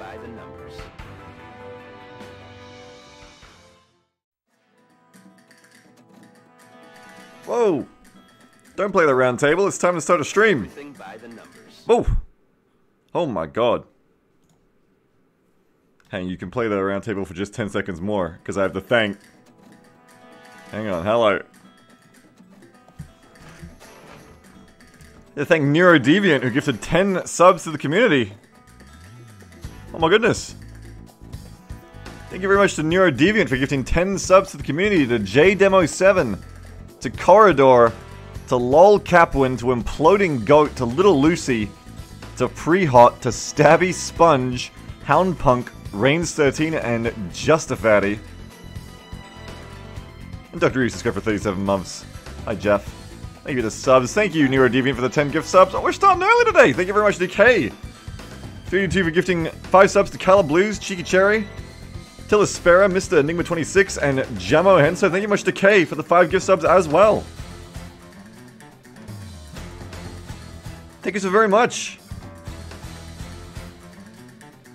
by the numbers. Whoa! Don't play the round table, it's time to start a stream. Everything by the numbers. Whoa! Oh my god. Hang, you can play the round table for just 10 seconds more, because I have to thank... Hang on, hello. I thank NeuroDeviant, who gifted 10 subs to the community. Oh my goodness. Thank you very much to NeuroDeviant for gifting 10 subs to the community, to JDemo7, to Corridor, to Lol Capwin, to Imploding Goat, to Little Lucy, to Prehot, to Stabby Sponge, Houndpunk, Reigns13, and Justifatty. And Dr. Reese subscribed for 37 months. Hi Jeff. Thank you for the subs. Thank you NeuroDeviant for the 10 gift subs. Oh, we're starting early today! Thank you very much DK. 32 for gifting 5 subs to Cala Blues, Cheeky Cherry, Tilaspera, Mr. Enigma26, and Jamo Henso. Thank you very much to K for the 5 gift subs as well. Thank you so very much.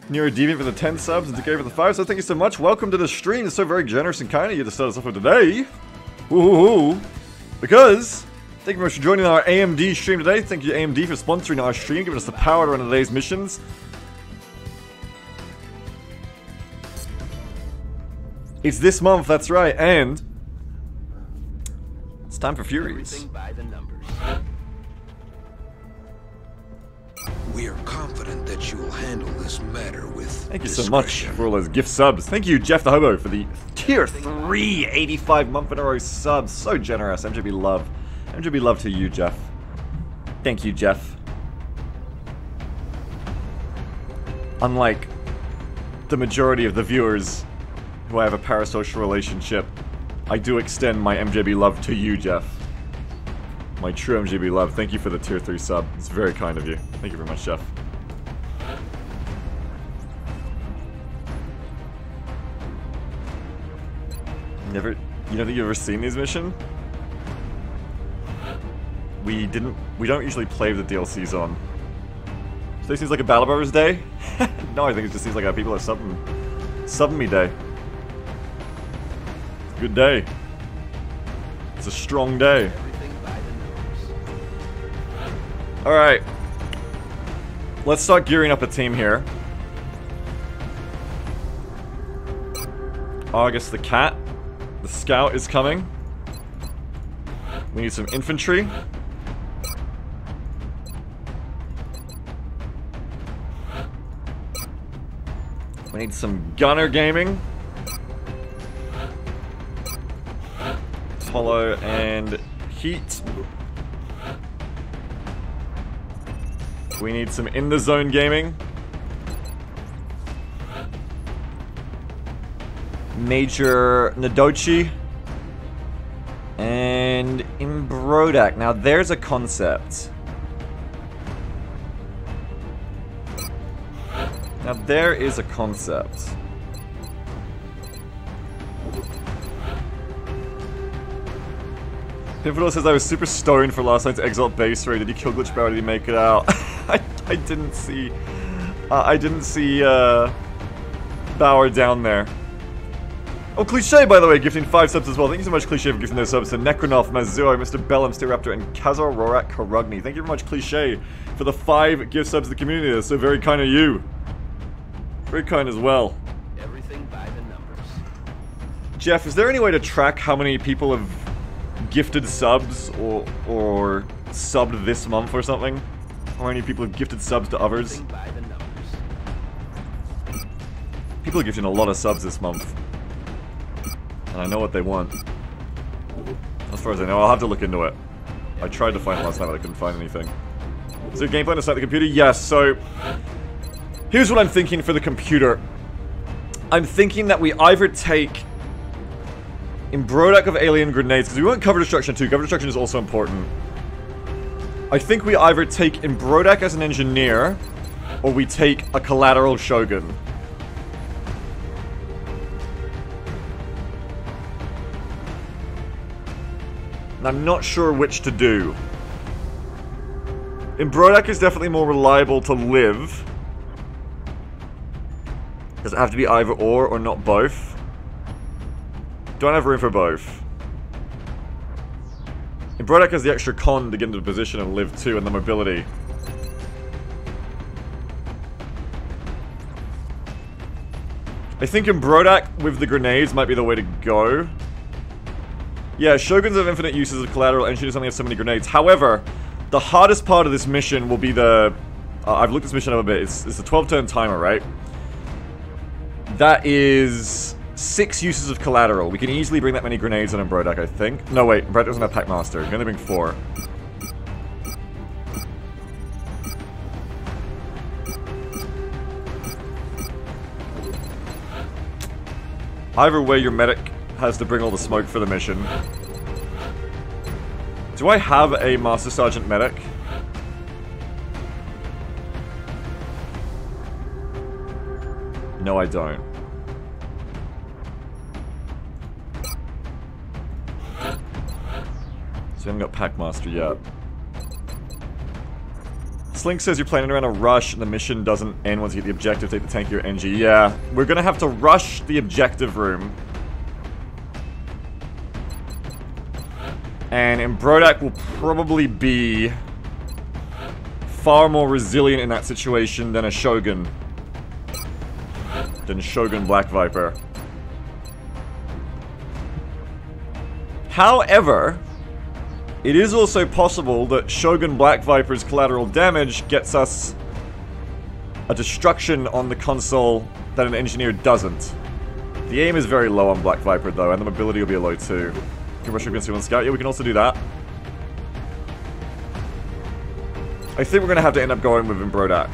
NeuroDeviant for the 10 subs and to K for the 5, so thank you so much. Welcome to the stream. It's so very generous and kind of you to start us off with today. Woohoo! Because, thank you very much for joining our AMD stream today. Thank you AMD for sponsoring our stream, giving us the power to run today's missions. It's this month, that's right, and it's time for Furies. Everything by the numbers. We are confident that you will handle this matter with Thank you so much for all those gift subs. Thank you, Jeff the Hobo, for the tier 3 85 month in a row subs. So generous. MJB love. MJB love to you, Jeff. Thank you, Jeff. Unlike the majority of the viewers who I have a parasocial relationship, I do extend my MJB love to you, Jeff. My true MJB love. Thank you for the tier 3 sub. It's very kind of you. Thank you very much, Jeff. You don't think you've ever seen these missions? We don't usually play the DLCs on. So this seems like a Battle Brothers day? No, I think it just seems like a people are subbing me day. It's a good day. It's a strong day. Alright. Let's start gearing up a team here. August the Cat. The Scout is coming. We need some infantry. We need some gunner gaming. Apollo and Heat. We need some in the zone gaming. Major Nadochi. And Imbrodak. Now there's a concept. Now there is a concept. Pivotal says I was super stoned for last night's Exalt base raid. Did you kill Glitch Barrow? Did he make it out? I didn't see. I didn't see Bauer down there. Oh, Cliche, by the way, gifting 5 subs as well. Thank you so much, Cliche, for gifting those subs to Necronoff, Mazuro, Mr. Bellum, Raptor, and Kazar Rorak Karugni. Thank you very much, Cliche, for the 5 gift subs to the community. That's so very kind of you. Very kind as well. Everything by the numbers. Jeff, is there any way to track how many people have gifted subs or subbed this month or something? How many people have gifted subs to others? Everything by the numbers. People are gifting a lot of subs this month. And I know what they want. As far as I know, I'll have to look into it. I tried to find it last night, but I couldn't find anything. Is there a game plan to start the computer? Yes, so... Here's what I'm thinking for the computer. I'm thinking that we either take... Imbrodak of Alien Grenades, because we want cover destruction too. Cover destruction is also important. I think we either take Imbrodak as an engineer, or we take a collateral Shogun. And I'm not sure which to do. Imbrodak is definitely more reliable to live. Does it have to be either or not both? Don't have room for both. Embrodak has the extra con to get into the position and live too, and the mobility. I think Embrodak with the grenades might be the way to go. Yeah, Shoguns have infinite uses of collateral, Engineers only have so many grenades. However, the hardest part of this mission will be the... I've looked this mission up a bit. It's a 12-turn timer, right? That is 6 uses of collateral. We can easily bring that many grenades on Embrodak, I think. No, wait. Embrodak doesn't have Packmaster. You can only bring 4. Either way, your medic has to bring all the smoke for the mission. Do I have a Master Sergeant medic? No, I don't. So we haven't got Packmaster yet. Slink says you're planning around a rush and the mission doesn't end once you get the objective, take the tank or NG. Yeah, we're gonna have to rush the objective room. And Embrodak will probably be far more resilient in that situation than a Shogun. Than Shogun Black Viper. However, it is also possible that Shogun Black Viper's collateral damage gets us a destruction on the console that an engineer doesn't. The aim is very low on Black Viper though, and the mobility will be low too. Can rush against you on scout? Yeah, we can also do that. I think we're gonna have to end up going with Embrodak.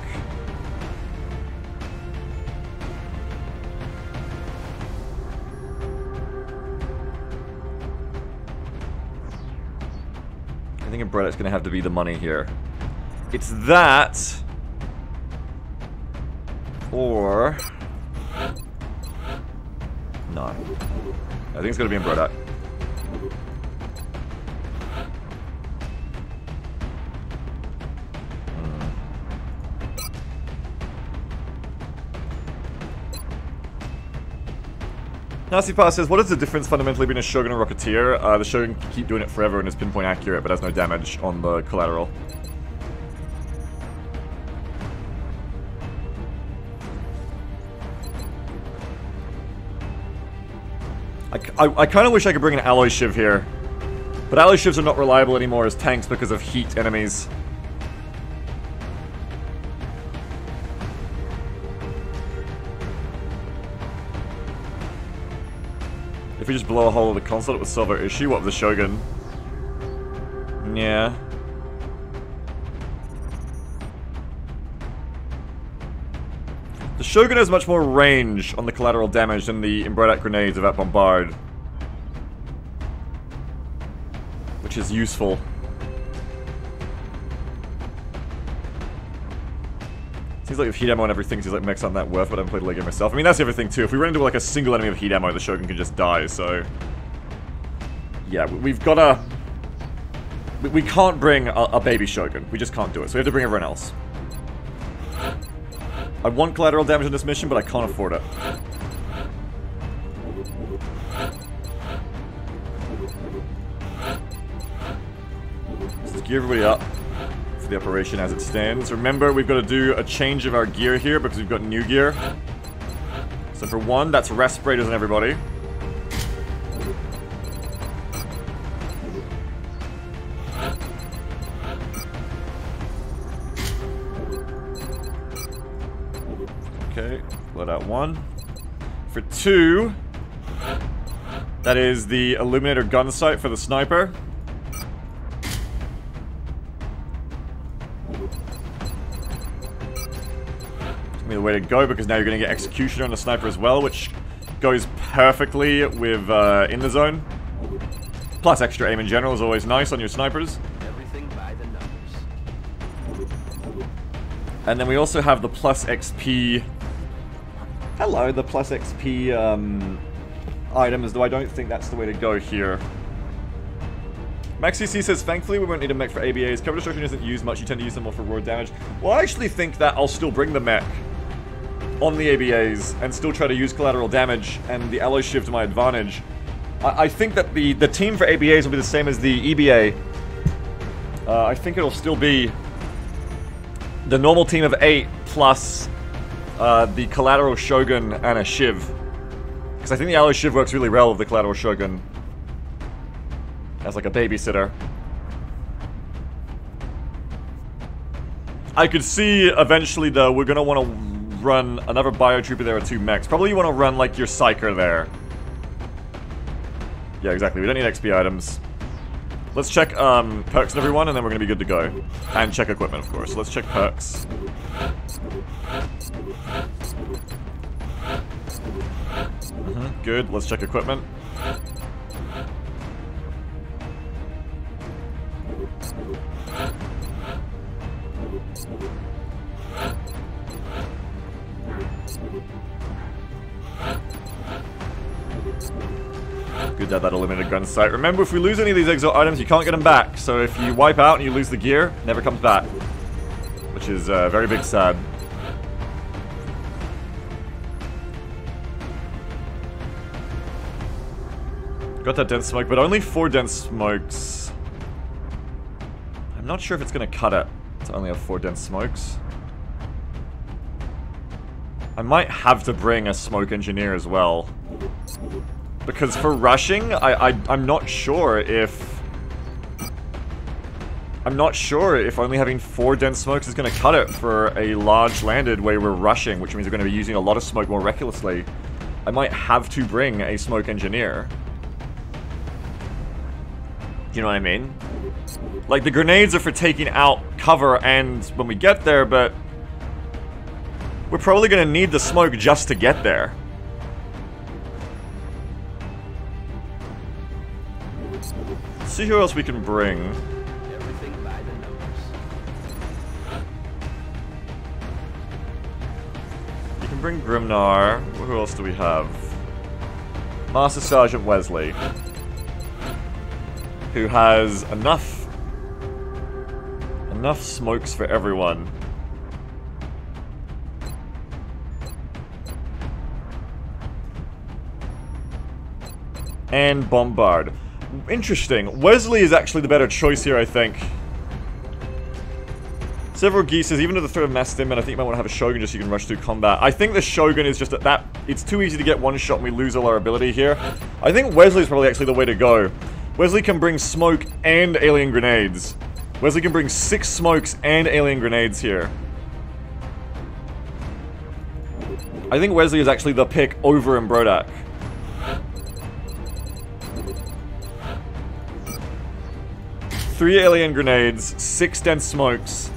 I think Embrodak's gonna have to be the money here. It's that, or no. I think it's gonna be Embrodak. Nasty Pass says, what is the difference fundamentally between a Shogun and a Rocketeer? The Shogun can keep doing it forever and is pinpoint accurate, but has no damage on the collateral. I kind of wish I could bring an Alloy Shiv here. But Alloy Shivs are not reliable anymore as tanks because of heat enemies. If we just blow a hole in the console, it would solve our issue. What, with the Shogun? Yeah. The Shogun has much more range on the collateral damage than the Embrodak grenades of that Bombard. Which is useful. Seems like with heat ammo and everything, seems like mechs aren't that worth, but I haven't played Lego myself. I mean, that's the other thing too. If we run into like a single enemy with heat ammo, the Shogun can just die, so... Yeah, we've gotta... We can't bring a baby Shogun. We just can't do it, so we have to bring everyone else. I want collateral damage on this mission, but I can't afford it. Let's gear everybody up the operation as it stands. Remember, we've got to do a change of our gear here because we've got new gear. So for one, that's respirators on everybody. Okay, let out one. For two, that is the Illuminator gun sight for the sniper. The way to go, because now you're going to get Executioner on the sniper as well, which goes perfectly with in the zone. Plus extra aim in general is always nice on your snipers. Everything by the numbers. And then we also have the plus XP. Hello, the plus XP items, though I don't think that's the way to go here. MaxCC says, thankfully we won't need a mech for ABAs. Cover destruction isn't used much, you tend to use them more for raw damage. Well, I actually think that I'll still bring the mech on the ABAs and still try to use collateral damage and the alloy shiv to my advantage. I think that the team for ABAs will be the same as the EBA. I think it'll still be the normal team of 8 plus the collateral shogun and a shiv. Because I think the alloy shiv works really well with the collateral shogun as like a babysitter. I could see eventually though we're gonna want to run another biotrooper there or 2 mechs. Probably you want to run like your psyker there. Yeah, exactly. We don't need XP items. Let's check perks and everyone, and then we're gonna be good to go. And check equipment, of course. Let's check perks. Good. Let's check equipment. Good that eliminated gun sight. Remember, if we lose any of these exo items, you can't get them back. So if you wipe out and you lose the gear, it never comes back. Which is very big sad. Got that dense smoke, but only 4 dense smokes. I'm not sure if it's going to cut it to only have 4 dense smokes. I might have to bring a smoke engineer as well. Because for rushing, I'm not sure if... I'm not sure if only having 4 dense smokes is going to cut it for a large landed where we're rushing, which means we're going to be using a lot of smoke more recklessly. I might have to bring a smoke engineer. Do you know what I mean? Like, the grenades are for taking out cover and when we get there, but... we're probably going to need the smoke just to get there. Let's see who else we can bring. Everything by the numbers. You can bring Grimnar. Who else do we have? Master Sergeant Wesley. Who has enough smokes for everyone. And Bombard. Interesting. Wesley is actually the better choice here, I think. Several geeses, even though the threat of mass stim, and I think you might want to have a Shogun just so you can rush through combat. I think the Shogun is just that it's too easy to get one shot and we lose all our ability here. I think Wesley is probably actually the way to go. Wesley can bring smoke and alien grenades. Wesley can bring 6 smokes and alien grenades here. I think Wesley is actually the pick over Brodak. Three alien grenades, 6 dense smokes,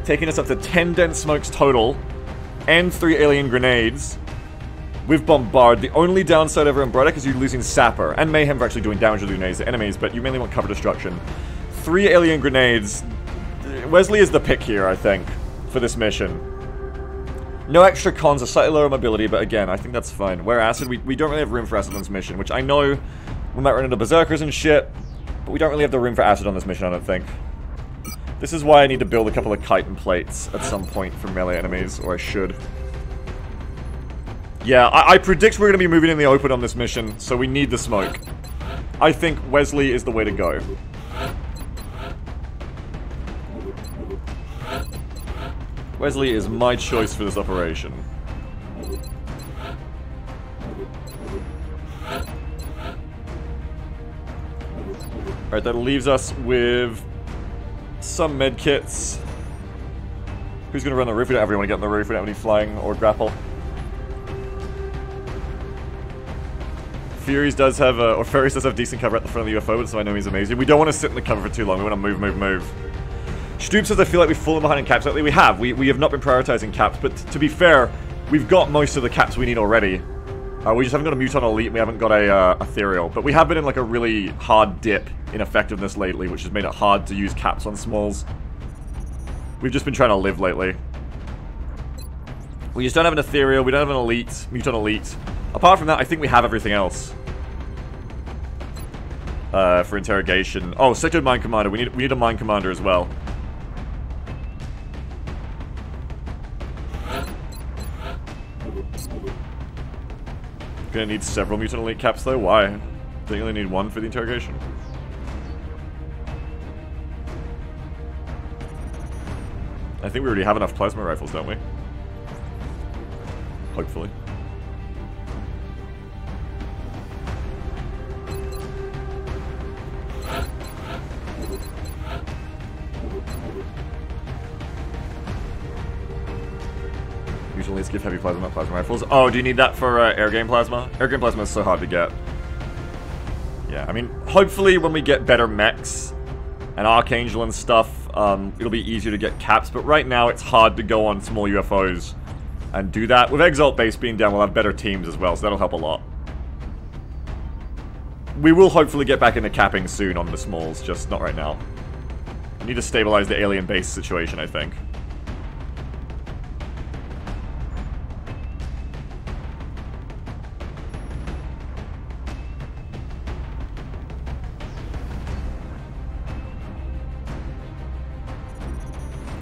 taking us up to 10 dense smokes total, and 3 alien grenades with Bombard. The only downside over Brodak is you're losing Sapper, and Mayhem for actually doing damage to the enemies, but you mainly want cover destruction. 3 alien grenades. Wesley is the pick here, I think, for this mission. No extra cons, a slightly lower mobility, but again, I think that's fine. Where Acid, we don't really have room for Acid on this mission, which I know we might run into Berserkers and shit, but we don't really have the room for Acid on this mission, I don't think. This is why I need to build a couple of chitin plates at some point for melee enemies, or I should. Yeah, I predict we're going to be moving in the open on this mission, so we need the smoke. I think Wesley is the way to go. Wesley is my choice for this operation. Alright, that leaves us with some medkits. Who's going to run the roof? We don't have anyone to get on the roof. We don't have any flying or grapple. Furies does have, or Ferries does have decent cover at the front of the UFO, but so I know he's amazing. We don't want to sit in the cover for too long. We want to move, move, move. Stoop says I feel like we've fallen behind in caps lately. We have. We have not been prioritizing caps, but to be fair, we've got most of the caps we need already. We just haven't got a Muton Elite, and we haven't got a Ethereal. But we have been in like a really hard dip in effectiveness lately, which has made it hard to use caps on smalls. We've just been trying to live lately. We just don't have an Ethereal, we don't have an Elite, Muton Elite. Apart from that, I think we have everything else. For interrogation. Oh, Sectoid Mind Commander. We need a Mind Commander as well. Gonna need several mutant elite caps though. Why? Don't you only need one for the interrogation? I think we already have enough plasma rifles, don't we? Hopefully. Usually let's give heavy plasma, not plasma rifles. Oh, do you need that for air game plasma? Air game plasma is so hard to get. Yeah, I mean, hopefully when we get better mechs and Archangel and stuff, it'll be easier to get caps, but right now it's hard to go on small UFOs and do that. With Exalt base being down, we'll have better teams as well, so that'll help a lot. We will hopefully get back into capping soon on the smalls, just not right now. I need to stabilize the alien base situation, I think.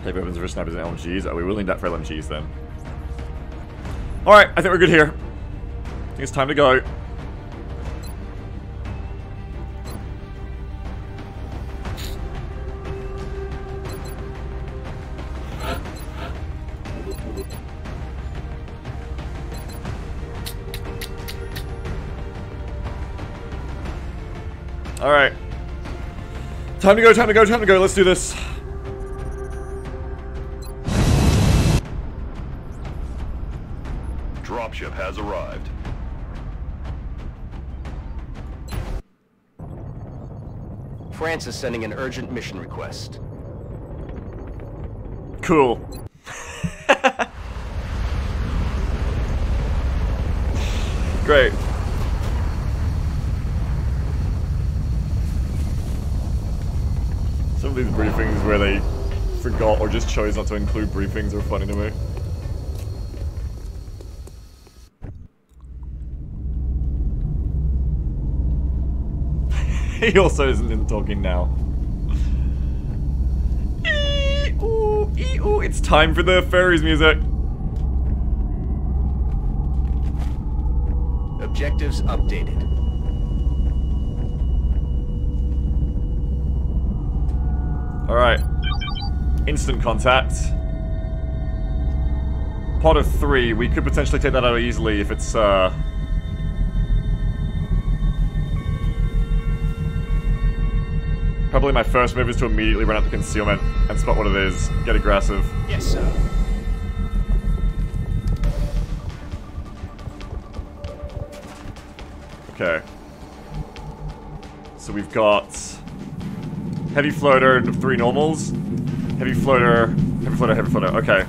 Heavy weapons for snipers and LMGs. Oh, we will need that for LMGs then. Alright, I think we're good here. I think it's time to go. Alright. Time to go, time to go, time to go. Let's do this. Dropship has arrived. France is sending an urgent mission request. Cool. Great. Some of these briefings where they forgot or just chose not to include briefings are funny to me. He also isn't in talking now. Ee-oo, ee-oo. It's time for the fairies music. Objectives updated. Alright. Instant contact. Pot of 3. We could potentially take that out easily if it's, Probably my first move is to immediately run up to concealment and spot what it is. Get aggressive. Yes, sir. Okay. So we've got heavy floater and 3 normals. Heavy floater, heavy floater, heavy floater. Okay.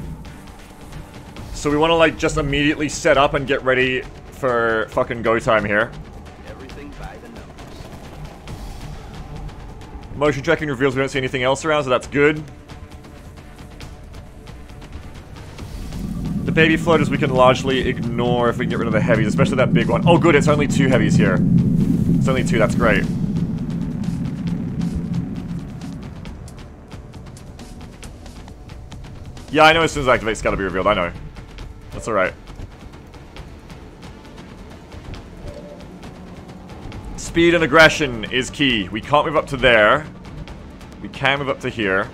So we want to like just immediately set up and get ready for fucking go time here. Everything by the numbers. Motion tracking reveals we don't see anything else around, so that's good. The baby floaters we can largely ignore if we can get rid of the heavies, especially that big one. Oh good, it's only 2 heavies here. It's only 2, that's great. Yeah, I know as soon as I activate, it's gotta be revealed, I know. That's alright. Speed and aggression is key. We can't move up to there. We can move up to here.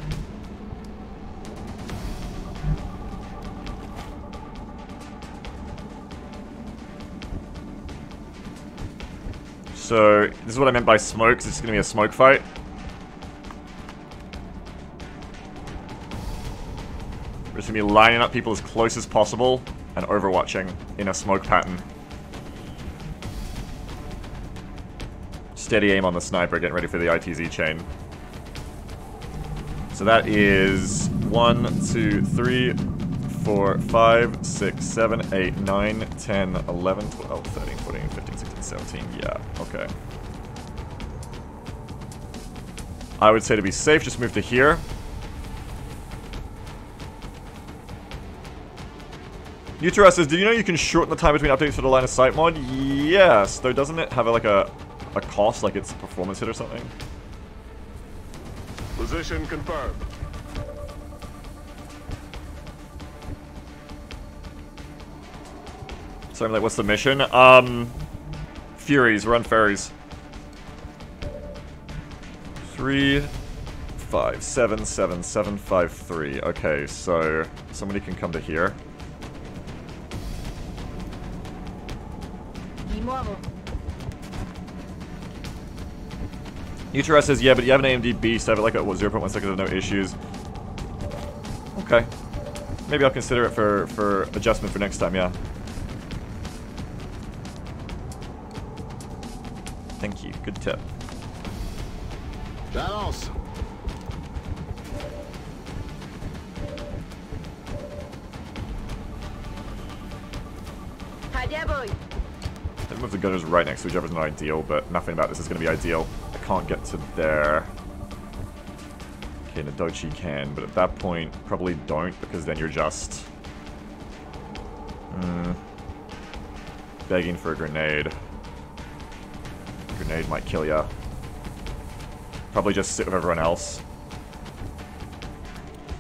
So, this is what I meant by smoke, 'cause it's gonna be a smoke fight. We're just gonna be lining up people as close as possible and overwatching in a smoke pattern. Steady aim on the sniper, getting ready for the ITZ chain. So that is 1, 2, 3, 4, 5, 6, 7, 8, 9, 10, 11, 12, 13, 14, 15, 16, 17. Yeah, okay. I would say to be safe, just move to here. Utera says, did you know you can shorten the time between updates for the line of sight mod? Yes, though doesn't it have like a cost, like it's a performance hit or something? Position confirmed. So I'm like, what's the mission? Furies, we're on ferries. 3, 5, 7, 7, 7, 5, 3. Okay, so somebody can come to here. Utera says, yeah, but you have an AMD beast. I have it like at 0.1 seconds with no issues. Okay. Maybe I'll consider it for adjustment for next time, yeah. Thank you. Good tip. Balance. I've moved the gutters right next to each other is not ideal, but nothing about this is going to be ideal. I can't get to there. Okay, Nadochi can, but at that point, probably don't, because then you're just... begging for a grenade. Grenade might kill ya. Probably just sit with everyone else.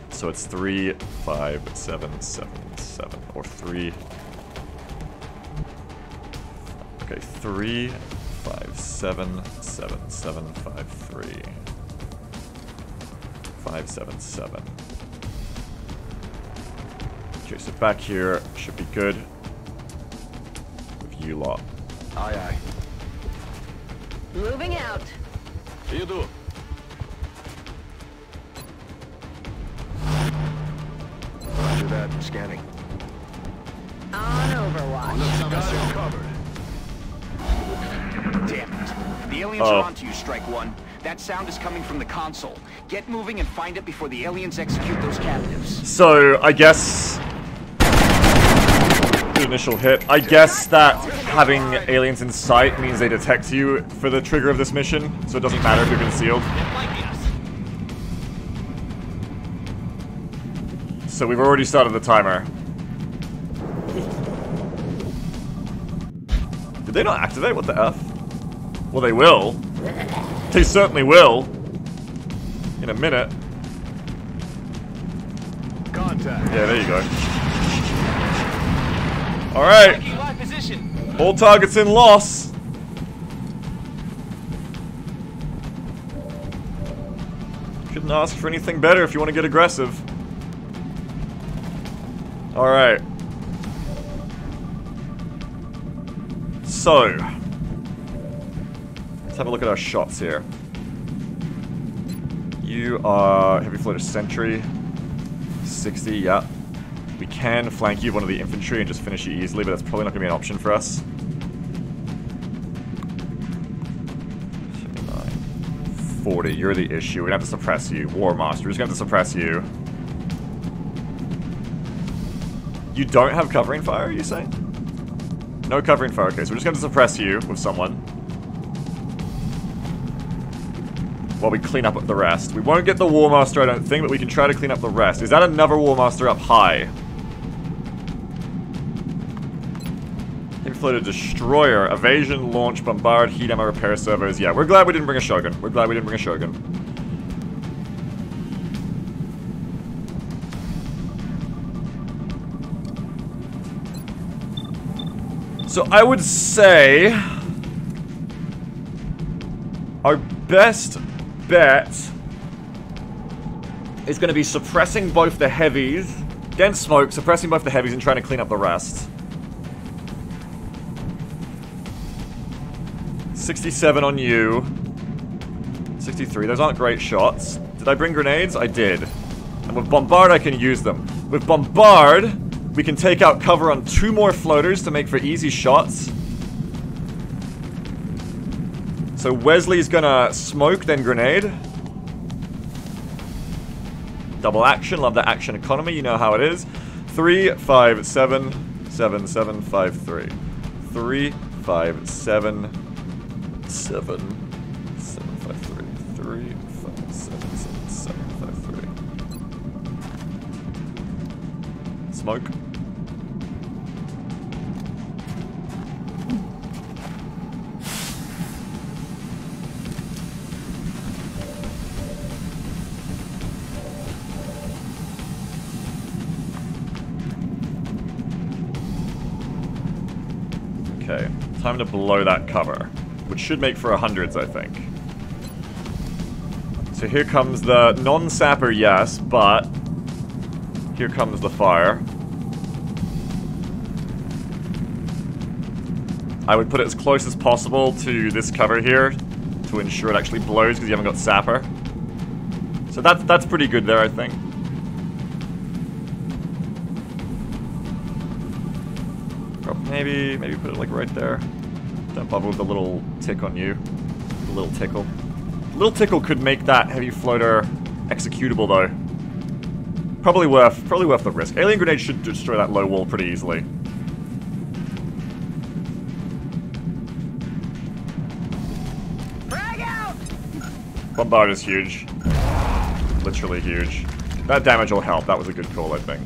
So it's 3, 5, 7, 7, 7, or 3... Okay, 3, 5, 7, 7, 7, 5, 3. 5, 7, 7. Okay, so back here should be good. With you lot. Aye, aye. Moving out. You do. Roger that. Scanning. On Overwatch. Got it covered. Damn it. The aliens are onto you, Strike One. That sound is coming from the console. Get moving and find it before the aliens execute those captives. So, I guess... Good initial hit. I guess that having aliens in sight means they detect you for the trigger of this mission, so it doesn't matter if you're concealed. So we've already started the timer. Did they not activate? What the F? Well, they will. They certainly will. In a minute. Contact. Yeah, there you go. Alright. All targets in loss. Couldn't ask for anything better if you want to get aggressive. Alright. So, let's have a look at our shots here. You are heavy floater sentry. 60, yeah. We can flank you with one of the infantry and just finish you easily, but that's probably not going to be an option for us. 79. 40, you're the issue. We're going to have to suppress you. War Master, we're just going to have to suppress you. You don't have covering fire, are you saying? No covering fire. Okay, so we're just going to suppress you with someone. While we clean up the rest. We won't get the War Master, I don't think, but we can try to clean up the rest. Is that another War Master up high? Heavy floater destroyer. Evasion, launch, bombard, heat ammo, repair servos. Yeah, we're glad we didn't bring a Shogun. We're glad we didn't bring a Shogun. So I would say our best bet is going to be suppressing both the heavies, dense smoke, suppressing both the heavies and trying to clean up the rest. 67 on you. 63. Those aren't great shots. Did I bring grenades? I did. And with Bombard, I can use them. With Bombard, we can take out cover on 2 more floaters to make for easy shots. So Wesley's gonna smoke, then grenade. Double action, love that action economy, you know how it is. 3, 5, 7, 7, 7, 5, 3. 3, 5, 7, 7, 7, 5, 3. 3, 5, 7, 7, 7, 5, 3. Smoke. Okay, Time to blow that cover, which should make for 100s, I think. So here comes the non-sapper, yes, but here comes the fire. I would put it as close as possible to this cover here to ensure it actually blows because you haven't got sapper. So that's pretty good there, I think. Or maybe put it like right there. Don't bother with the little tick on you. The little tickle. The little tickle could make that heavy floater executable though. Probably worth the risk. Alien grenade should destroy that low wall pretty easily. Bombard is huge. Literally huge. That damage will help. That was a good call, I think.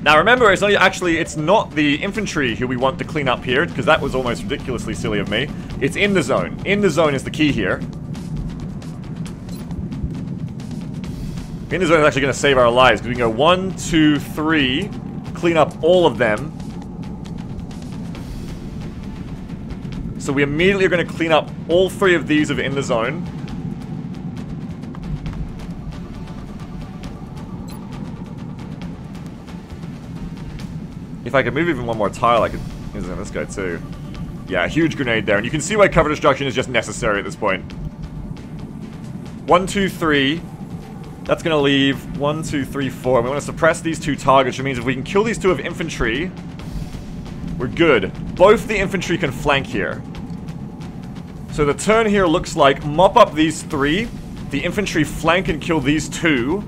Now remember, it's not the infantry who we want to clean up here, because that was almost ridiculously silly of me. It's in the zone. In the zone is the key here. In the zone is actually going to save our lives, because we can go 1, 2, 3, clean up all of them. So we immediately are going to clean up all 3 of these in the zone. If I could move even one more tile, I could use this guy too. Yeah, a huge grenade there. And you can see why cover destruction is just necessary at this point. 1, 2, 3. That's going to leave 1, 2, 3, 4. We want to suppress these 2 targets, which means if we can kill these 2 of infantry, we're good. Both the infantry can flank here. So the turn here looks like mop up these 3, the infantry flank and kill these 2,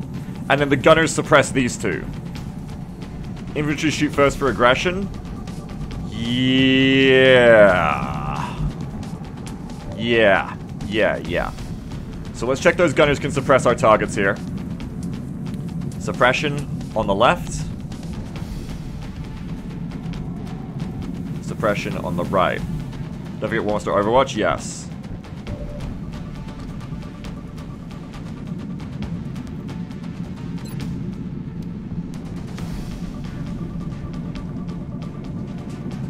and then the gunners suppress these 2. Infantry shoot first for aggression. Yeah. So let's check those gunners can suppress our targets here. Suppression on the left. Suppression on the right. Don't forget Monster Overwatch, yes.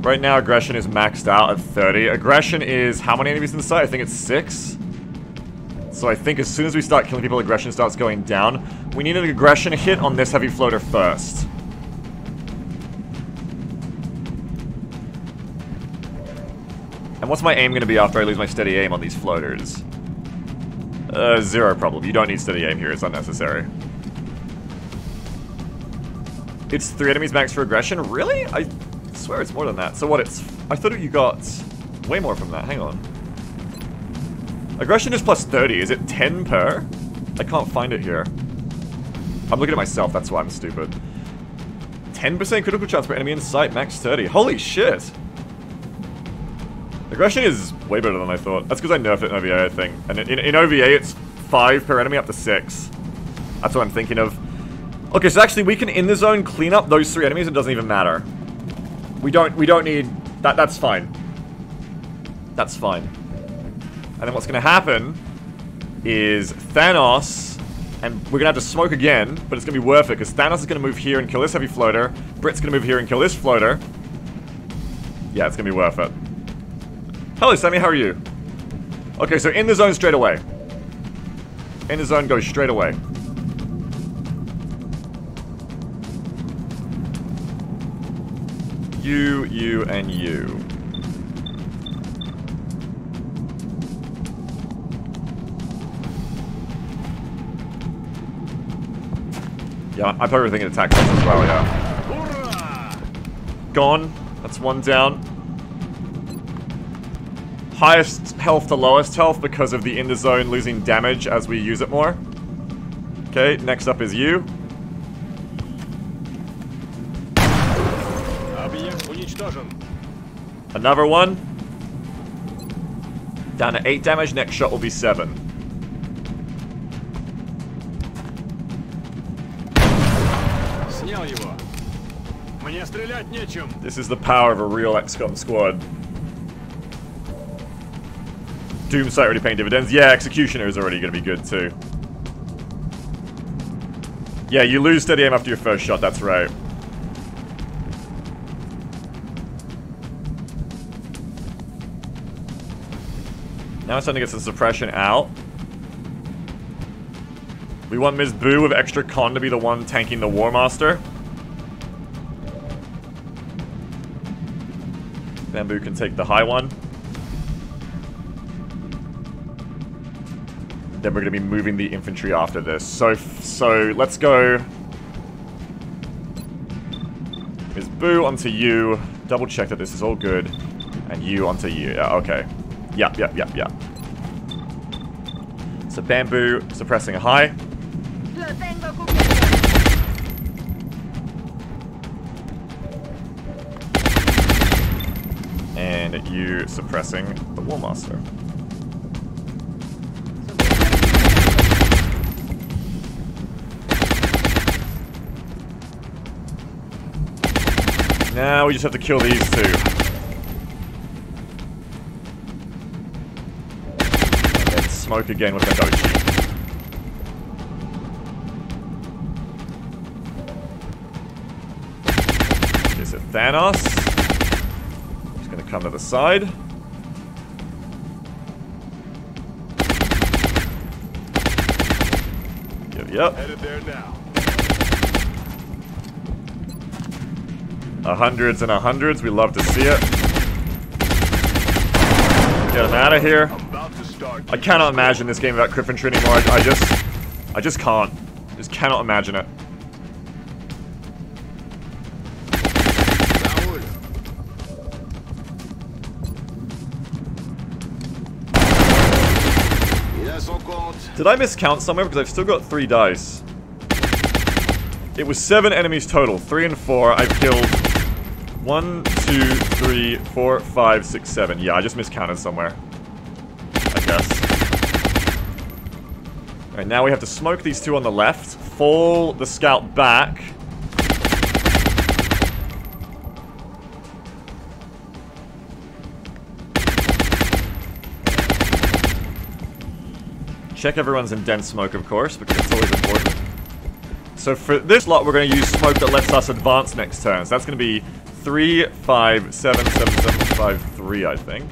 Right now, aggression is maxed out at 30. Aggression is how many enemies in the site? I think it's 6. So I think as soon as we start killing people, aggression starts going down. We need an aggression hit on this heavy floater first. And what's my aim going to be after I lose my steady aim on these floaters? 0 problem. You don't need steady aim here. It's unnecessary. It's 3 enemies max for aggression? Really? I swear it's more than that. So what, I thought you got way more from that. Hang on. Aggression is plus 30. Is it 10 per? I can't find it here. I'm looking at myself. That's why I'm stupid. 10% critical chance per enemy in sight. Max 30. Holy shit. Aggression is way better than I thought. That's because I nerfed it in OVA, I think. And in OVA, it's 5 per enemy up to 6. That's what I'm thinking of. Okay, so actually we can, in the zone, clean up those 3 enemies. It doesn't even matter. We don't need... That's fine. That's fine. And then what's going to happen is Thanos... And we're going to have to smoke again, but it's going to be worth it, because Thanos is going to move here and kill this heavy floater. Brit's going to move here and kill this floater. Yeah, it's going to be worth it. Hello, Sammy, how are you? Okay, so in the zone straight away. In the zone, go straight away. You, and you. Yeah, I'm probably thinking attack as well, yeah. Gone. That's 1 down. Highest health to lowest health because of the in the zone losing damage as we use it more. Okay, next up is you. Another one. Down to 8 damage, next shot will be 7. This is the power of a real XCOM squad. Doomsight already paying dividends. Yeah, Executioner is already going to be good too. Yeah, you lose steady aim after your first shot, that's right. Now it's time to get some suppression out. We want Ms. Boo with extra con to be the one tanking the War Master. Bamboo can take the high one. Then we're going to be moving the infantry after this. So let's go. Ms. Boo onto you. Double check that this is all good. And you onto you. Yeah, okay. Yep. So Bamboo suppressing a high. And you suppressing the War Master. Now we just have to kill these two. And then smoke again with Mendochi. Is it Thanos? He's gonna come to the side. Yep. Headed there now. Hundreds and hundreds, we love to see it. Get him out of here. I cannot imagine this game without Cryptic anymore. I just can't. Just cannot imagine it. Did I miscount somewhere? Because I've still got 3 dice. It was 7 enemies total. 3 and 4. I've killed 1, 2, 3, 4, 5, 6, 7. Yeah, I just miscounted somewhere. I guess. Alright, now we have to smoke these 2 on the left. Fall the scout back. Check everyone's in dense smoke, of course, because it's always important. So for this lot, we're going to use smoke that lets us advance next turn. So that's going to be 3, 5, 7, 7, 7, 5, 3, I think.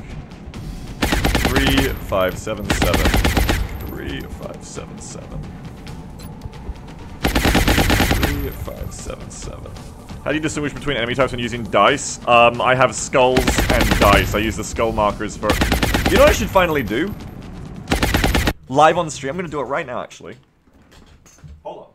3, 5, 7, 7. 3, 5, 7, 7. 3, 5, 7, 7. How do you distinguish between enemy types when using dice? I have skulls and dice. I use the skull markers for... You know what I should finally do? Live on stream. I'm going to do it right now, actually. Hold on.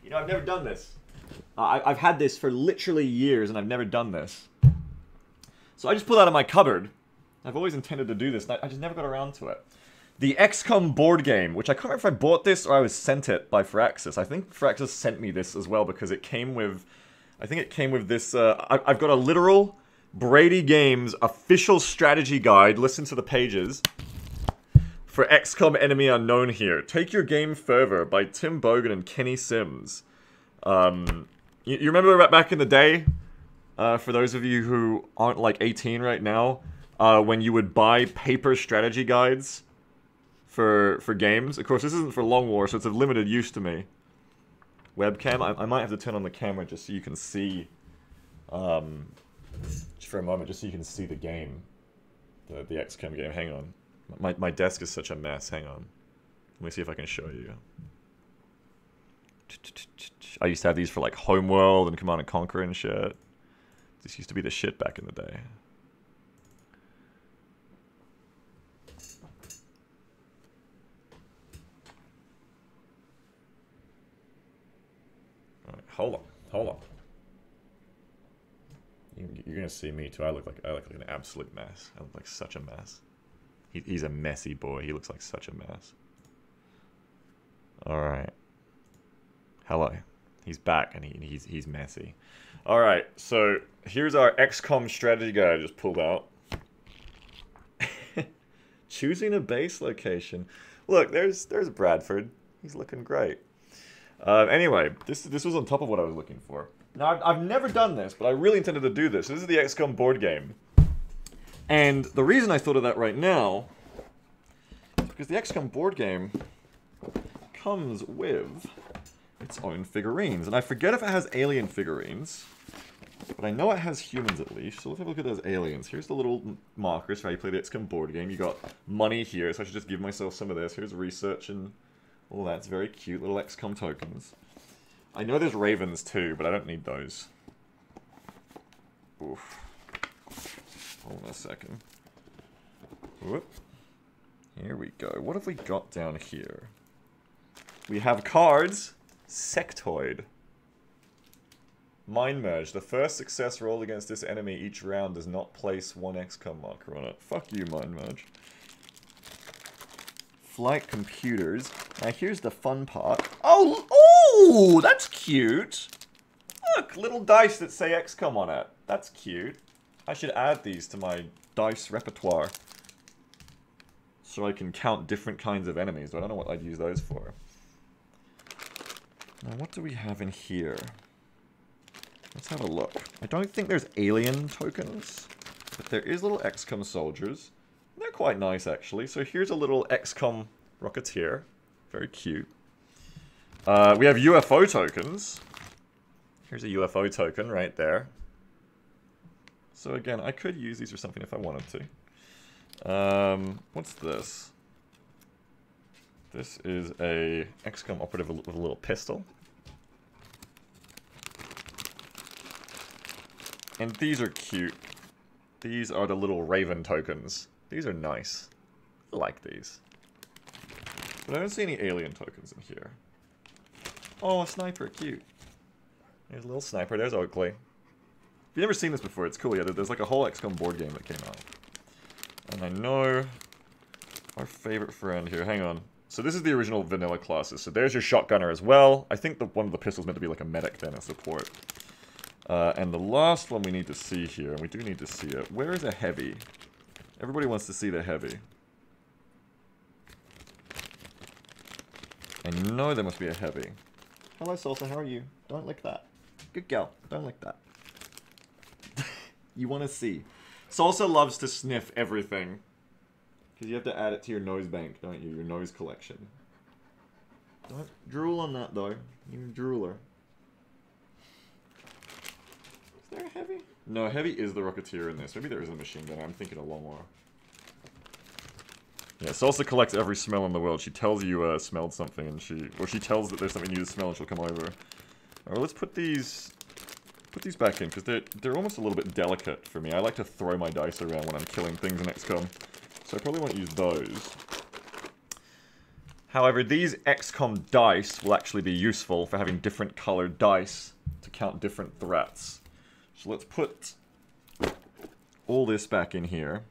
You know, I've never done this. I've had this for literally years, and I've never done this. So I just pulled out of my cupboard. I've always intended to do this, and I just never got around to it. The XCOM board game, which I can't remember if I bought this or I was sent it by Firaxis. I think Firaxis sent me this as well, because it came with... I think it came with this... I've got a literal Brady Games official strategy guide. Listen to the pages. For XCOM Enemy Unknown here. Take Your Game Further by Tim Bogan and Kenny Sims. You remember back in the day, for those of you who aren't like 18 right now, when you would buy paper strategy guides for games? Of course, this isn't for Long War, so it's of limited use to me. Webcam? I might have to turn on the camera just so you can see, just for a moment, just so you can see the game. The XCOM game. Hang on. My desk is such a mess. Hang on. Let me see if I can show you. I used to have these for like Homeworld and Command & Conquer and shit. This used to be the shit back in the day. Alright, hold on. You're gonna see me too. I look like an absolute mess. I look like such a mess. He's a messy boy. He looks like such a mess. Alright. Hello. He's back and he's messy. Alright, so here's our XCOM strategy guide I just pulled out. Choosing a base location. Look, there's Bradford. He's looking great. Anyway, this was on top of what I was looking for. Now, I've never done this, but I really intended to do this. This is the XCOM board game. And the reason I thought of that right now is because the XCOM board game comes with its own figurines. And I forget if it has alien figurines, but I know it has humans at least. So let's have a look at those aliens. Here's the little markers for how you play the XCOM board game. You got money here, so I should just give myself some of this. Here's research and all that's very cute. Little XCOM tokens. I know there's ravens too, but I don't need those. Oof. Hold on a second. Whoop. Here we go. What have we got down here? We have cards. Sectoid. Mind Merge. The first success rolled against this enemy each round does not place one XCOM marker on it. Fuck you, Mind Merge. Flight computers. Now here's the fun part. Oh, that's cute. Look, little dice that say XCOM on it. That's cute. I should add these to my dice repertoire. So I can count different kinds of enemies. I don't know what I'd use those for. Now what do we have in here? Let's have a look. I don't think there's alien tokens. But there is little XCOM soldiers. They're quite nice actually. So here's a little XCOM Rocketeer. Very cute. We have UFO tokens. Here's a UFO token right there. So again, I could use these for something if I wanted to. What's this? This is a XCOM operative with a little pistol. And these are cute. These are the little Raven tokens. These are nice. I like these. But I don't see any alien tokens in here. Oh, a sniper, cute. There's a little sniper, there's Oakley. If you've never seen this before, it's cool. Yeah, there's like a whole XCOM board game that came out. And I know our favorite friend here, hang on. So this is the original vanilla classes. So there's your shotgunner as well. I think one of the pistols meant to be like a medic then, a support. And the last one we need to see here, and we do need to see it. Where is a heavy? Everybody wants to see the heavy. I know there must be a heavy. Hello, Salsa, how are you? Don't lick that. Good girl. Don't lick that. You want to see. Salsa loves to sniff everything. Because you have to add it to your nose bank, don't you? Your nose collection. Don't drool on that, though. You're a drooler. Is there a heavy? No, heavy is the Rocketeer in this. Maybe there is a machine gun. I'm thinking a Longhorn. Yeah, Salsa collects every smell in the world. She tells you smelled something, and she tells that there's something you smell, and she'll come over. Alright, let's put these back in, because they're almost a little bit delicate for me. I like to throw my dice around when I'm killing things in XCOM, so I probably won't use those. However, these XCOM dice will actually be useful for having different colored dice to count different threats. So let's put all this back in here.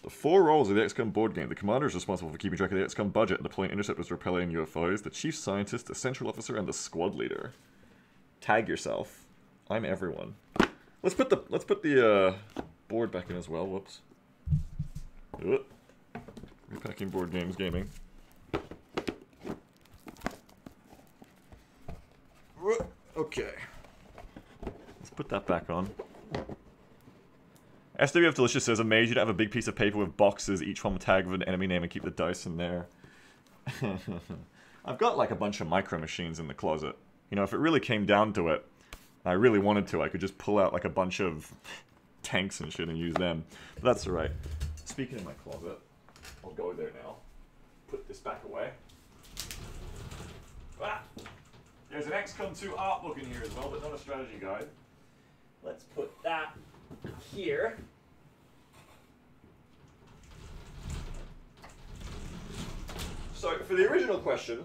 The 4 roles of the XCOM board game. The commander is responsible for keeping track of the XCOM budget and deploying interceptors, repelling UFOs. The chief scientist, the central officer, and the squad leader. Tag yourself. I'm everyone. Let's put the board back in as well. Whoops. Repacking board games gaming. Okay. Let's put that back on. SWF Delicious says, amazed you don't have a big piece of paper with boxes, each one tagged with an enemy name, and keep the dice in there. I've got like a bunch of micro machines in the closet. You know, if it really came down to it, and I really wanted to, I could just pull out like a bunch of tanks and shit and use them. But that's alright. Speaking of my closet, I'll go there now. Put this back away. Ah! There's an XCOM 2 art book in here as well, but not a strategy guide. Let's put that here. So, for the original question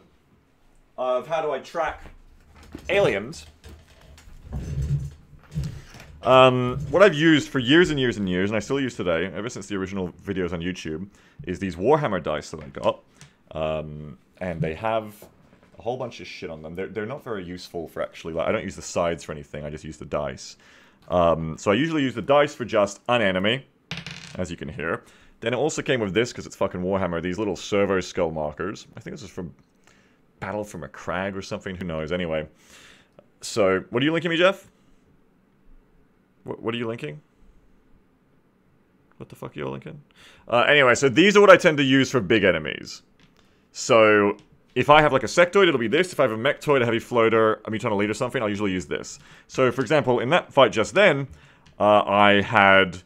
of how do I track aliens, what I've used for years and years and years, and I still use today, ever since the original videos on YouTube, is these Warhammer dice that I got. And they have a whole bunch of shit on them. They're not very useful for actually, like, I don't use the sides for anything, I just use the dice. So I usually use the dice for just an enemy, as you can hear. Then it also came with this, because it's fucking Warhammer, these little servo skull markers. I think this is from Battle from a Crag or something, who knows, anyway. So, what are you linking me, Jeff? What are you linking? What the fuck are you linking? Anyway, so these are what I tend to use for big enemies. So, if I have like a sectoid, it'll be this. If I have a mechtoid, a heavy floater, a mutant elite or something, I'll usually use this. So, for example, in that fight just then, I had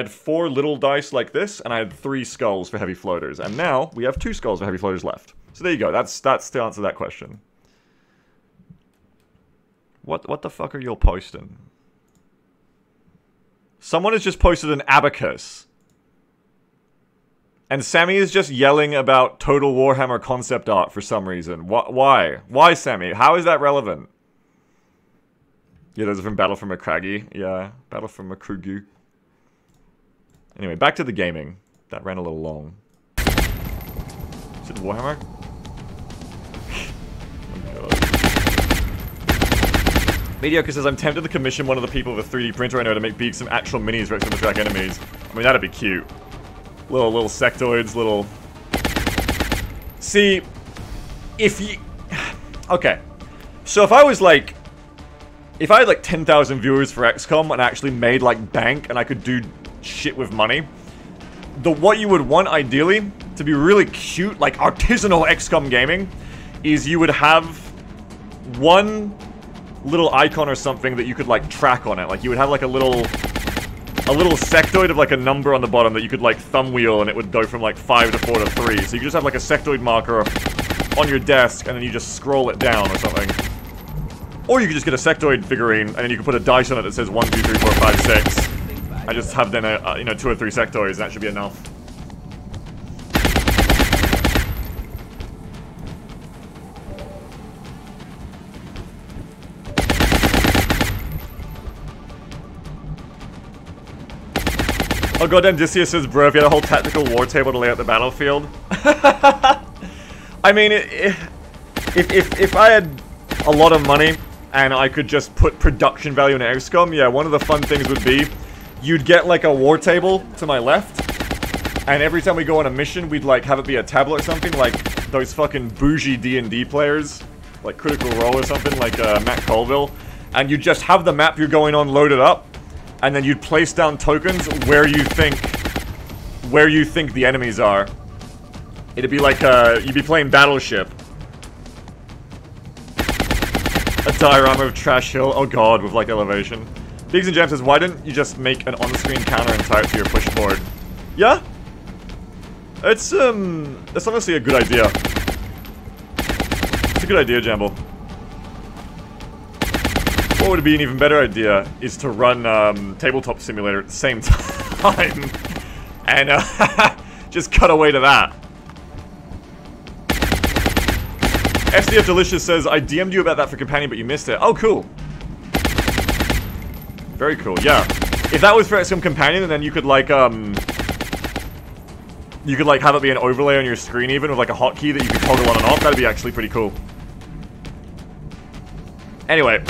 4 little dice like this, and I had 3 skulls for heavy floaters. And now, we have 2 skulls for heavy floaters left. So there you go, that's to answer that question. What the fuck are you all posting? Someone has just posted an abacus. And Sammy is just yelling about Total Warhammer concept art for some reason. Why? Why, Sammy? How is that relevant? Yeah, those are from Battle from a Craggy. Yeah, Battle from a Krugu. Anyway, back to the gaming. That ran a little long. Is it Warhammer? Mediocre says, I'm tempted to commission one of the people with a 3D printer I know to make big some actual minis for extra track enemies. I mean, that'd be cute. Little sectoids, little... See, if you... Okay. So if I was like... If I had like 10,000 viewers for XCOM and actually made like bank and I could do shit with money, what you would want ideally to be really cute, like artisanal XCOM gaming, is you would have one little icon or something that you could like track on it. Like you would have like a little sectoid of like a number on the bottom that you could like thumb wheel and it would go from like 5 to 4 to 3. So you could just have like a sectoid marker on your desk and then you just scroll it down or something. Or you could just get a sectoid figurine and then you can put a dice on it that says 1, 2, 3, 4, 5, 6. I just have then you know, 2 or 3 sectoids and that should be enough. Oh goddamn, Discia says, bro, if you had a whole tactical war table to lay out the battlefield. I mean, if I had a lot of money and I could just put production value in XCOM, yeah, one of the fun things would be you'd get like a war table to my left, and every time we go on a mission, we'd like have it be a tablet or something, like those fucking bougie D&D players, like Critical Role or something, like Matt Colville, and you just have the map you're going on loaded up, and then you'd place down tokens where you think the enemies are. It'd be like you'd be playing Battleship. A diorama of Trash Hill. Oh god, with like elevation. Biggs and Jam says, why didn't you just make an on-screen counter and tie it to your pushboard? Yeah? It's that's honestly a good idea. It's a good idea, Jamble. What would be an even better idea is to run Tabletop Simulator at the same time and just cut away to that. SDF Delicious says, I DM'd you about that for Companion, but you missed it. Oh, cool. Very cool, yeah. If that was for XCOM Companion, then you could like have it be an overlay on your screen even with like a hotkey that you could toggle on and off. That'd be actually pretty cool. Anyway.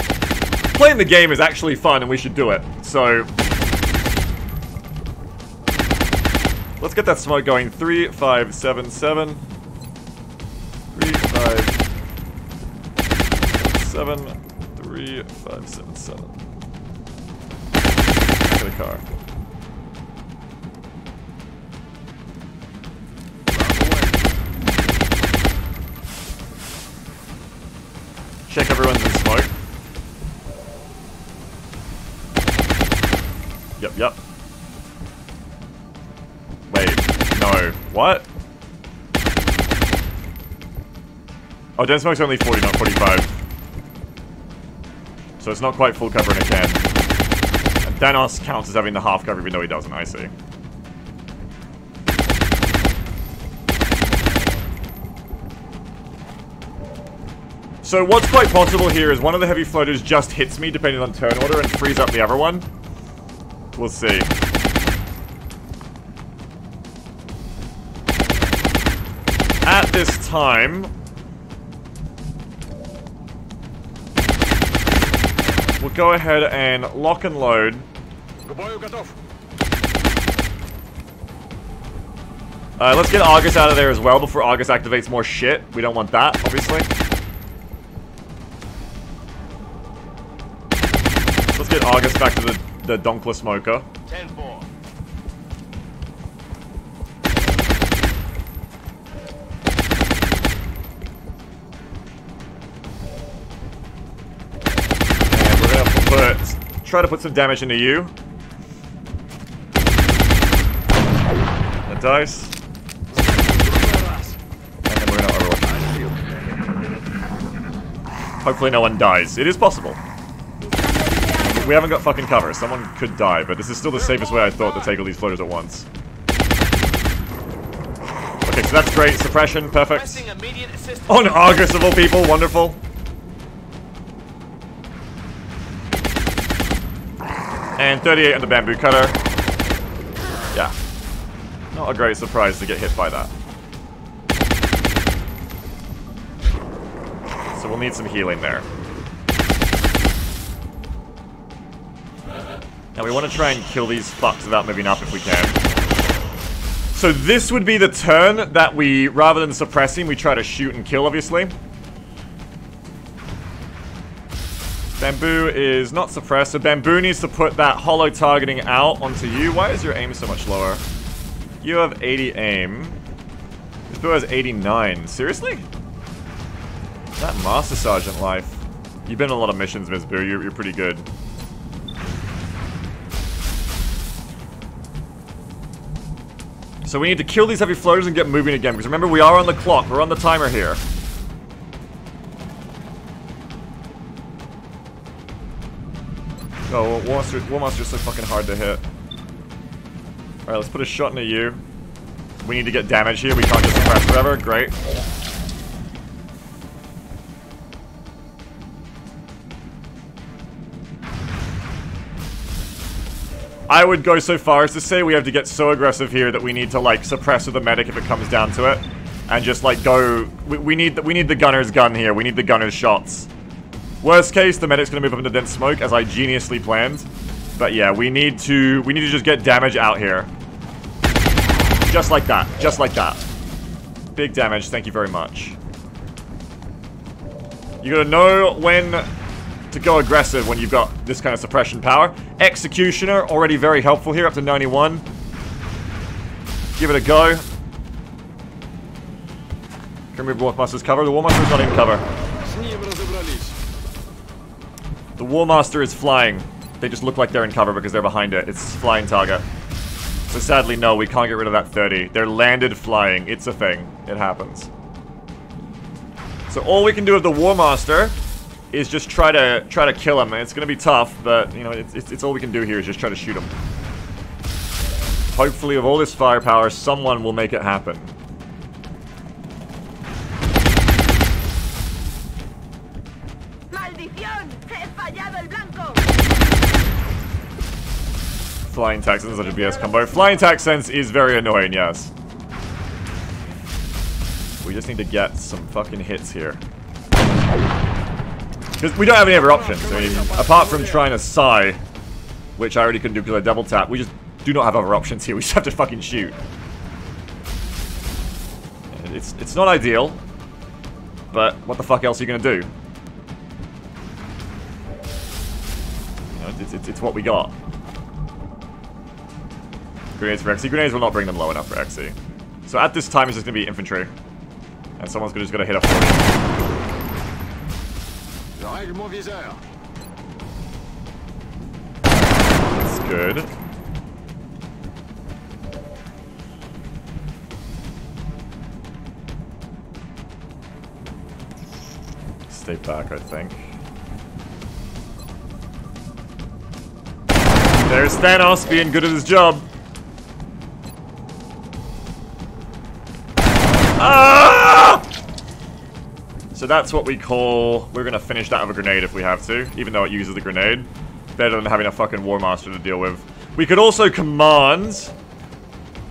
Playing the game is actually fun and we should do it, so... Let's get that smoke going. 3, 5, 7, 7. 3, 5, 7, 3, 5, 7, 7. To the car. Check everyone's in smoke. Yep. Wait, no. What? Oh, Den Smoke's only 40, not 45. So it's not quite full cover in a can. And Danos counts as having the half cover even though he doesn't, I see. So what's quite possible here is one of the heavy floaters just hits me depending on turn order and frees up the other one. We'll see. At this time, we'll go ahead and lock and load. Let's get August out of there as well before August activates more shit. We don't want that, obviously. Let's get August back to the Donkler Smoker. 10-4. And we're gonna try to put some damage into you. That dice. And then we're gonna overlook. Hopefully no one dies. It is possible. We haven't got fucking cover. Someone could die, but this is still the safest way I thought to take all these floaters at once. Okay, so that's great. Suppression, perfect. On August of all people, wonderful. And 38 on the bamboo cutter. Yeah. Not a great surprise to get hit by that. So we'll need some healing there. Now we want to try and kill these fucks without moving up if we can. So this would be the turn that we, rather than suppressing, we try to shoot and kill, obviously. Bamboo is not suppressed, so Bamboo needs to put that hollow targeting out onto you. Why is your aim so much lower? You have 80 aim. This bow has 89. Seriously? That Master Sergeant life. You've been on a lot of missions, Ms. Boo. You're pretty good. So we need to kill these heavy floaters and get moving again, because remember, we are on the clock. We're on the timer here. Oh, War Monster's so fucking hard to hit. Alright, let's put a shot into you. We need to get damage here. We can't just suppress forever. Great. I would go so far as to say we have to get so aggressive here that we need to, like, suppress with the medic if it comes down to it. And just, like, go... We need the gunner's gun here. We need the gunner's shots. Worst case, the medic's gonna move up into dense smoke, as I geniusly planned. But yeah, we need to just get damage out here. Just like that. Just like that. Big damage, thank you very much. You gotta know when to go aggressive when you've got this kind of suppression power. Executioner, already very helpful here, up to 91. Give it a go. Can we move War Master's cover? The War Master's not in cover. The War Master is flying. They just look like they're in cover because they're behind it. It's flying target. So sadly, no, we can't get rid of that 30. They're landed flying. It's a thing. It happens. So all we can do with the War Master is just try to kill him. It's gonna be tough, but you know, it's all we can do here is just try to shoot him. Hopefully, with all this firepower, someone will make it happen. Flying Tax is such a BS combo. Flying Tax Sense is very annoying, yes. We just need to get some fucking hits here. Because we don't have any other options. I mean, apart from trying to sigh, which I already couldn't do because I double tap, we just do not have other options here. We just have to fucking shoot. It's not ideal, but what the fuck else are you gonna do? You know, it's what we got. Grenades for XC. Grenades will not bring them low enough for XC. So at this time, it's just gonna be infantry. And someone's just gonna hit a 40. That's good. Stay back, I think. There's Thanos being good at his job. Ah! So that's what we call... We're gonna finish that with a grenade if we have to, even though it uses the grenade. Better than having a fucking War Master to deal with. We could also command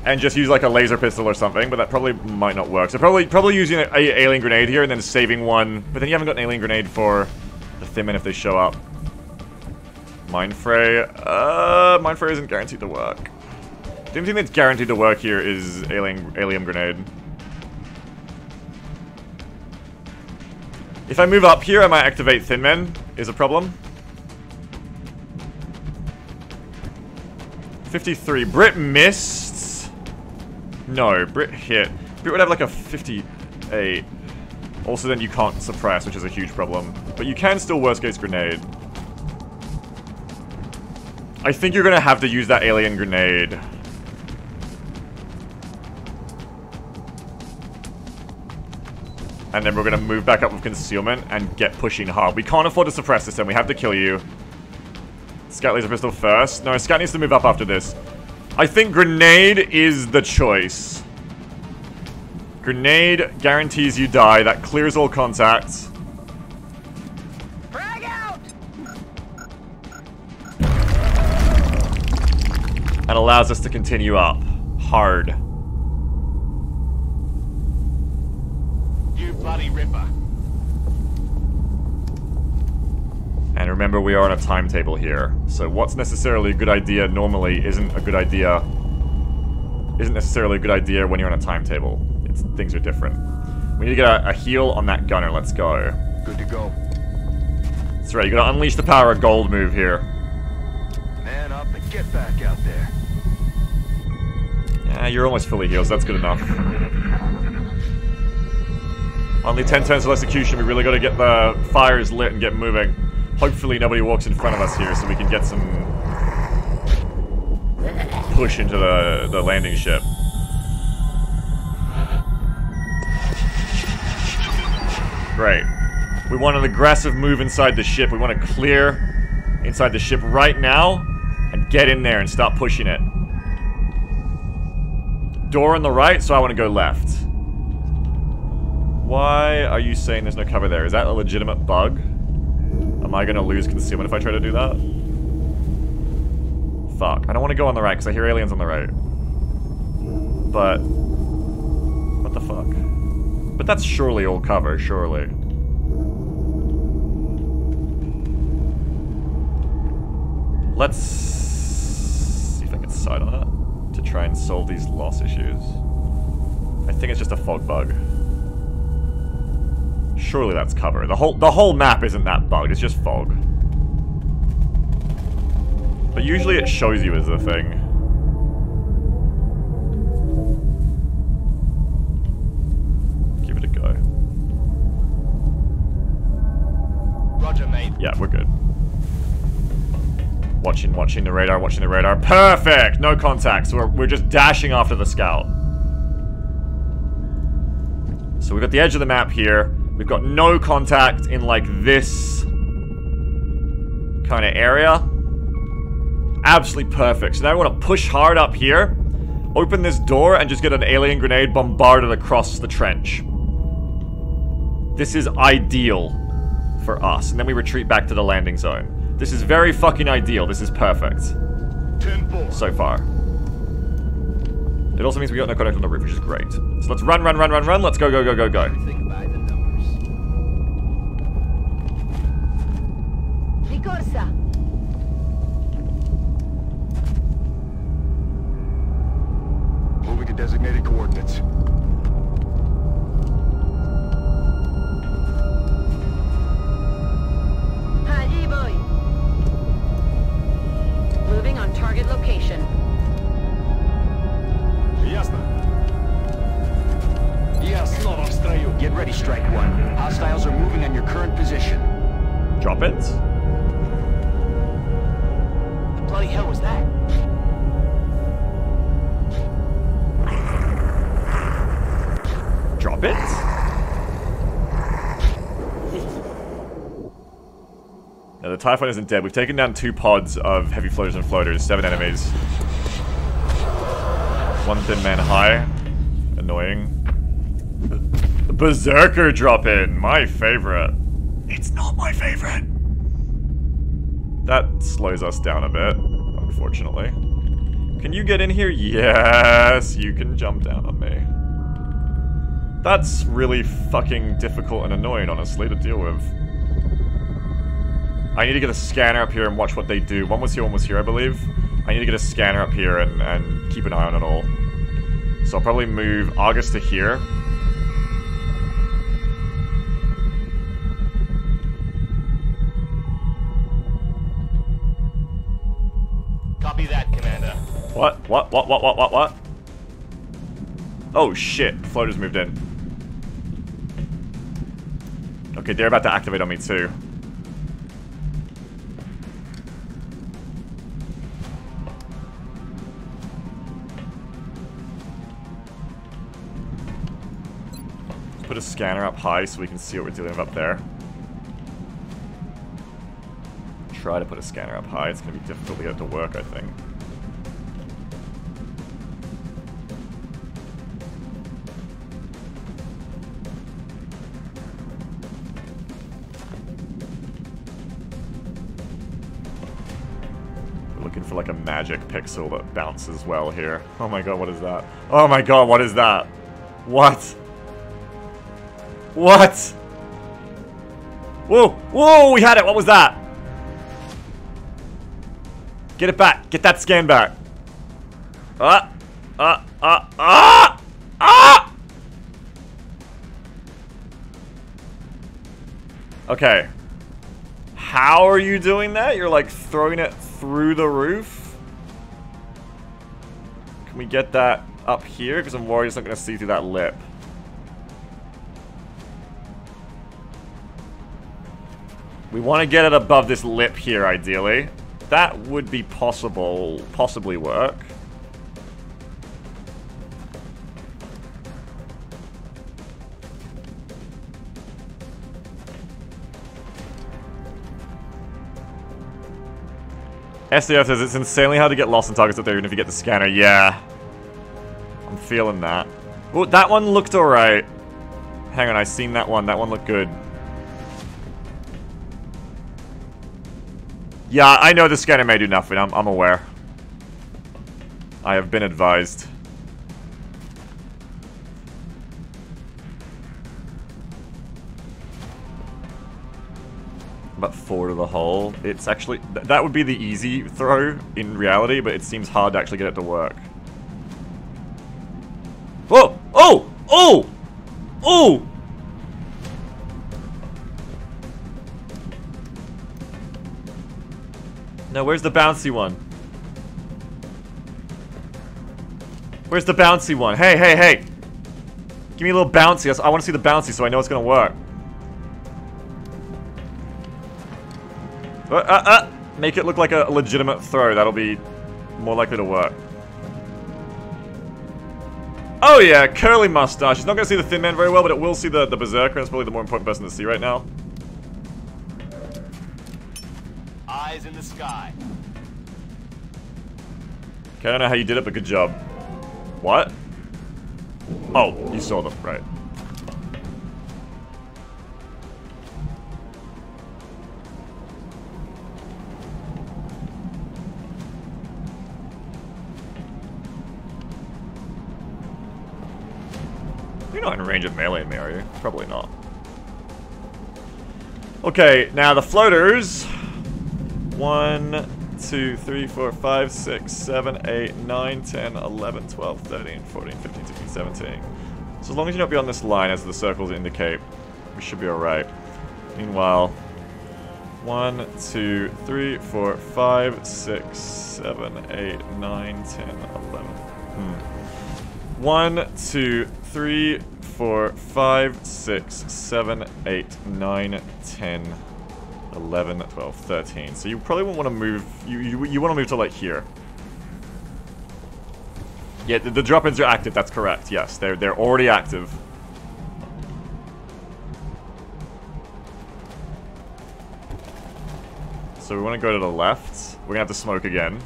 and just use like a laser pistol or something, but that probably might not work. So probably using an alien grenade here and then saving one. But then you haven't got an alien grenade for the Thimin if they show up. Mindfray. Mindfray isn't guaranteed to work. The only thing that's guaranteed to work here is Alien Grenade. If I move up here, I might activate Thin Men, is a problem. 53. Brit missed. No, Brit hit. Brit would have like a 58. Also, then you can't suppress, which is a huge problem. But you can still worst case grenade. I think you're gonna have to use that alien grenade. And then we're gonna move back up with concealment and get pushing hard. We can't afford to suppress this time. We have to kill you. Scout laser pistol first. No, Scout needs to move up after this. I think grenade is the choice. Grenade guarantees you die. That clears all contacts. Frag out! And allows us to continue up. Hard. You bloody ripper. And remember, we are on a timetable here. So what's necessarily a good idea normally isn't a good idea. Isn't necessarily a good idea when you're on a timetable. Things are different. We need to get a heal on that gunner. Let's go. Good to go. That's right. You gotta unleash the power of gold move here. Man up and get back out there. Yeah, you're almost fully healed, so that's good enough. Only 10 turns till execution. We really gotta get the fires lit and get moving. Hopefully nobody walks in front of us here so we can get some push into the landing ship. Great. We want an aggressive move inside the ship. We want to clear inside the ship right now and get in there and start pushing it. Door on the right, so I want to go left. Why are you saying there's no cover there? Is that a legitimate bug? Am I going to lose concealment if I try to do that? Fuck. I don't want to go on the right because I hear aliens on the right. But... what the fuck? But that's surely all cover, surely. Let's see if I can sight on it to try and solve these loss issues. I think it's just a fog bug. Surely that's cover. The whole map isn't that bugged, it's just fog. But usually it shows you as a thing. Give it a go. Roger, mate. Yeah, we're good. Watching the radar, watching the radar. Perfect! No contacts. We're just dashing after the scout. So we've got the edge of the map here. We've got no contact in, like, this kind of area. Absolutely perfect. So now we want to push hard up here, open this door, and just get an alien grenade bombarded across the trench. This is ideal for us. And then we retreat back to the landing zone. This is very fucking ideal. This is perfect. 10-4. So far. It also means we got no contact on the roof, which is great. So let's run. Let's go. Everything by the numbers. Ricorsa. Moving to designated coordinates. Allí voy. Moving on target location. Ясно. Я снова в строю. Get ready, Strike One. Hostiles are moving on your current position. Drop-ins? The bloody hell was that? Drop-ins? No, the TIE fighter isn't dead. We've taken down 2 pods of heavy floaters and floaters. 7 enemies. 1 thin man high. Annoying. Berserker drop-in. My favorite. It's not my favorite. That slows us down a bit, unfortunately. Can you get in here? Yes, you can jump down on me. That's really fucking difficult and annoying, honestly, to deal with. I need to get a scanner up here and watch what they do. One was here, I believe. I need to get a scanner up here and keep an eye on it all. So I'll probably move Argus to here. Copy that, Commander. What? Oh shit, floaters moved in. Okay, they're about to activate on me too. Let's put a scanner up high so we can see what we're dealing with up there. Try to put a scanner up high. It's going to be difficult to get it to work, I think. We're looking for like a magic pixel that bounces well here. Oh my god, what is that? Oh my god, what is that? What? What? Whoa! Whoa! We had it! What was that? Get it back. Get that scan back. Okay. How are you doing that? You're like throwing it through the roof? Can we get that up here? Because I'm worried it's not going to see through that lip. We want to get it above this lip here, ideally. That would be possibly work. SDF says it's insanely hard to get lost in targets up there even if you get the scanner. Yeah. I'm feeling that. Oh, that one looked alright. Hang on, I seen that one. That one looked good. Yeah, I know the scanner may do nothing. I'm aware. I have been advised. About 4 to the hole. It's actually... that would be the easy throw in reality, but it seems hard to actually get it to work. Whoa! Oh! Oh! Oh! No, where's the bouncy one? Where's the bouncy one? Hey, hey, hey! Give me a little bouncy. I want to see the bouncy so I know it's gonna work. Make it look like a legitimate throw. That'll be more likely to work. Oh yeah, curly mustache. It's not gonna see the Thin Man very well, but it will see the Berserker. It's probably the more important person to see right now. Eyes in the sky. Okay, I don't know how you did it, but good job. What? Oh, you saw them, right. You're not in range of melee me, are you? Probably not. Okay, now the floaters. 1, 2, 3, 4, 5, 6, 7, 8, 9, 10, 11, 12, 13, 14, 15, 16, 17. So as long as you're not beyond this line, as the circles indicate, we should be alright. Meanwhile, 1, 2, 3, 4, 5, 6, 7, 8, 9, 10, 11. 1, 2, 3, 4, 5, 6, 7, 8, 9, 10, 11, 12, 13. So you probably won't want to move. You want to move to like here. Yeah, the drop-ins are active. That's correct. Yes, they're already active. So we want to go to the left. We're gonna have to smoke again,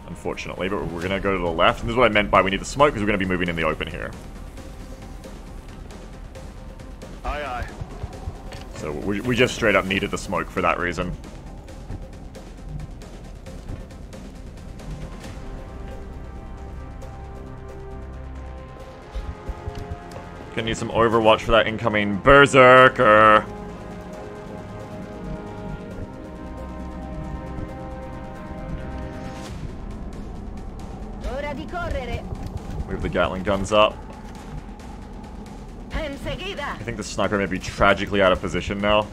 unfortunately, but we're gonna go to the left. And this is what I meant by we need to smoke because we're gonna be moving in the open here. Aye, aye. So we just straight up needed the smoke for that reason. Gonna need some overwatch for that incoming Berserker. Gatling guns up. Enseguida. I think the sniper may be tragically out of position now.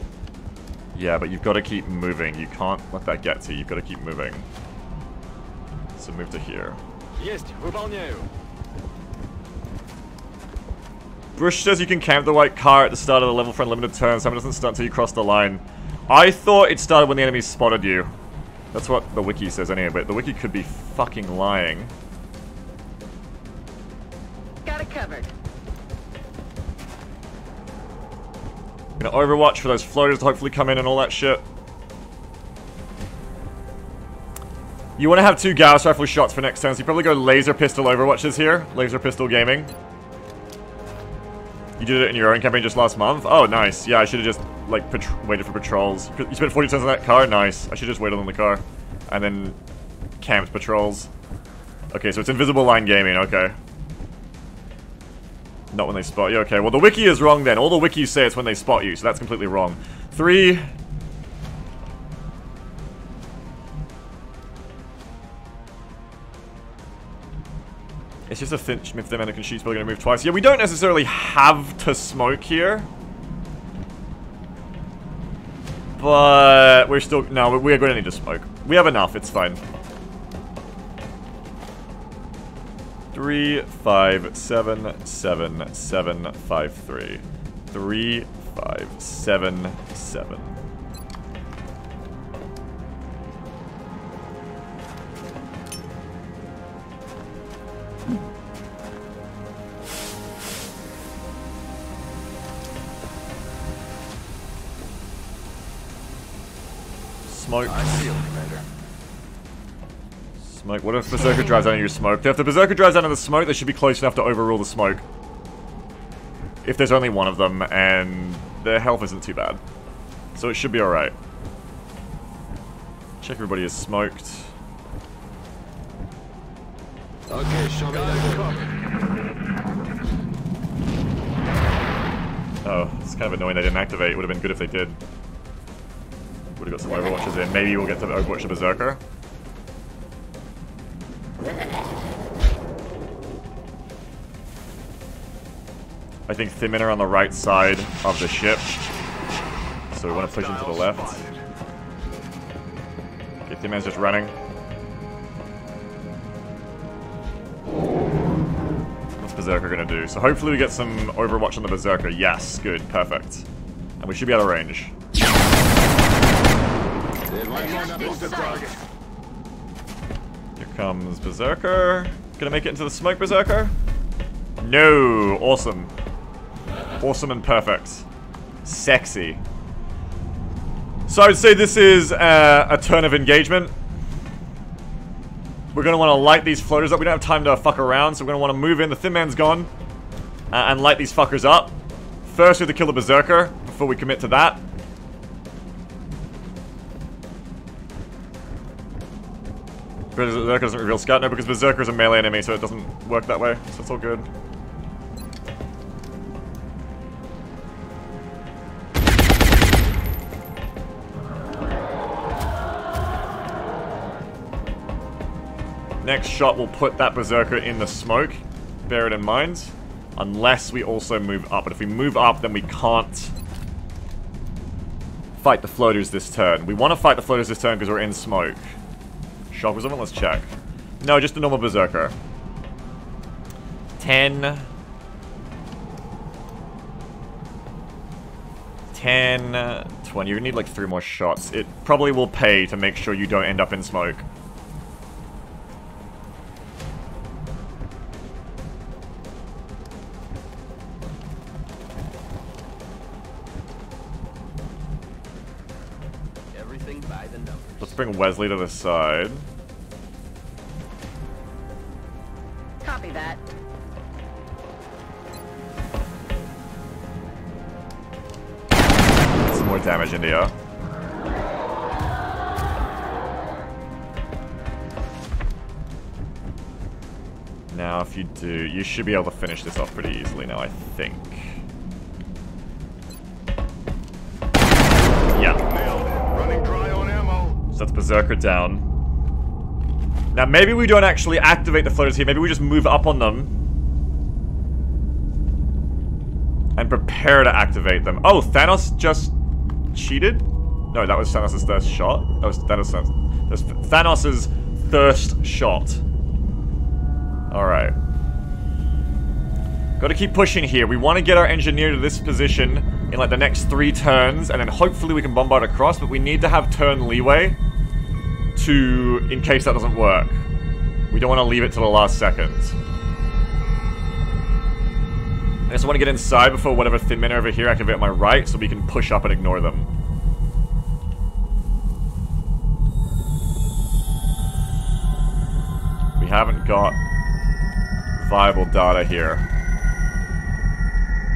Yeah, but you've got to keep moving. You can't let that get to you. You've got to keep moving. So move to here. Есть, выполняю. Brush says you can camp the white car at the start of the level for unlimited turns. Someone doesn't start until you cross the line. I thought it started when the enemy spotted you. That's what the wiki says anyway, but the wiki could be fucking lying. Got it covered. Gonna overwatch for those floaters to hopefully come in and all that shit. You want to have 2 Gauss rifle shots for next turn, so you probably go laser pistol overwatches here. Laser pistol gaming. You did it in your own campaign just last month? Oh, nice. Yeah, I should have just, like, waited for patrols. You spent 40 turns on that car? Nice. I should just waited on the car. And then camped patrols. Okay, so it's invisible line gaming, okay. Not when they spot you, okay. Well, the wiki is wrong then. All the wikis say it's when they spot you, so that's completely wrong. 3... It's just a thin man who can shoot, probably going to move twice. Yeah, we don't necessarily have to smoke here. But we're still... No, we're going to need to smoke. We have enough, it's fine. 3, 5, 7, 7, 7, 5, 3. 3, 5, 7, 7. Smoke. I see you, Commander. Smoke. What if Berserker drives down into your smoke? If the Berserker drives down into the smoke, they should be close enough to overrule the smoke. If there's only one of them, and their health isn't too bad. So it should be alright. Check everybody is smoked. Okay, show me that. Oh, it's kind of annoying they didn't activate. It would have been good if they did. Would have got some Overwatches in. Maybe we'll get to Overwatch the Berserker. I think Thin Men are on the right side of the ship. So we want to push into the left. Okay, Thin Man's just running. What's Berserker gonna do? So hopefully we get some Overwatch on the Berserker. Yes, good, perfect. And we should be out of range. Here comes Berserker. Gonna make it into the smoke, Berserker? No! Awesome. Awesome and perfect. Sexy. So I would say this is a turn of engagement. We're gonna want to light these floaters up. We don't have time to fuck around, so we're gonna want to move in. The Thin Man's gone. And light these fuckers up. First we have to kill the Berserker before we commit to that. Berserker doesn't reveal Scout, no, because Berserker is a melee enemy, so it doesn't work that way, so it's all good. Next shot will put that Berserker in the smoke, bear it in mind, unless we also move up. But if we move up, then we can't fight the floaters this turn. We want to fight the floaters this turn because we're in smoke. Shock was on, let's check. No, just a normal Berserker. 10. 10, 20. You need like 3 more shots. It probably will pay to make sure you don't end up in smoke. Everything by the numbers. Let's bring Wesley to the side. Copy that. Some more damage into you. Now, if you do, you should be able to finish this off pretty easily now, I think. Yeah. Running dry on ammo. So that's Berserker down. Now, maybe we don't actually activate the floaters here. Maybe we just move up on them. And prepare to activate them. Oh, Thanos just cheated? No, that was Thanos' first shot. That was Thanos' first shot. Alright. Gotta keep pushing here. We want to get our engineer to this position in like the next 3 turns, and then hopefully we can bombard across, but we need to have turn leeway in case that doesn't work. We don't want to leave it to the last second. I just want to get inside before whatever thin men are over here activate on my right, so we can push up and ignore them. We haven't got viable data here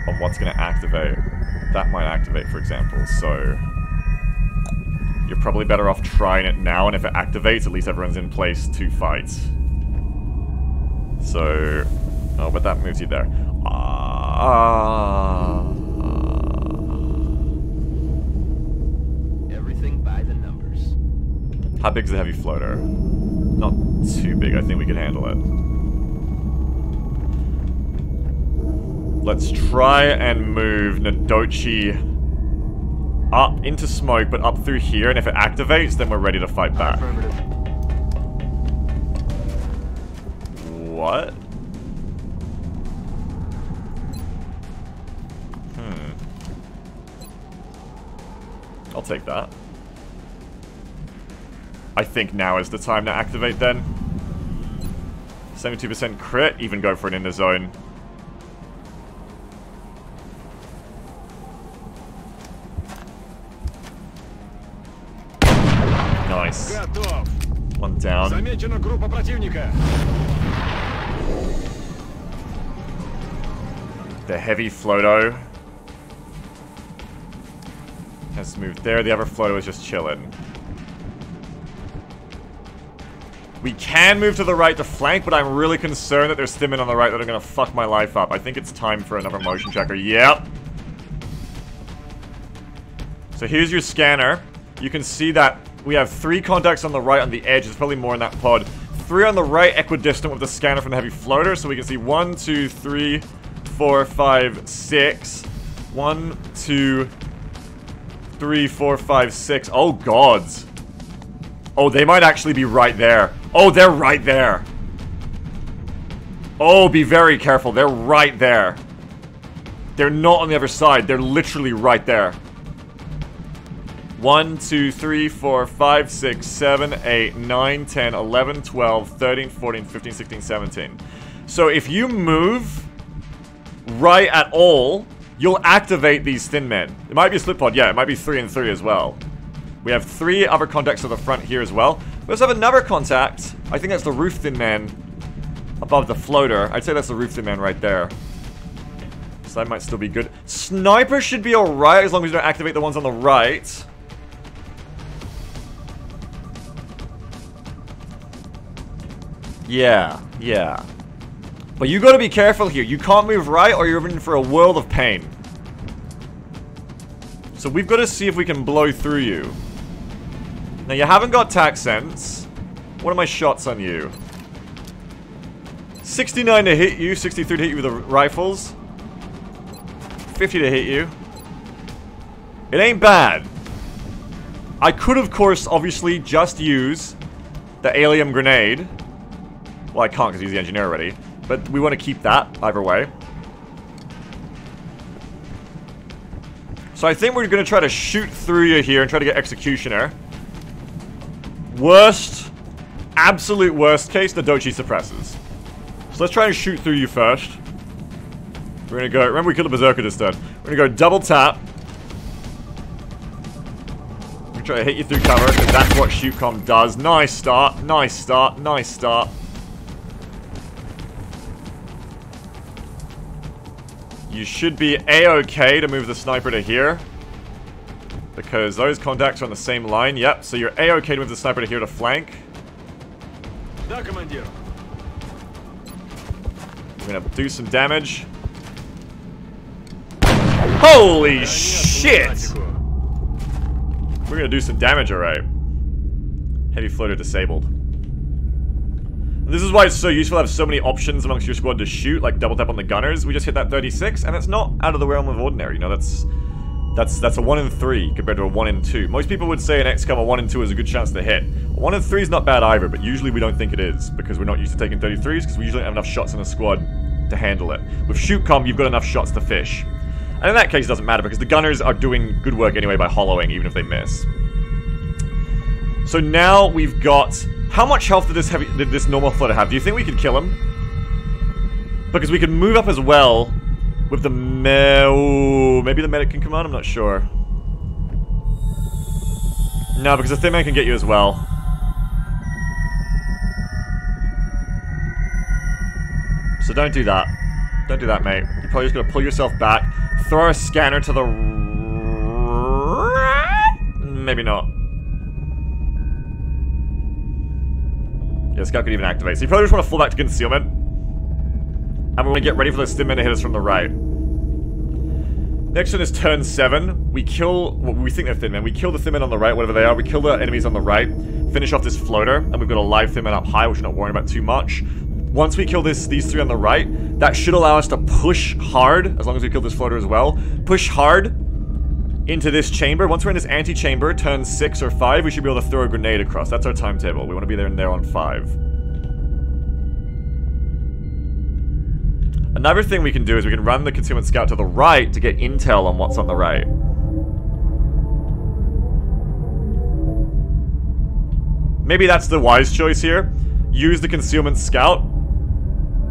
on what's going to activate. That might activate, for example, so you're probably better off trying it now, and if it activates, at least everyone's in place to fight. So, oh, but that moves you there. Everything by the numbers. How big is the heavy floater? Not too big, I think we can handle it. Let's try and move Nadochi up into smoke, but up through here, and if it activates, then we're ready to fight back. What? I'll take that. I think now is the time to activate then. 72% crit, even go for an in the zone. Nice. One down. Замечена группа противника. The heavy floato has moved there. The other floato is just chilling. We can move to the right to flank, but I'm really concerned that there's Stimmen on the right that are going to fuck my life up. I think it's time for another motion tracker. Yep. So here's your scanner. You can see that we have 3 contacts on the right on the edge. There's probably more in that pod. 3 on the right, equidistant with the scanner from the heavy floater. So we can see 1, 2, 3, 4, 5, 6. 1, 2, 3, 4, 5, 6. Oh, gods. Oh, they might actually be right there. Oh, they're right there. Oh, be very careful. They're right there. They're not on the other side. They're literally right there. 1, 2, 3, 4, 5, 6, 7, 8, 9, 10, 11, 12, 13, 14, 15, 16, 17. So if you move right at all, you'll activate these thin men. It might be a split pod. Yeah, it might be 3 and 3 as well. We have 3 other contacts to the front here as well. We also have another contact. I think that's the roof thin man above the floater. I'd say that's the roof thin man right there. So that might still be good. Sniper should be alright as long as you don't activate the ones on the right. Yeah, yeah. But you gotta be careful here. You can't move right or you're in for a world of pain. So we've got to see if we can blow through you. Now you haven't got tac sense. What are my shots on you? 69 to hit you, 63 to hit you with the rifles. 50 to hit you. It ain't bad. I could, of course, obviously just use the Alien Grenade. Well, I can't because he's the engineer already. But we want to keep that, either way. So I think we're going to try to shoot through you here and try to get Executioner. Worst, absolute worst case, the Dochi suppresses. So let's try and shoot through you first. We're going to go, remember we killed the Berserker this turn. We're going to go double tap. We're going to try to hit you through cover because that's what ShootCOM does. Nice start, nice start, nice start. You should be A-okay to move the sniper to here. Because those contacts are on the same line. Yep, so you're A-okay to move the sniper to here to flank. Да, командир. We're gonna do some damage. Holy shit! We're gonna do some damage, alright. Heavy floater disabled. And This is why it's so useful to have so many options amongst your squad to shoot, like double tap on the gunners. We just hit that 36, and it's not out of the realm of ordinary, you know, that's a 1 in 3 compared to a 1 in 2. Most people would say in XCOM a 1 in 2 is a good chance to hit. A 1 in 3 is not bad either, but usually we don't think it is, because we're not used to taking 33s, because we usually don't have enough shots in a squad to handle it. With ShootCOM, you've got enough shots to fish. And in that case, it doesn't matter, because the gunners are doing good work anyway by hollowing, even if they miss. So now we've got... How much health did this normal floater have? Do you think we could kill him? Because we could move up as well with the maybe the medic can come on? I'm not sure. No, because the thin man can get you as well. So don't do that. Don't do that, mate. You're probably just gonna pull yourself back. Throw a scanner to the right? Maybe not. Yeah, Scout could even activate. So you probably just want to fall back to concealment. And we want to get ready for those thin men to hit us from the right. Next one is turn 7. We kill... Well, we think they're thin men. We kill the thin men on the right, whatever they are. We kill the enemies on the right. Finish off this floater. And we've got a live thin man up high, which we're not worrying about too much. Once we kill these 3 on the right, that should allow us to push hard, as long as we kill this floater as well. Push hard into this chamber. Once we're in this anti-chamber, turn 6 or 5, we should be able to throw a grenade across. That's our timetable. We want to be there and there on 5. Another thing we can do is we can run the concealment scout to the right to get intel on what's on the right. Maybe that's the wise choice here. Use the concealment scout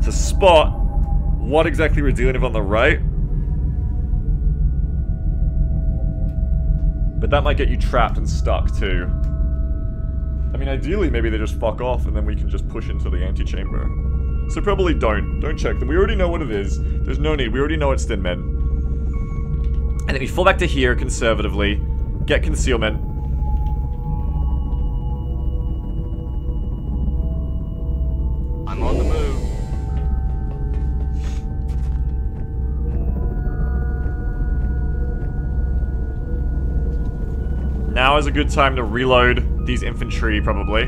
to spot what exactly we're dealing with on the right. But that might get you trapped and stuck too. I mean, ideally maybe they just fuck off and then we can just push into the antechamber. So probably don't check them. We already know what it is. There's no need. We already know it's thin men. And then we fall back to here conservatively. Get concealment. I'm on the move. Now is a good time to reload these infantry, probably.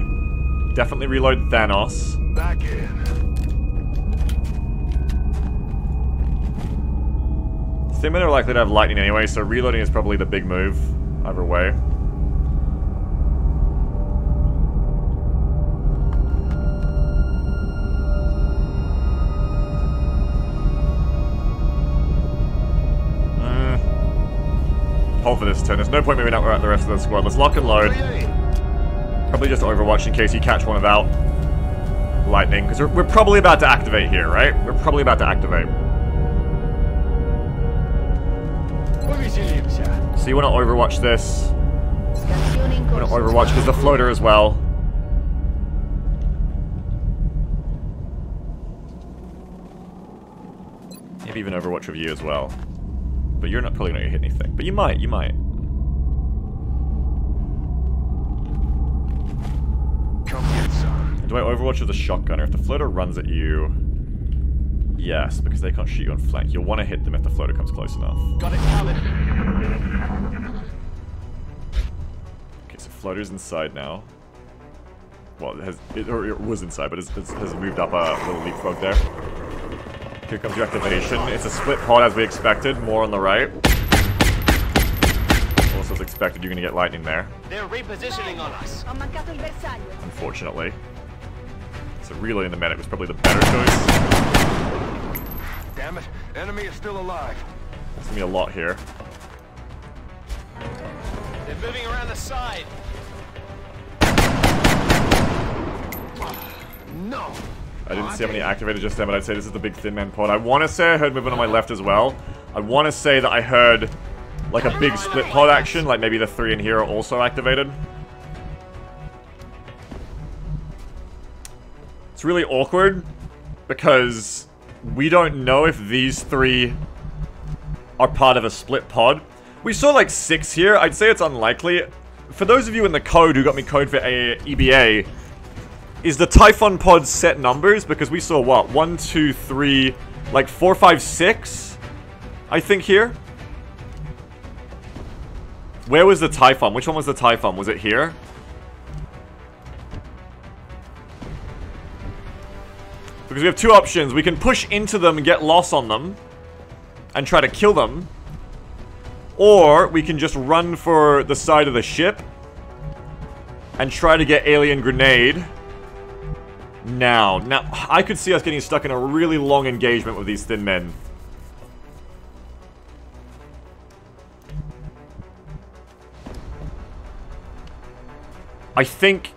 Definitely reload Thanos. Back in. Thin men are likely to have lightning anyway, so reloading is probably the big move. Either way. Hold for this turn. There's no point moving out the rest of the squad. Let's lock and load. Probably just Overwatch in case you catch one without lightning. Because we're probably about to activate here, right? We're probably about to activate. So you want to Overwatch this. You want to Overwatch because the floater as well. Maybe even Overwatch with you as well. But you're not probably not gonna hit anything. But you might, you might. Come get some. Do I Overwatch with a shotgunner? If the floater runs at you... Yes, because they can't shoot you on flank. You'll want to hit them if the floater comes close enough. Got it covered. Okay, so floater's inside now. Well, it was inside, but has moved up a little leapfrog there. Here comes your activation. It's a split pod as we expected, more on the right. Also as expected, you're going to get lightning there. They're repositioning on us. Unfortunately. So reloading the medic was probably the better choice. Damn it. Enemy is still alive. There's going to be a lot here. They're moving around the side. No. I didn't see how many activated just then, but I'd say this is the big thin man pod. I want to say I heard movement on my left as well. I want to say that I heard like a big split pod action, like maybe the 3 in here are also activated. It's really awkward because we don't know if these 3 are part of a split pod. We saw like 6 here. I'd say it's unlikely. For those of you in the code who got me code for EBA, is the Typhon pod set numbers? Because we saw what? 1, 2, 3, like 4, 5, 6, I think here. Where was the Typhon? Which one was the Typhon? Was it here? Because we have two options. We can push into them and get loss on them. And try to kill them. Or we can just run for the side of the ship. And try to get alien grenade. Now, I could see us getting stuck in a really long engagement with these thin men. I think...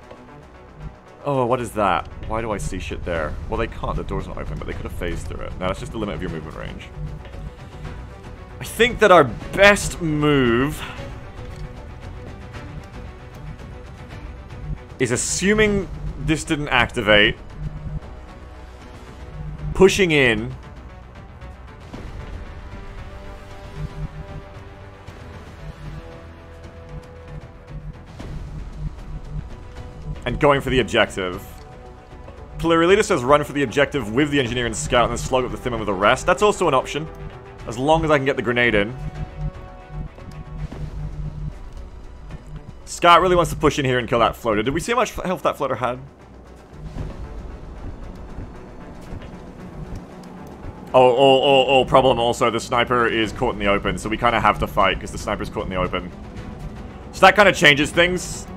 Oh, what is that? Why do I see shit there? Well, they can't. The door's not open, but they could have phased through it. Now, that's just the limit of your movement range. I think that our best move... is assuming this didn't activate. Pushing in. And going for the objective. Pluralita says run for the objective with the engineer and scout and then slug up the Thinman with the rest. That's also an option. As long as I can get the grenade in. Scout really wants to push in here and kill that floater. Did we see how much health that floater had? Oh, problem also. The sniper is caught in the open, so we kind of have to fight because the sniper's caught in the open. So that kind of changes things.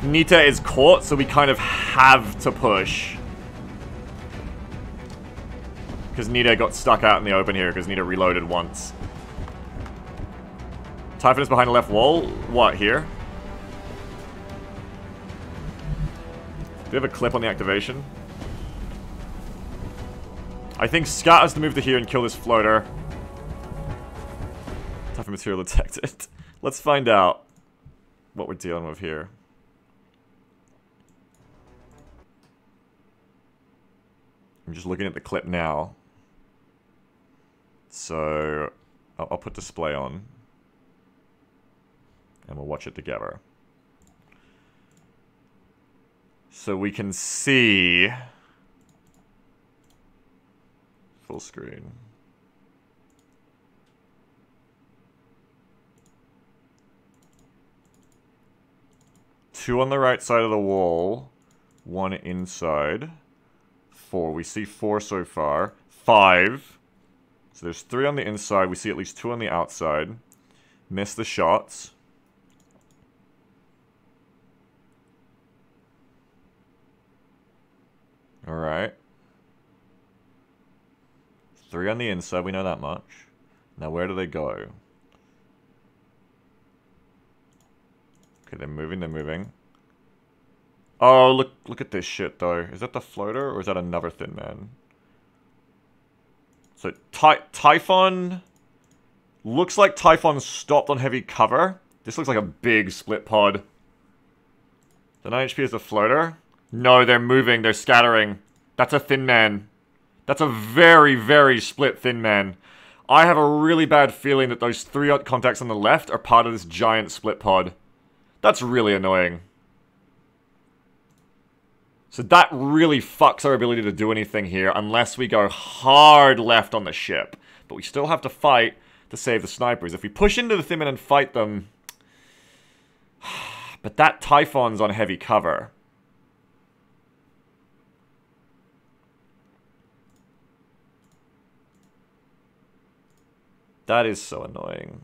Nita is caught, so we kind of have to push. Because Nita got stuck out in the open here because Nita reloaded once. Typhon is behind the left wall. What, here? Do we have a clip on the activation? I think Scott has to move to here and kill this floater. Typhon material detected. Let's find out what we're dealing with here. I'm just looking at the clip now. So, I'll put display on. And we'll watch it together. So we can see... Full screen. Two on the right side of the wall. One inside. 4. We see 4 so far. 5. So there's 3 on the inside. We see at least 2 on the outside. Miss the shots. Alright. 3 on the inside, we know that much. Now where do they go? Okay, they're moving. Oh, look at this shit, though. Is that the floater, or is that another thin man? So, Typhon... Looks like Typhon stopped on heavy cover. This looks like a big split pod. The 9 HP is the floater? No, they're moving. They're scattering. That's a thin man. That's a very, very split thin man. I have a really bad feeling that those 3 contacts on the left are part of this giant split pod. That's really annoying. So that really fucks our ability to do anything here unless we go hard left on the ship. But we still have to fight to save the snipers. If we push into the thin man and fight them... But that Typhon's on heavy cover. That is so annoying.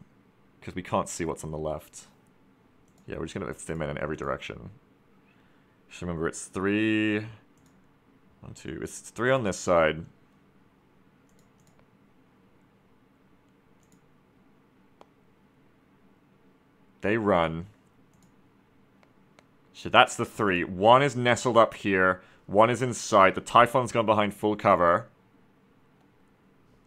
Because we can't see what's on the left. Yeah, we're just going to thin men in every direction. Just remember, it's 3... 1, 2... It's 3 on this side. They run. So that's the 3. 1 is nestled up here. 1 is inside. The Typhon's gone behind full cover.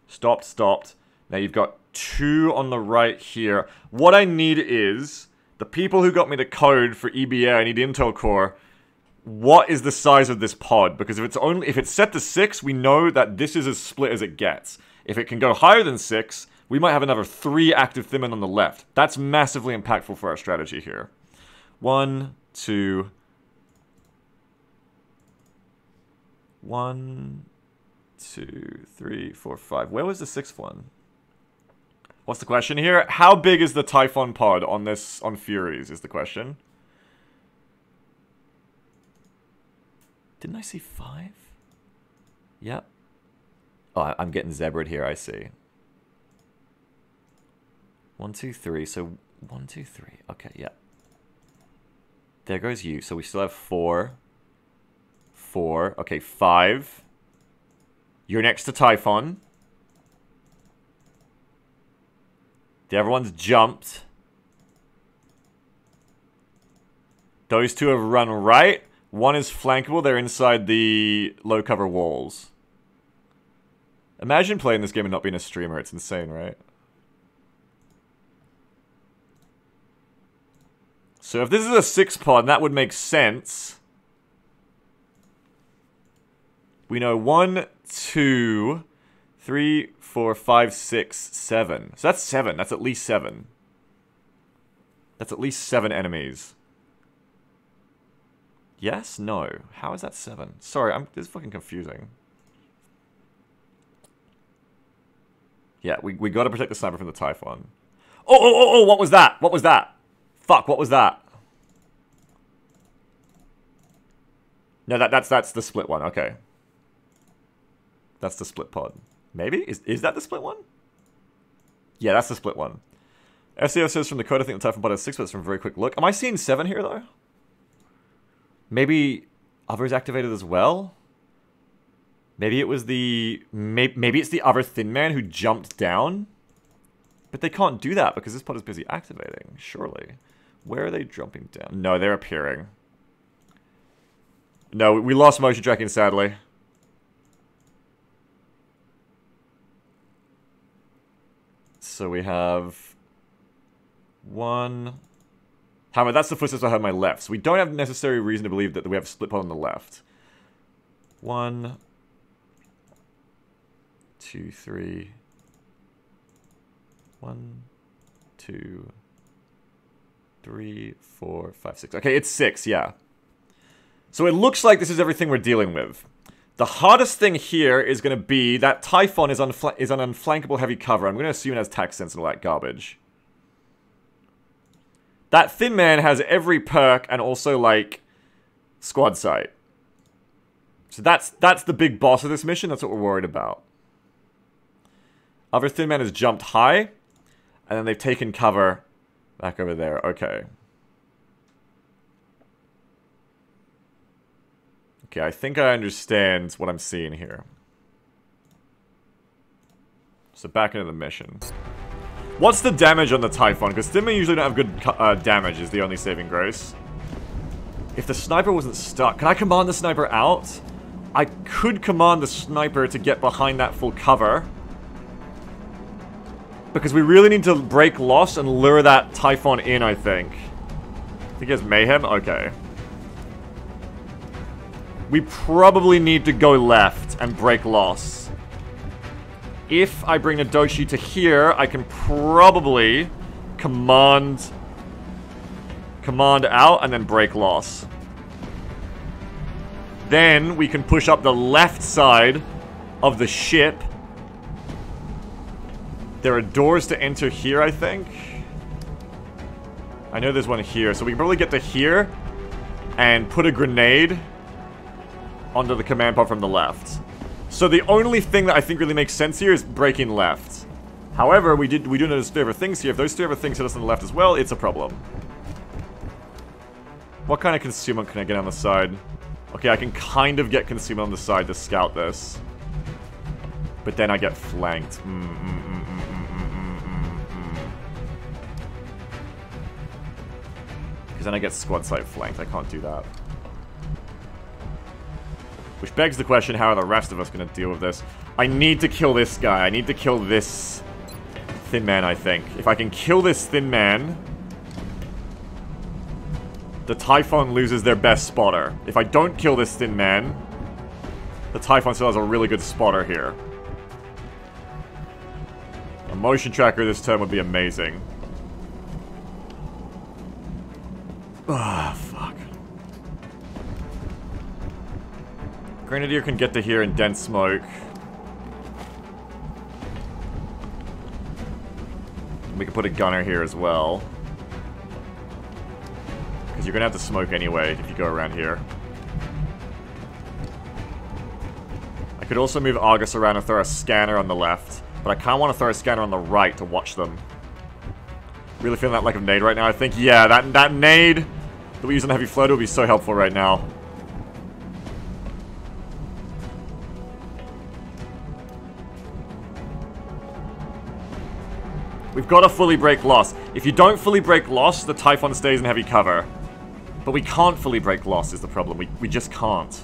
Stopped. Now you've got 2 on the right here. What I need is... The people who got me the code for EBA, I need Intel Core. What is the size of this pod? Because if it's set to 6, we know that this is as split as it gets. If it can go higher than 6, we might have another 3 active thin men on the left. That's massively impactful for our strategy here. 1, 2... 1, 2, 3, 4, 5. Where was the 6th one? What's the question here? How big is the Typhon pod on Furies is the question. Didn't I see 5? Yep. Oh, I'm getting zebraed here, I see. 1, 2, 3. So 1, 2, 3. Okay, yeah. There goes you. So we still have 4. 4. Okay, 5. You're next to Typhon. The other one's jumped. Those two have run right. One is flankable. They're inside the low cover walls. Imagine playing this game and not being a streamer. It's insane, right? So if this is a 6-pod, that would make sense. We know 1, 2, 3, 4, 5, 6, 7. So that's 7. That's at least 7. That's at least 7 enemies. Yes? No. How is that 7? Sorry, this is fucking confusing. Yeah, we gotta protect the sniper from the Typhon. Oh, what was that? What was that? Fuck, what was that? No, that's the split one, okay. That's the split pod. Maybe? Is that the split one? Yeah, that's the split one. SEO says from the code, I think the Typhon pod has 6, but it's from a very quick look. Am I seeing 7 here, though? Maybe others activated as well? Maybe it was the... Maybe it's the other Thin Man who jumped down? But they can't do that because this pod is busy activating, surely. Where are they jumping down? No, they're appearing. No, we lost motion tracking, sadly. So we have... 1... How about that's the footsteps I have on my left. So we don't have necessary reason to believe that we have a split pod on the left. 1... 2, 3... 1, 2... 3, 4, 5, 6. Okay, it's 6, yeah. So it looks like this is everything we're dealing with. The hardest thing here is going to be that Typhon is on unflankable heavy cover. I'm going to assume it has tac sense and all that garbage. That Thin Man has every perk and also, like, squad sight. So that's the big boss of this mission. That's what we're worried about. Other Thin Man has jumped high, and then they've taken cover back over there. Okay. Okay, I think I understand what I'm seeing here. So back into the mission. What's the damage on the Typhon? Because Thin Men usually don't have good damage, is the only saving grace. If the sniper wasn't stuck... Can I command the sniper out? I could command the sniper to get behind that full cover. Because we really need to break loss and lure that Typhon in, I think. I think he has Mayhem? Okay. We probably need to go left and break loss. If I bring Nadoshi to here, I can probably command out and then break loss. Then we can push up the left side of the ship. There are doors to enter here, I think. I know there's one here, so we can probably get to here and put a grenade onto the command pod from the left. So the only thing that I think really makes sense here is breaking left. However, we do notice 3 other things here. If those 3 other things hit us on the left as well, it's a problem. What kind of concealment can I get on the side? Okay, I can kind of get concealment on the side to scout this. But then I get flanked. Because then I get squad sight flanked. I can't do that. Which begs the question, how are the rest of us going to deal with this? I need to kill this guy. I need to kill this Thin Man, I think. If I can kill this Thin Man, the Typhon loses their best spotter. If I don't kill this Thin Man, the Typhon still has a really good spotter here. A motion tracker this turn would be amazing. Ah, fuck. Grenadier can get to here in dense smoke. We can put a gunner here as well. Because you're going to have to smoke anyway if you go around here. I could also move Argus around and throw a scanner on the left. But I kind of want to throw a scanner on the right to watch them. Really feeling that lack of nade right now. I think, yeah, that nade that we use on the heavy floater will be so helpful right now. We've got to fully break loss. If you don't fully break loss, the Typhon stays in heavy cover. But we can't fully break loss is the problem. We just can't.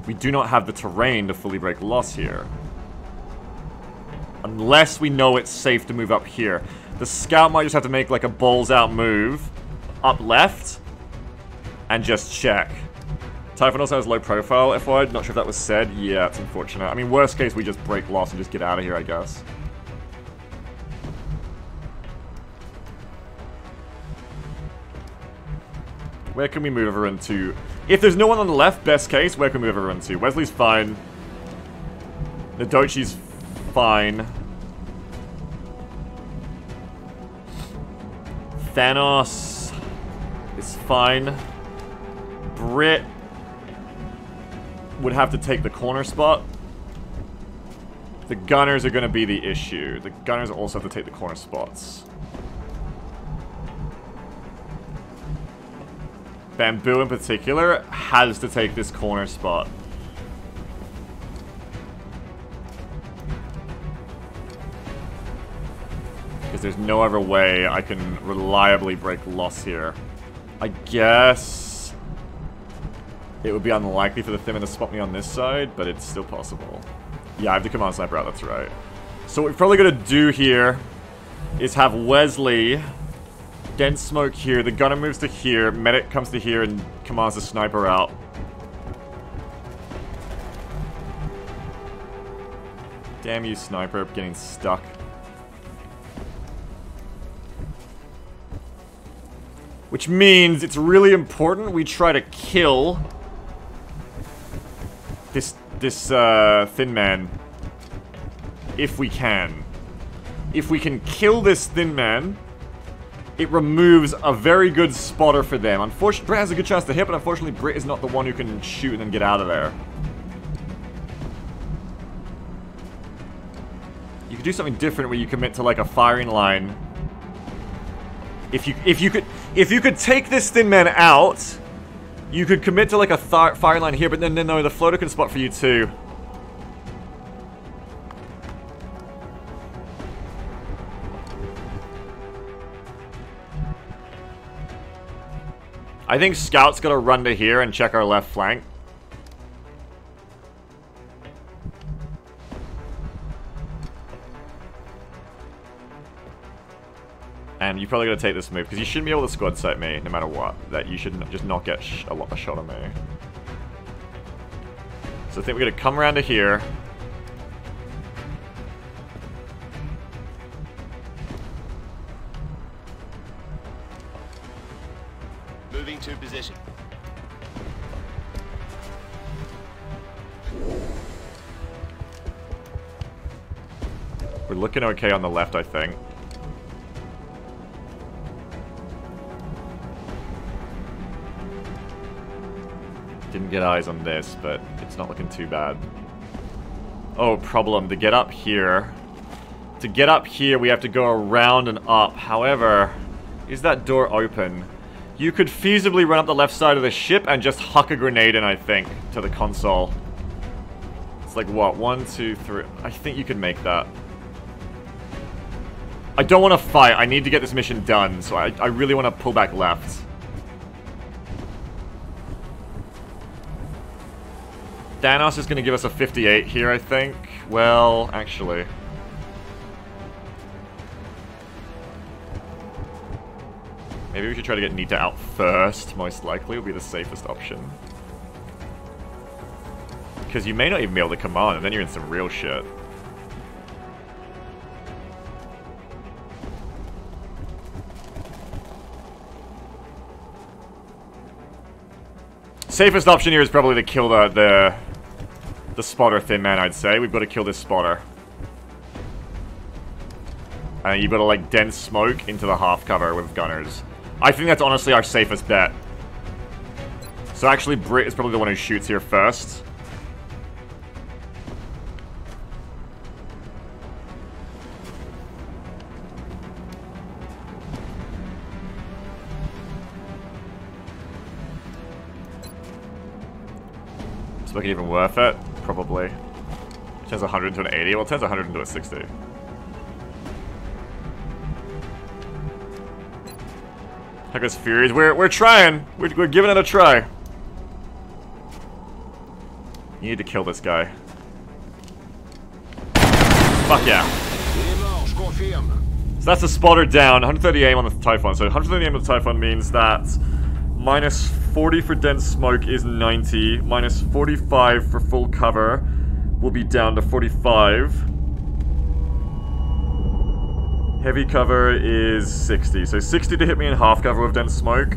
We do not have the terrain to fully break loss here. Unless we know it's safe to move up here. The scout might just have to make like a balls out move up left and just check. Typhon also has low profile, FYI. Not sure if that was said. Yeah, it's unfortunate. I mean, worst case, we just break loss and just get out of here, I guess. Where can we move everyone to? If there's no one on the left, best case, where can we move everyone to? Wesley's fine. Nodochi's fine. Thanos is fine. Brit would have to take the corner spot. The gunners are going to be the issue. The gunners also have to take the corner spots. Bamboo in particular has to take this corner spot. Because there's no other way I can reliably break loss here. I guess it would be unlikely for the Thin Man to spot me on this side, but it's still possible. Yeah, I have the command sniper out, that's right. So what we're probably going to do here is have Wesley dense smoke here, the gunner moves to here, medic comes to here and commands the sniper out. Damn you, sniper, getting stuck. Which means it's really important we try to kill this Thin Man if we can. If we can kill this Thin Man, it removes a very good spotter for them. Unfortunately, Brit has a good chance to hit, but unfortunately Brit is not the one who can shoot and then get out of there. You could do something different where you commit to like a firing line. If you could take this Thin Man out, you could commit to like a firing line here, but then no, the floater can spot for you too. I think Scout's gonna run to here and check our left flank. And you're probably gonna take this move, because you shouldn't be able to squad sight me, no matter what. That you should just not get a shot on me. So I think we're gonna come around to here. Moving to position. We're looking okay on the left, I think. Didn't get eyes on this, but it's not looking too bad. Oh, problem. To get up here. To get up here, we have to go around and up. However, is that door open? You could feasibly run up the left side of the ship and just huck a grenade in, I think, to the console. It's like, what? 1, 2, 3. I think you can make that. I don't want to fight. I need to get this mission done, so I really want to pull back left. Thanos is going to give us a 58 here, I think. Well, actually. Maybe we should try to get Nita out first, most likely. Would be the safest option. Because you may not even be able to command, and then you're in some real shit. Safest option here is probably to kill the spotter Thin Man, I'd say. We've got to kill this spotter. And you've got to, like, dense smoke into the half cover with gunners. I think that's honestly our safest bet. So actually, Brit is probably the one who shoots here first. To make it even worth it? Probably. It turns 100 into an 80. Well, it turns 100 into a 60. Heck us Furies. We're trying. We're giving it a try. You need to kill this guy. Fuck yeah. So that's a spotter down. 130 aim on the Typhon. So 130 aim on the Typhon means that minus 40 for dense smoke is 90. Minus 45 for full cover will be down to 45. Heavy cover is 60. So 60 to hit me in half cover with dense smoke.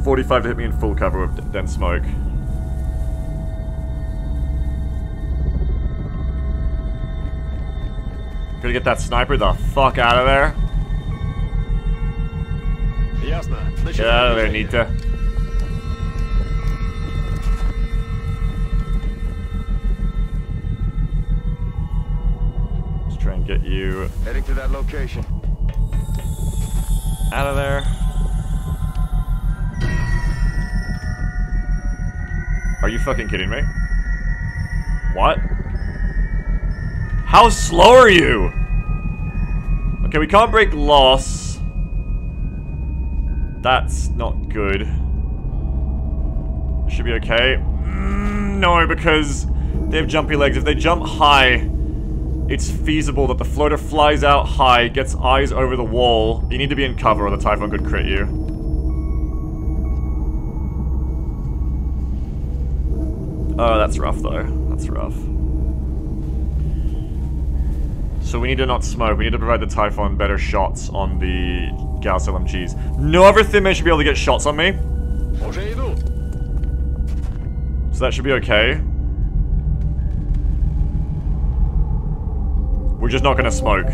45 to hit me in full cover with dense smoke. Gotta get that sniper the fuck out of there. Get out of there, Nita. Let's try and get you Heading to that location. out of there. Are you fucking kidding me? What? How slow are you? Okay, we can't break loss. That's not good. Should be okay. No, because they have jumpy legs. If they jump high, it's feasible that the floater flies out high, gets eyes over the wall. You need to be in cover or the Typhon could crit you. Oh, that's rough though. That's rough. So we need to not smoke. We need to provide the Typhon better shots on the Gauss LMGs. No other thin man should be able to get shots on me. So that should be okay. We're just not gonna smoke.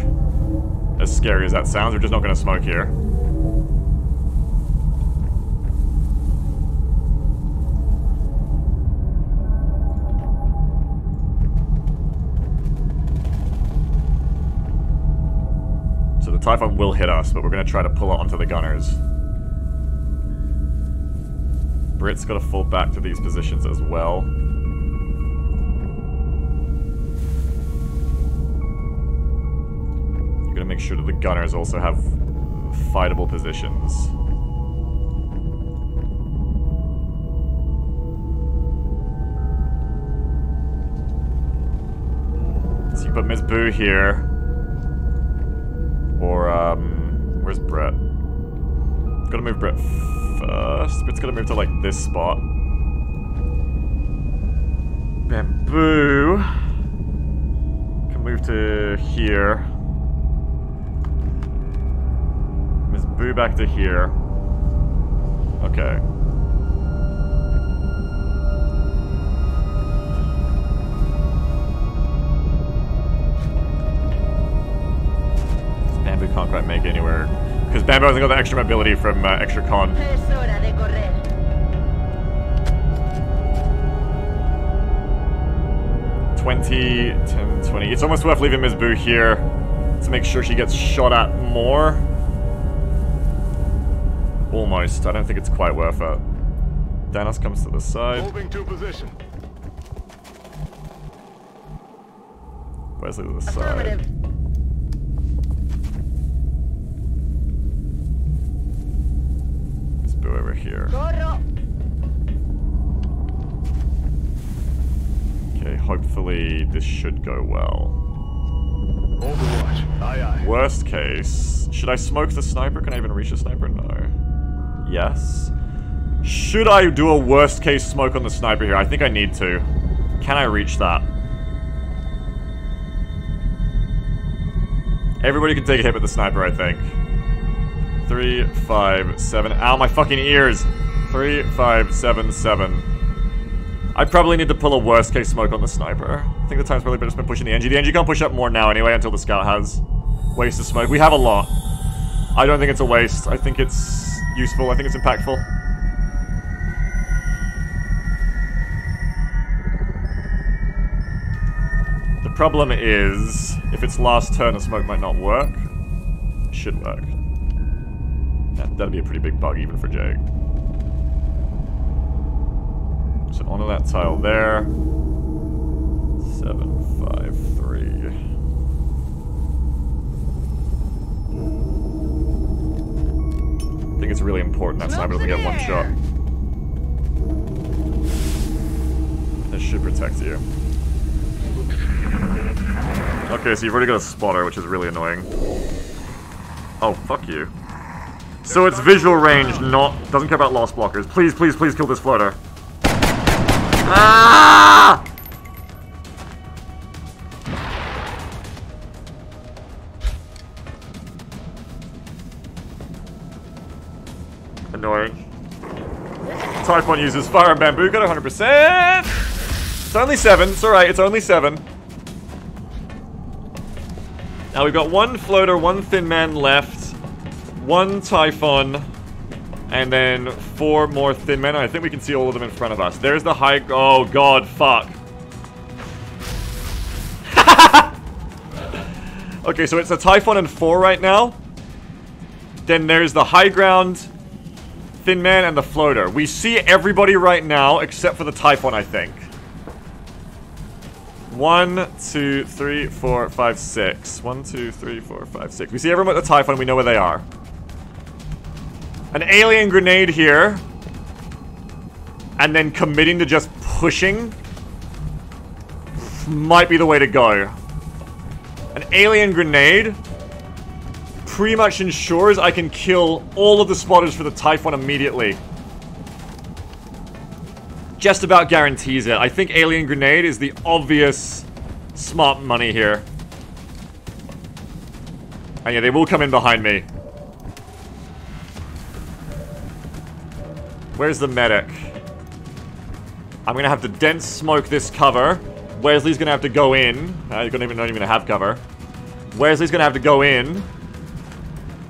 As scary as that sounds, we're just not gonna smoke here. So the Typhon will hit us, but we're gonna try to pull it onto the gunners. Brit's gotta fall back to these positions as well. You're gonna make sure that the gunners also have fightable positions. So you put Ms. Boo here. Or, where's Brit? Gotta move Brit first. Brit's gotta move to, like, this spot. Bamboo can move to here. Ms. Boo back to here. Okay. Bamboo can't quite make it anywhere. Because Bamboo hasn't got the extra mobility from XCOM. 20, 10, 20. It's almost worth leaving Ms. Boo here to make sure she gets shot at more. Almost. I don't think it's quite worth it. Danos comes to the side. Moving to position. Wesley to the side. Ms. Boo over here. Okay, hopefully this should go well. Overwatch. Aye, aye. Worst case, should I smoke the sniper? Can I even reach the sniper? No. Yes. Should I do a worst case smoke on the sniper here? I think I need to. Can I reach that? Everybody can take a hit with the sniper, I think. 3, 5, 7. Ow, my fucking ears! 3, 5, 7, 7. I probably need to pull a worst case smoke on the sniper. I think the time's probably better spent pushing the NG. The NG can't push up more now anyway until the scout has waste of smoke. We have a lot. I don't think it's a waste. I think it's useful. I think it's impactful. The problem is, if it's last turn, the smoke might not work. It should work. That'd be a pretty big bug even for Jake. So onto that tile there. 753. I think it's really important that sniper doesn't get one shot. This should protect you. Okay, so you've already got a spotter, which is really annoying. Oh, fuck you. So it's visual range, doesn't care about lost blockers. Please, please, please kill this floater. Ah! Annoying. Typhon uses fire and bamboo, got 100%! It's only 7, it's alright, it's only 7. Now we've got 1 floater, 1 thin man left, 1 Typhon, and then 4 more thin men. I think we can see all of them in front of us. There's the high... Oh god, fuck. Okay, so it's a Typhon and 4 right now. Then there's the high ground, thin man, and the floater. We see everybody right now except for the Typhon, I think. 1, 2, 3, 4, 5, 6. 1, 2, 3, 4, 5, 6. We see everyone at the Typhon, we know where they are. An alien grenade here. And then committing to just pushing might be the way to go. An alien grenade pretty much ensures I can kill all of the spotters for the Typhon immediately. Just about guarantees it. I think alien grenade is the obvious smart money here. And yeah, they will come in behind me. Where's the medic? I'm gonna have to dense smoke this cover. Wesley's gonna have to go in. You're not even gonna have cover. Wesley's gonna have to go in.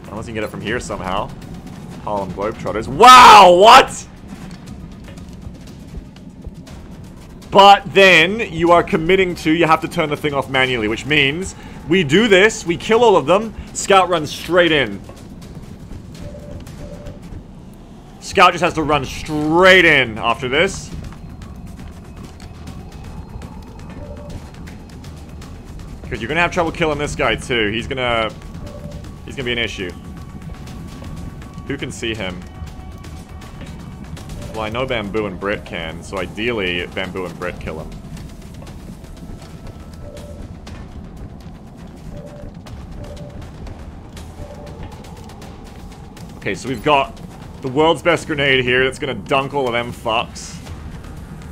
Unless you can get it from here somehow. Harlem Globetrotters. Wow, what? But then, you are committing to, you have to turn the thing off manually, which means, we do this, we kill all of them, Scout runs straight in. Scout just has to run straight in after this. Because you're gonna have trouble killing this guy too. He's gonna be an issue. Who can see him? Well, I know Bamboo and Brit can, so ideally, Bamboo and Brit kill him. Okay, so we've got the world's best grenade here that's gonna dunk all of them fucks.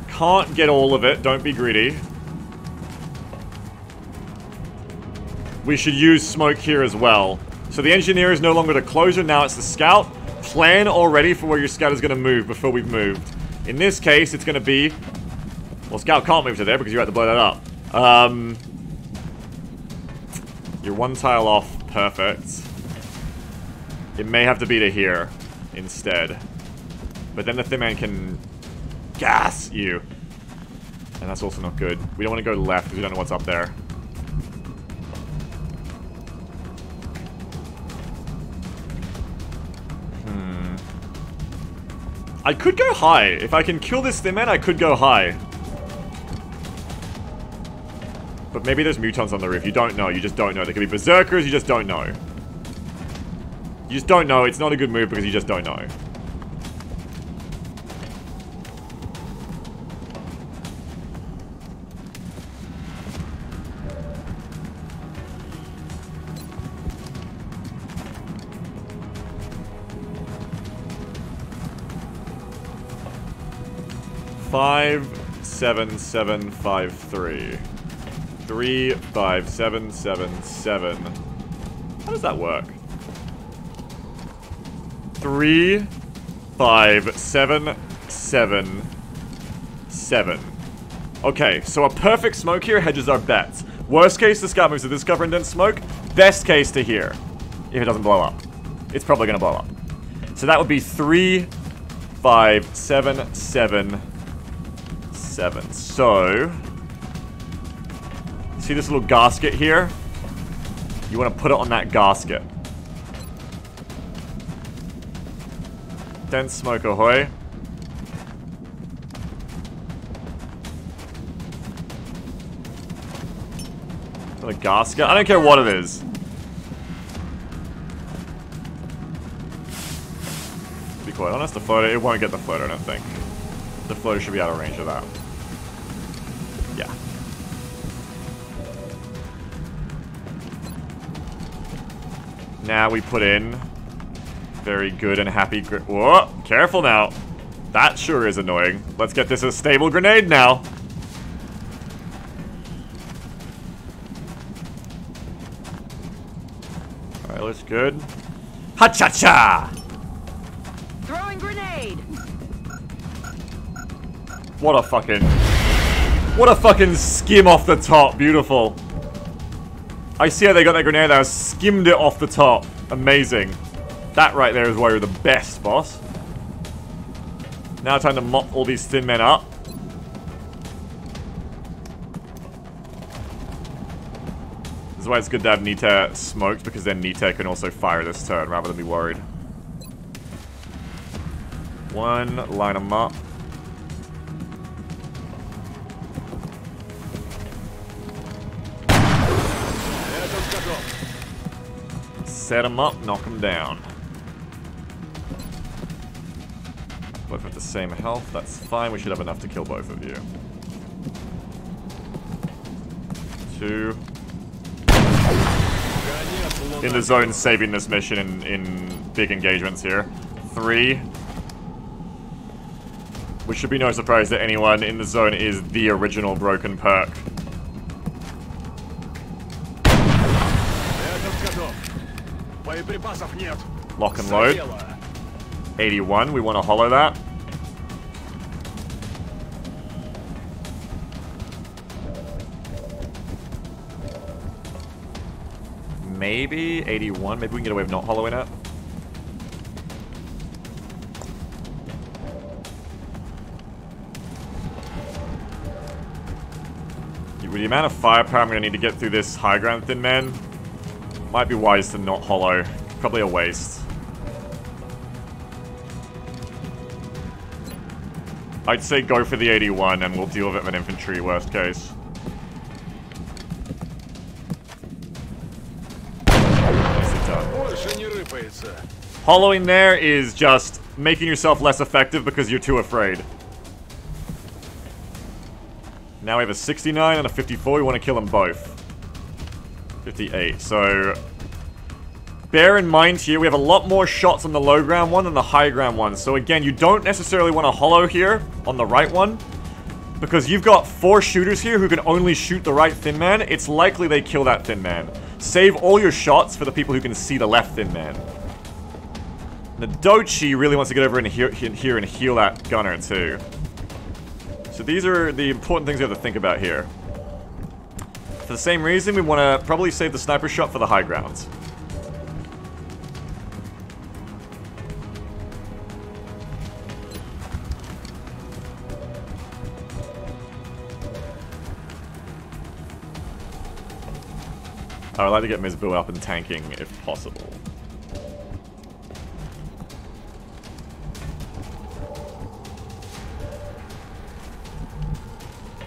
Can't get all of it, don't be greedy. We should use smoke here as well. So the engineer is no longer the closer, now it's the scout. Plan already for where your scout is going to move before we've moved. In this case, it's going to be... Well, scout can't move to there because you had to blow that up. You're 1 tile off. Perfect. It may have to be to here instead. But then the thin man can gas you. And that's also not good. We don't want to go left because we don't know what's up there. I could go high. If I can kill this thin man, I could go high. But maybe there's mutants on the roof. You don't know. You just don't know. There could be berserkers. You just don't know. You just don't know. It's not a good move because you just don't know. Five, 7, 7, 5, 3. 3, 5, 7, 7, 7. How does that work? 3, 5, 7, 7, 7. Okay, so a perfect smoke here hedges our bets. Worst case, the scout moves to this cover and then smoke. Best case to here. If it doesn't blow up. It's probably gonna blow up. So that would be 3, 5, 7, 7, 7. So, see this little gasket here? You want to put it on that gasket. Dense smoke ahoy. A gasket? I don't care what it is. To be quite honest, the floater, it won't get the floater, I don't think. The floater should be out of range of that. Yeah. Now we put in very good and happy whoa, careful now. That sure is annoying. Let's get this a stable grenade now. Alright, looks good. Ha-cha-cha! Throwing grenade! What a fucking skim off the top. Beautiful. I see how they got that grenade out, skimmed it off the top. Amazing. That right there is why you're the best, boss. Now time to mop all these thin men up. This is why it's good to have Nita smoked, because then Nita can also fire this turn rather than be worried. One, line them up. Set them up, knock them down. Both with the same health, that's fine. We should have enough to kill both of you. 2. In the zone, saving this mission in big engagements here. 3. Which should be no surprise to anyone in the zone is the original broken perk. Lock and load. 81, we want to hollow that. Maybe 81, maybe we can get away with not hollowing it. With the amount of firepower I'm going to need to get through this high ground thin man, might be wise to not hollow. Probably a waste. I'd say go for the 81 and we'll deal with it with an infantry, worst case. Hollowing there is just making yourself less effective because you're too afraid. Now we have a 69 and a 54. We want to kill them both. 58. So bear in mind here, we have a lot more shots on the low ground one than the high ground one. So again, you don't necessarily want to hollow here on the right one, because you've got 4 shooters here who can only shoot the right thin man. It's likely they kill that thin man. Save all your shots for the people who can see the left thin man. Nadochi really wants to get over in here and heal that gunner too. So these are the important things we have to think about here. For the same reason, we want to probably save the sniper shot for the high grounds. I would like to get Ms. Boo up and tanking if possible.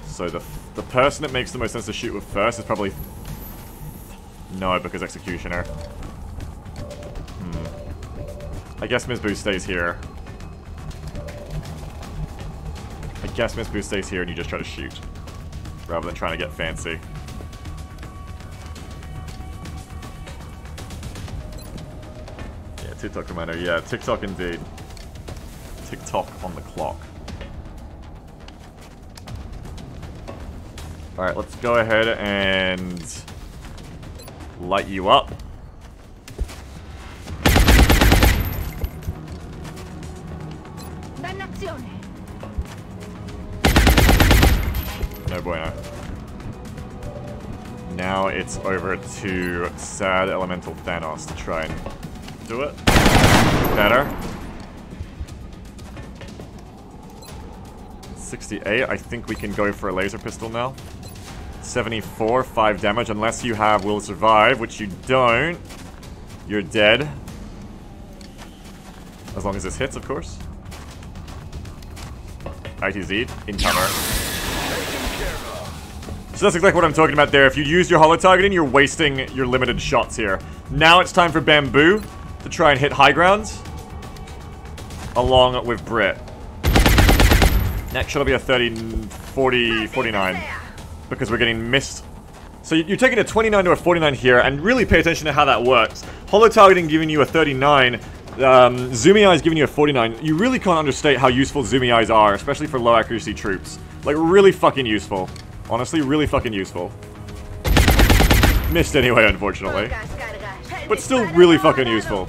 So the person that makes the most sense to shoot with first is probably... No, because Executioner. I guess Ms. Boo stays here. I guess Ms. Boo stays here and you just try to shoot, rather than trying to get fancy. Yeah, TikTok reminder. Yeah, TikTok indeed. TikTok on the clock. Alright, let's go ahead and light you up. No bueno. Now it's over to sad elemental Thanos to try and do it better. 68, I think we can go for a laser pistol now. 74, 5 damage, unless you have will survive, which you don't. You're dead. As long as this hits, of course. ITZ, in cover. So that's exactly what I'm talking about there. If you use your holo targeting, you're wasting your limited shots here. Now it's time for Bamboo to try and hit high grounds. Along with Brit. Next shot will be a 30, 40, 49. Because we're getting missed. So you're taking a 29 to a 49 here, and really pay attention to how that works. Holo targeting giving you a 39. Zoomy eyes giving you a 49. You really can't understate how useful zoomy eyes are, especially for low accuracy troops. Like, really fucking useful. Honestly, really fucking useful. Missed anyway, unfortunately. But still really fucking useful.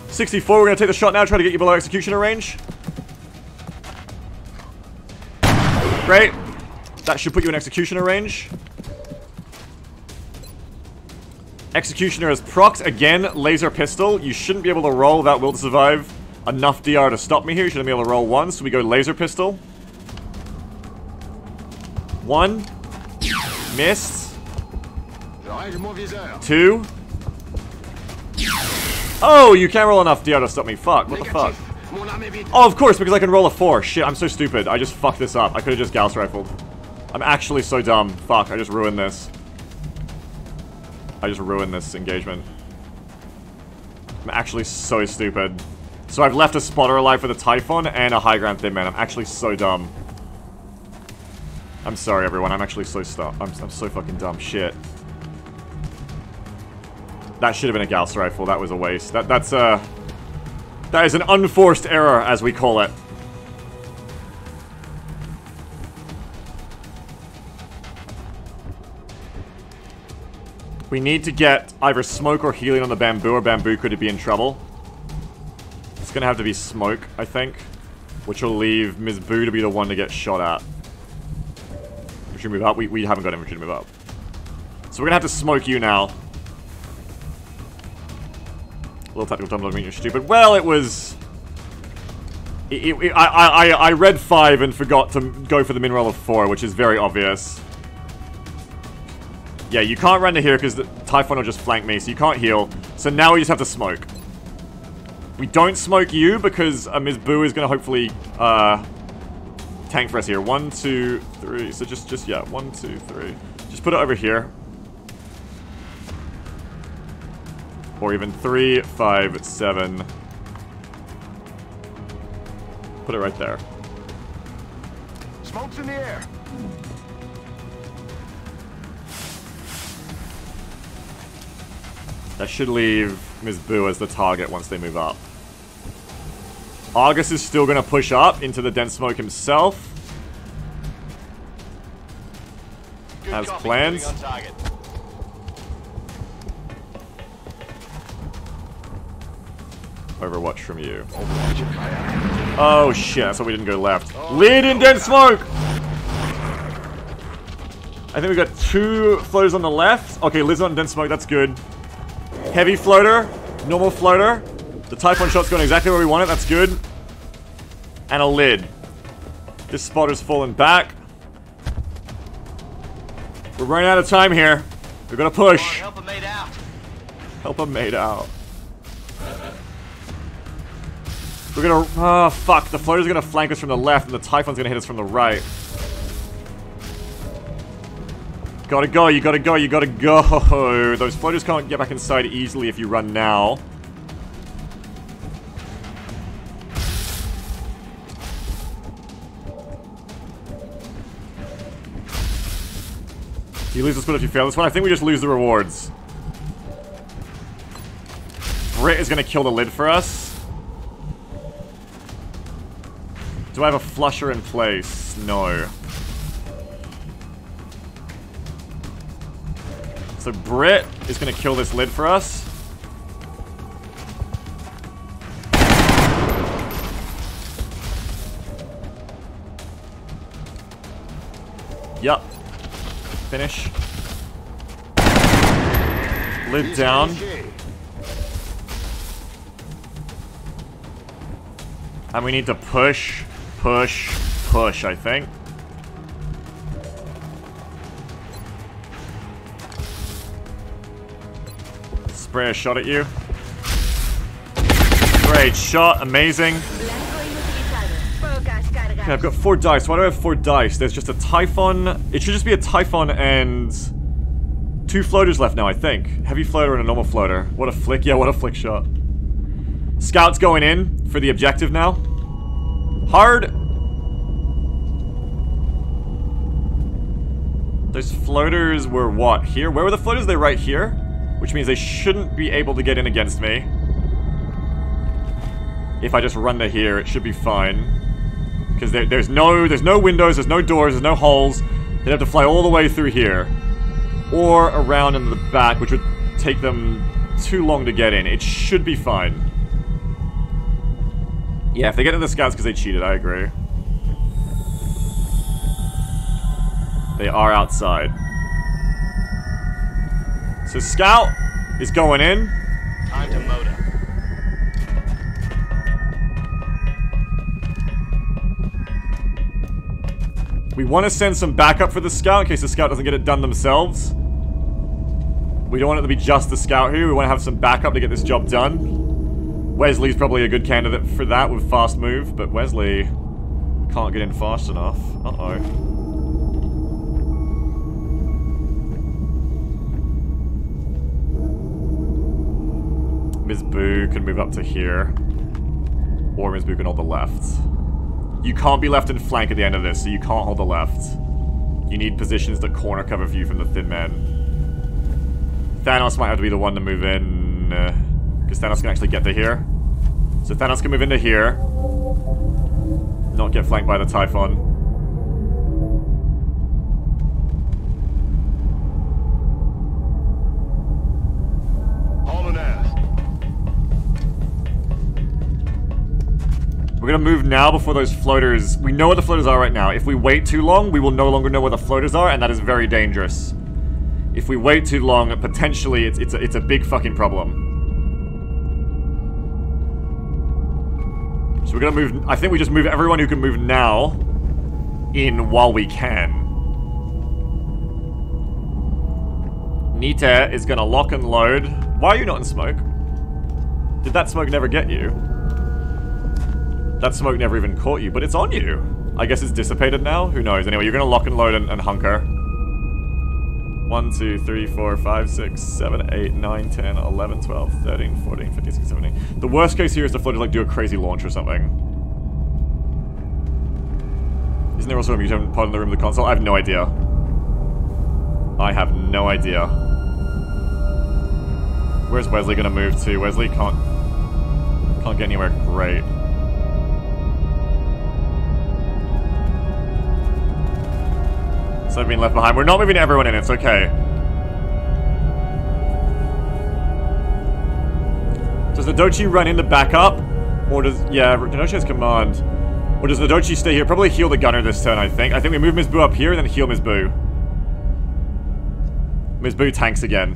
64, we're gonna take the shot now, try to get you below executioner range. Great. That should put you in executioner range. Executioner is procs. Again, laser pistol. You shouldn't be able to roll without will to survive. Enough DR to stop me here. You shouldn't be able to roll once, so we go laser pistol. 1. Missed. 2. Oh, you can't roll enough DR to stop me. Fuck, what the fuck? Oh, of course, because I can roll a 4. Shit, I'm so stupid. I just fucked this up. I could have just Gauss rifled. I'm actually so dumb. Fuck, I just ruined this. I just ruined this engagement. I'm actually so stupid. So I've left a spotter alive for the Typhon and a high ground thin man. I'm actually so dumb. I'm sorry, everyone. I'm actually so I'm so fucking dumb. Shit. That should have been a Gauss rifle. That was a waste. That is an unforced error, as we call it. We need to get either smoke or healing on the Bamboo, or Bamboo could be in trouble. It's gonna have to be smoke, I think. Which will leave Ms. Boo to be the one to get shot at. We should move up. We haven't got infantry to move up. So we're gonna have to smoke you now. A little tactical tumble doesn't mean you're stupid. Well, it was... I read 5 and forgot to go for the min roll of 4, which is very obvious. Yeah, you can't run to here because the Typhon will just flank me, so you can't heal. So now we just have to smoke. We don't smoke you because Ms. Boo is going to hopefully tank for us here. 1, 2, 3. So just yeah, 1, 2, 3. Just put it over here. Or even 3, 5, 7. Put it right there. Smoke's in the air. That should leave Ms. Boo as the target once they move up. Argus is still going to push up into the dense smoke himself. Has plans. Overwatch from you. Oh shit, that's why we didn't go left. Lead in dense smoke! I think we got 2 floaters on the left. Okay, Liz on dense smoke, that's good. Heavy floater, normal floater. The Typhon shot's going exactly where we want it, that's good. And a lid. This spotter's fallen back. We're running out of time here. We're gonna push. Help him made out. Help him made out. We're gonna... Oh, fuck. The floater's gonna flank us from the left, and the Typhon's gonna hit us from the right. Gotta go, you gotta go, you gotta go. Those floaters can't get back inside easily if you run now. Do you lose this one if you fail this one? I think we just lose the rewards. Brit is gonna kill the lid for us. Do I have a flusher in place? No. So Brit is gonna kill this lid for us. Yup. Finish. Lid down. And we need to push, push, push, I think. Spray a shot at you. Great shot, amazing. dice. Okay, I've got 4 dice. Why do I have 4 dice? There's just a Typhon. It should just be a Typhon and 2 floaters left now, I think. Heavy floater and a normal floater. What a flick. Yeah, what a flick shot. Scouts going in for the objective now. Hard. Those floaters were what? Here? Where were the floaters? They're right here. Which means they shouldn't be able to get in against me. If I just run to here, it should be fine. Because there's no windows, there's no doors, there's no holes. They'd have to fly all the way through here. Or around in the back, which would take them too long to get in. It should be fine. Yeah, if they get into the scouts because they cheated, I agree. They are outside. So Scout is going in. Time to motor. We want to send some backup for the Scout in case the Scout doesn't get it done themselves. We don't want it to be just the Scout here. We want to have some backup to get this job done. Wesley's probably a good candidate for that with fast move, but Wesley can't get in fast enough. Uh-oh. Ms. Boo can move up to here. Or Ms. Boo can hold the left. You can't be left in flank at the end of this, so you can't hold the left. You need positions that corner cover for you from the thin man. Thanos might have to be the one to move in, because Thanos can actually get to here. So Thanos can move into here. Not get flanked by the Typhon. Hauling ass. We're gonna move now before those floaters... We know what the floaters are right now. If we wait too long, we will no longer know where the floaters are, and that is very dangerous. If we wait too long, potentially it's a big fucking problem. So we're gonna move... I think we just move everyone who can move now in while we can. Nita is gonna lock and load. Why are you not in smoke? Did that smoke never get you? That smoke never even caught you, but it's on you. I guess it's dissipated now? Who knows? Anyway, you're gonna lock and load and hunker. 1, 2, 3, 4, 5, 6, 7, 8, 9, 10, 11, 12, 13, 14, 15, 16, 17. The worst case here is the floaters like do a crazy launch or something. Isn't there also a mutant pod in the room of the console? I have no idea. I have no idea. Where's Wesley gonna move to? Wesley can't get anywhere great. So I've been left behind. We're not moving everyone in, it's okay. Does Nodochi run into backup? Or does... Yeah, Nodochi has command. Or does Nodochi stay here? Probably heal the gunner this turn, I think. I think we move Ms. Boo up here and then heal Ms. Boo. Ms. Boo tanks again.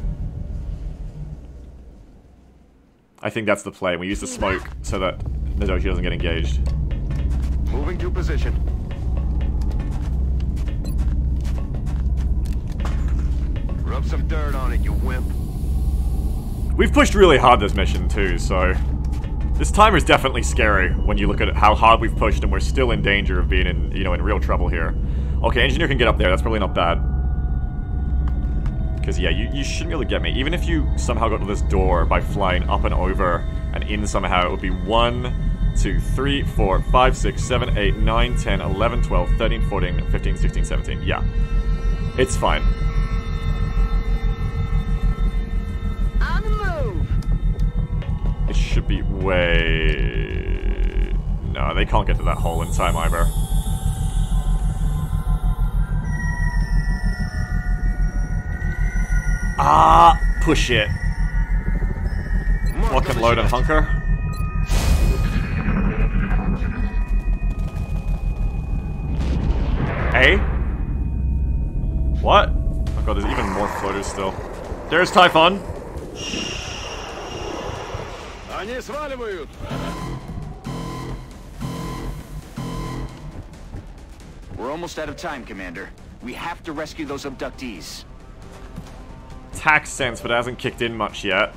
I think that's the play. We use the smoke so that Nodochi doesn't get engaged. Moving to position. Rub some dirt on it, you wimp. We've pushed really hard this mission too, so... This timer is definitely scary when you look at how hard we've pushed and we're still in danger of being in, you know, in real trouble here. Okay, engineer can get up there, that's probably not bad. Because yeah, you shouldn't be able to get me. Even if you somehow got to this door by flying up and over and in somehow, it would be 1, 2, 3, 4, 5, 6, 7, 8, 9, 10, 11, 12, 13, 14, 15, 16, 17. Yeah. It's fine. On the move. It should be way... No, they can't get to that hole in time either. Ah, push it. Lock and load and hunker. Hey? What? Oh god, there's even more floaters still. There's Typhon. Они сваливают. We're almost out of time, Commander. We have to rescue those abductees. Tax sense, but it hasn't kicked in much yet.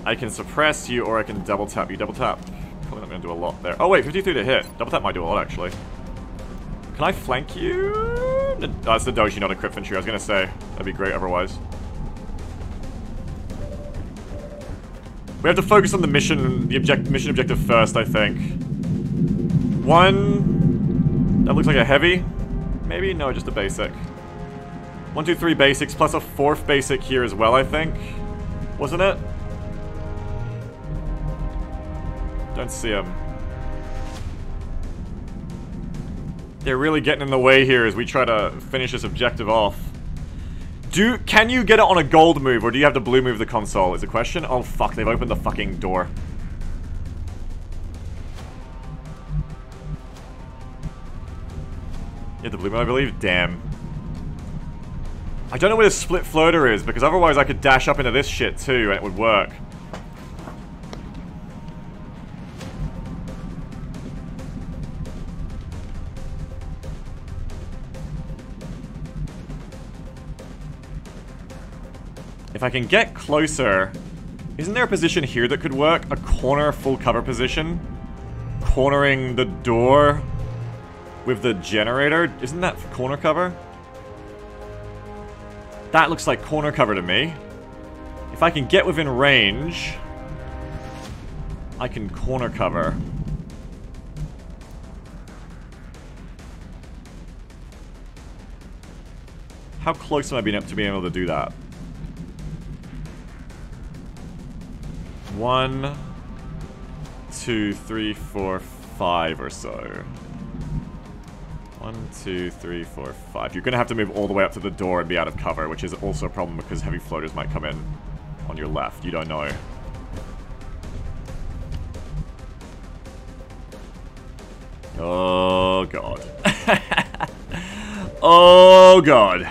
I can suppress you, or I can double tap you. Double tap. Probably not going to do a lot there. Oh wait, 53 to hit. Double tap might do a lot, actually. Can I flank you? Oh, that's the doji, not a crypt infantry. I was going to say. That'd be great otherwise. We have to focus on the mission, mission objective first, I think. One... That looks like a heavy. Maybe? No, just a basic. 1, 2, 3 basics, plus a 4th basic here as well, I think. Wasn't it? Don't see him. They're really getting in the way here as we try to finish this objective off. Can you get it on a gold move, or do you have to blue move the console, is the question? Oh fuck, they've opened the fucking door. Yeah, the blue move, I believe? Damn. I don't know where the split floater is, because otherwise I could dash up into this shit too, and it would work. If I can get closer... Isn't there a position here that could work? A corner full cover position? Cornering the door with the generator? Isn't that corner cover? That looks like corner cover to me. If I can get within range... I can corner cover. How close am I being able to do that? 1, 2, 3, 4, 5 or so. 1, 2, 3, 4, 5. You're gonna have to move all the way up to the door and be out of cover, which is also a problem because heavy floaters might come in on your left. You don't know. Oh god. Oh god.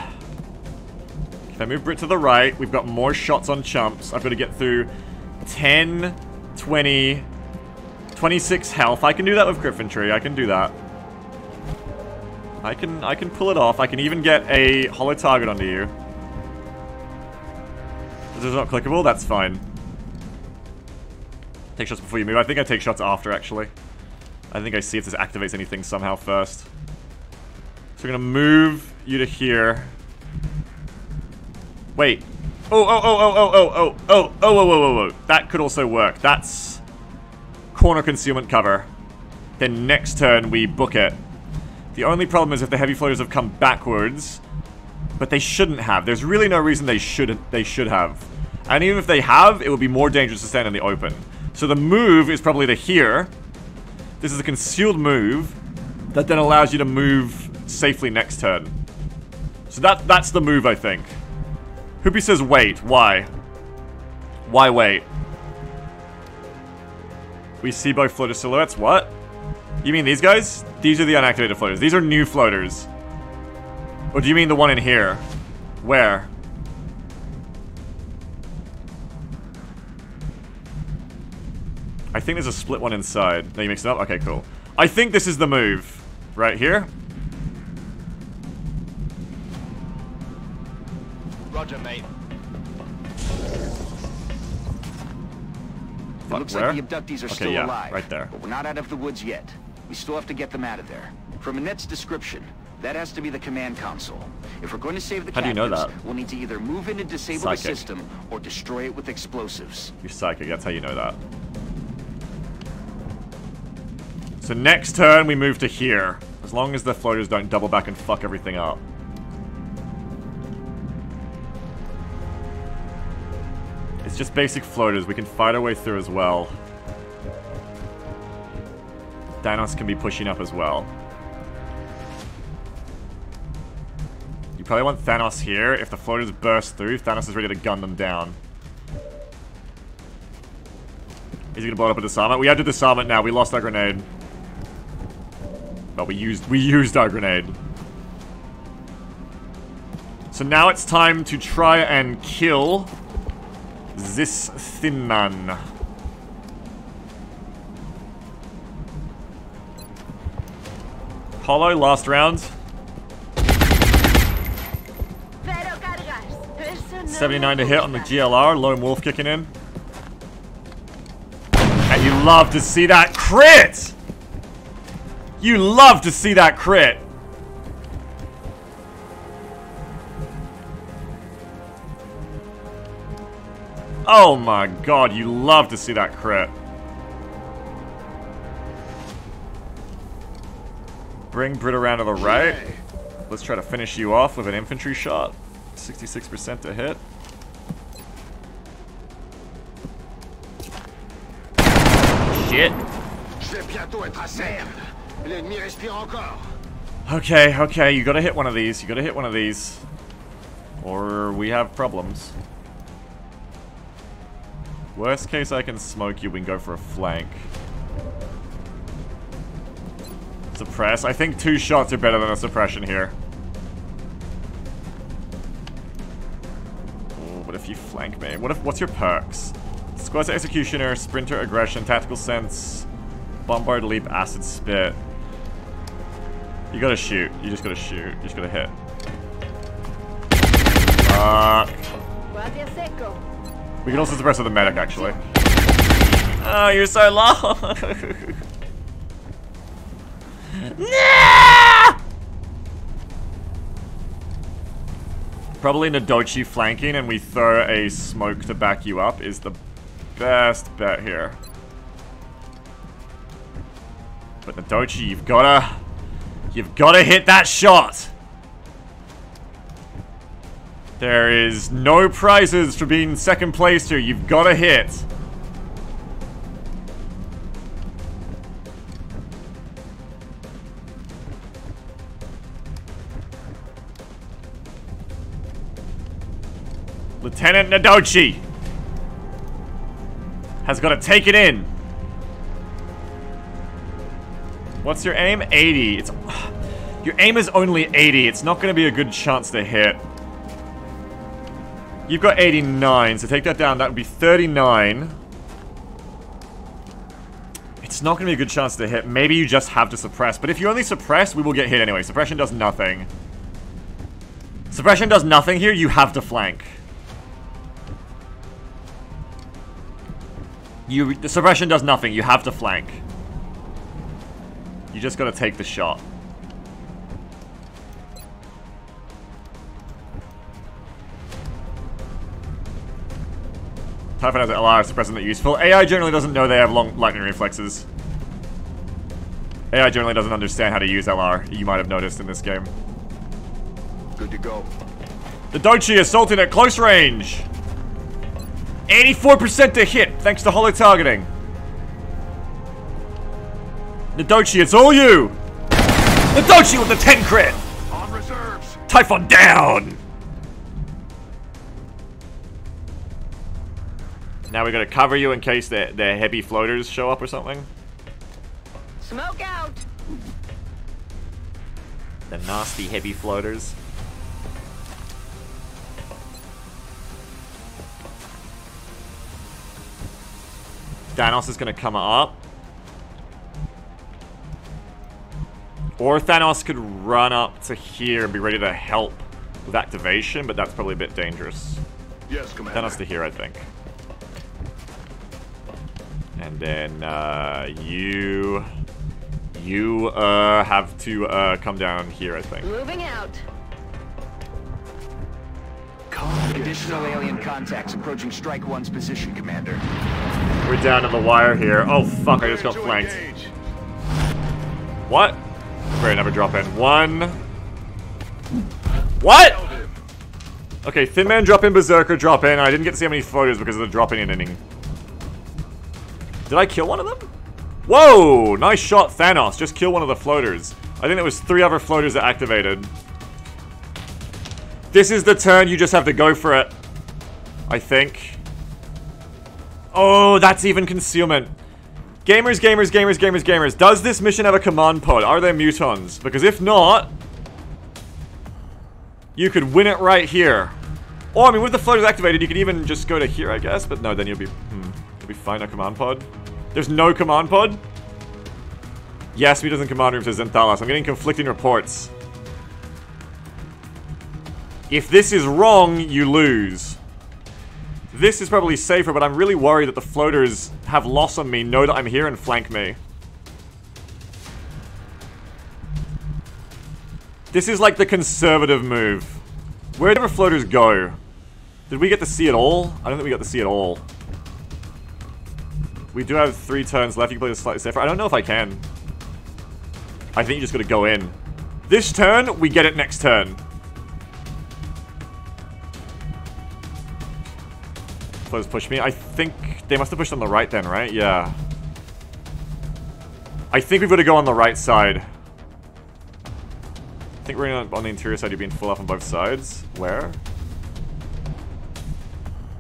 If I move Brit to the right, we've got more shots on chumps. I've got to get through 10, 20, 26 health. I can do that with Griffintry. I can do that. I can pull it off. I can even get a hollow target onto you. This is not clickable? That's fine. Take shots before you move. I think I take shots after, actually. I think I see if this activates anything somehow first. So we're gonna move you to here. Wait. Oh. That could also work. That's corner concealment cover. Then next turn we book it. The only problem is if the heavy floaters have come backwards, but they shouldn't have. There's really no reason they should have. And even if they have, it would be more dangerous to stand in the open. So the move is probably to here. This is a concealed move that then allows you to move safely next turn. So that's the move, I think. Hoopy says wait. Why? Why wait? We see both floater silhouettes. What? You mean these guys? These are the unactivated floaters. These are new floaters. Or do you mean the one in here? Where? I think there's a split one inside. No, you mixed it up? Okay, cool. I think this is the move. Right here. Roger, mate. It looks where? like the abductees are still yeah, alive. right there. But we're not out of the woods yet. We still have to get them out of there. From Annette's description, that has to be the command console. If we're going to save the How do you know captives, that? we'll need to either move in and disable Psychic. the system or destroy it with explosives. You're psychic, that's how you know that. So next turn we move to here. As long as the floaters don't double back and fuck everything up. It's just basic floaters. We can fight our way through as well. Thanos can be pushing up as well. You probably want Thanos here. If the floaters burst through, Thanos is ready to gun them down. Is he gonna blow it up with disarm it? We had to disarm it now. We lost our grenade. Well, we used our grenade. So now it's time to try and kill this thin man. Hollow, last round. 79 to hit on the GLR. Lone Wolf kicking in. And you love to see that crit! You love to see that crit! Oh my god, you love to see that crit. Bring Brit around to the right. Let's try to finish you off with an infantry shot. 66% to hit. Shit. Okay, you gotta hit one of these. You gotta hit one of these. Or we have problems. Worst case, I can smoke you. We can go for a flank. Suppress. I think 2 shots are better than a suppression here. Oh, what if you flank me? What's your perks? Squad's Executioner, Sprinter, Aggression, Tactical Sense, Bombard, Leap, Acid, Spit. You gotta shoot. You just gotta shoot. You just gotta hit. We can also suppress with the medic, actually. Oh, you're so low. Nah! Probably Nodochi flanking and we throw a smoke to back you up is the best bet here. But Nodochi, you've gotta hit that shot. There is no prizes for being second place here. You've gotta hit. Lieutenant Nodochi has got to take it in. What's your aim? 80. Your aim is only 80. It's not going to be a good chance to hit. You've got 89, so take that down. That would be 39. It's not going to be a good chance to hit. Maybe you just have to suppress. But if you only suppress, we will get hit anyway. Suppression does nothing. Suppression does nothing here. You have to flank. The suppression does nothing. You have to flank. You just got to take the shot. Typhon has LR suppressing that useful. AI generally doesn't know they have long lightning reflexes. AI generally doesn't understand how to use LR. You might have noticed in this game. Good to go. The Dochi assaulting at close range. 84% to hit, thanks to holo targeting. Nodochi, it's all you! Nodochi with the 10 crit! On reserves! Typhon down! Now we gotta cover you in case the heavy floaters show up or something. Smoke out! The nasty heavy floaters. Thanos is going to come up. Or Thanos could run up to here and be ready to help with activation, but that's probably a bit dangerous. Yes, Commander. Thanos to here, I think. And then, you have to, come down here, I think. Moving out. Additional alien contacts approaching Strike 1's position, Commander. We're down to the wire here. Oh, fuck, I just got flanked. What? Great, never drop in. One. What? Okay, Thin Man drop in, Berserker drop in. I didn't get to see how many floaters because of the dropping in inning. Did I kill one of them? Whoa! Nice shot, Thanos. Just kill one of the floaters. I think there was 3 other floaters that activated. This is the turn, you just have to go for it. I think. Oh, that's even concealment. Gamers, gamers, gamers, gamers, gamers. Does this mission have a command pod? Are there mutons? Because if not, you could win it right here. Or, I mean, with the floaters activated, you could even just go to here, I guess. But no, then you'll be fine, no command pod. There's no command pod? Yes, me doesn't command room, says Zenthalas. I'm getting conflicting reports. If this is wrong, you lose. This is probably safer, but I'm really worried that the floaters have loss on me, know that I'm here, and flank me. This is like the conservative move. Where did the floaters go? Did we get to see it all? I don't think we got to see it all. We do have 3 turns left. You can play this slightly safer. I don't know if I can. I think you just gotta go in. This turn, we get it next turn. Floaters push me. I think they must have pushed on the right then, right? Yeah. I think we've got to go on the right side. I think we're on the interior side. You're being full up on both sides. Where?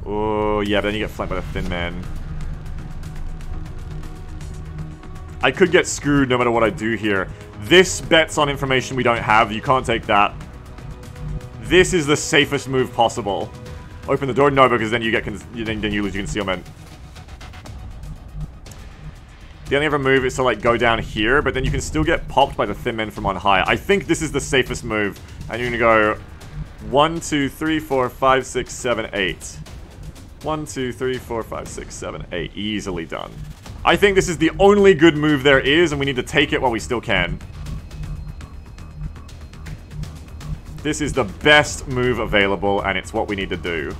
Oh, yeah, but then you get flanked by the thin man. I could get screwed no matter what I do here. This bets on information we don't have. You can't take that. This is the safest move possible. Open the door? No, because then you get then you lose your concealment. The only other move is to like go down here, but then you can still get popped by the thin men from on high. I think this is the safest move. And you're gonna go 1, 2, 3, 4, 5, 6, 7, 8. 1, 2, 3, 4, 5, 6, 7, 8. Easily done. I think this is the only good move there is, and we need to take it while we still can. This is the best move available, and it's what we need to do.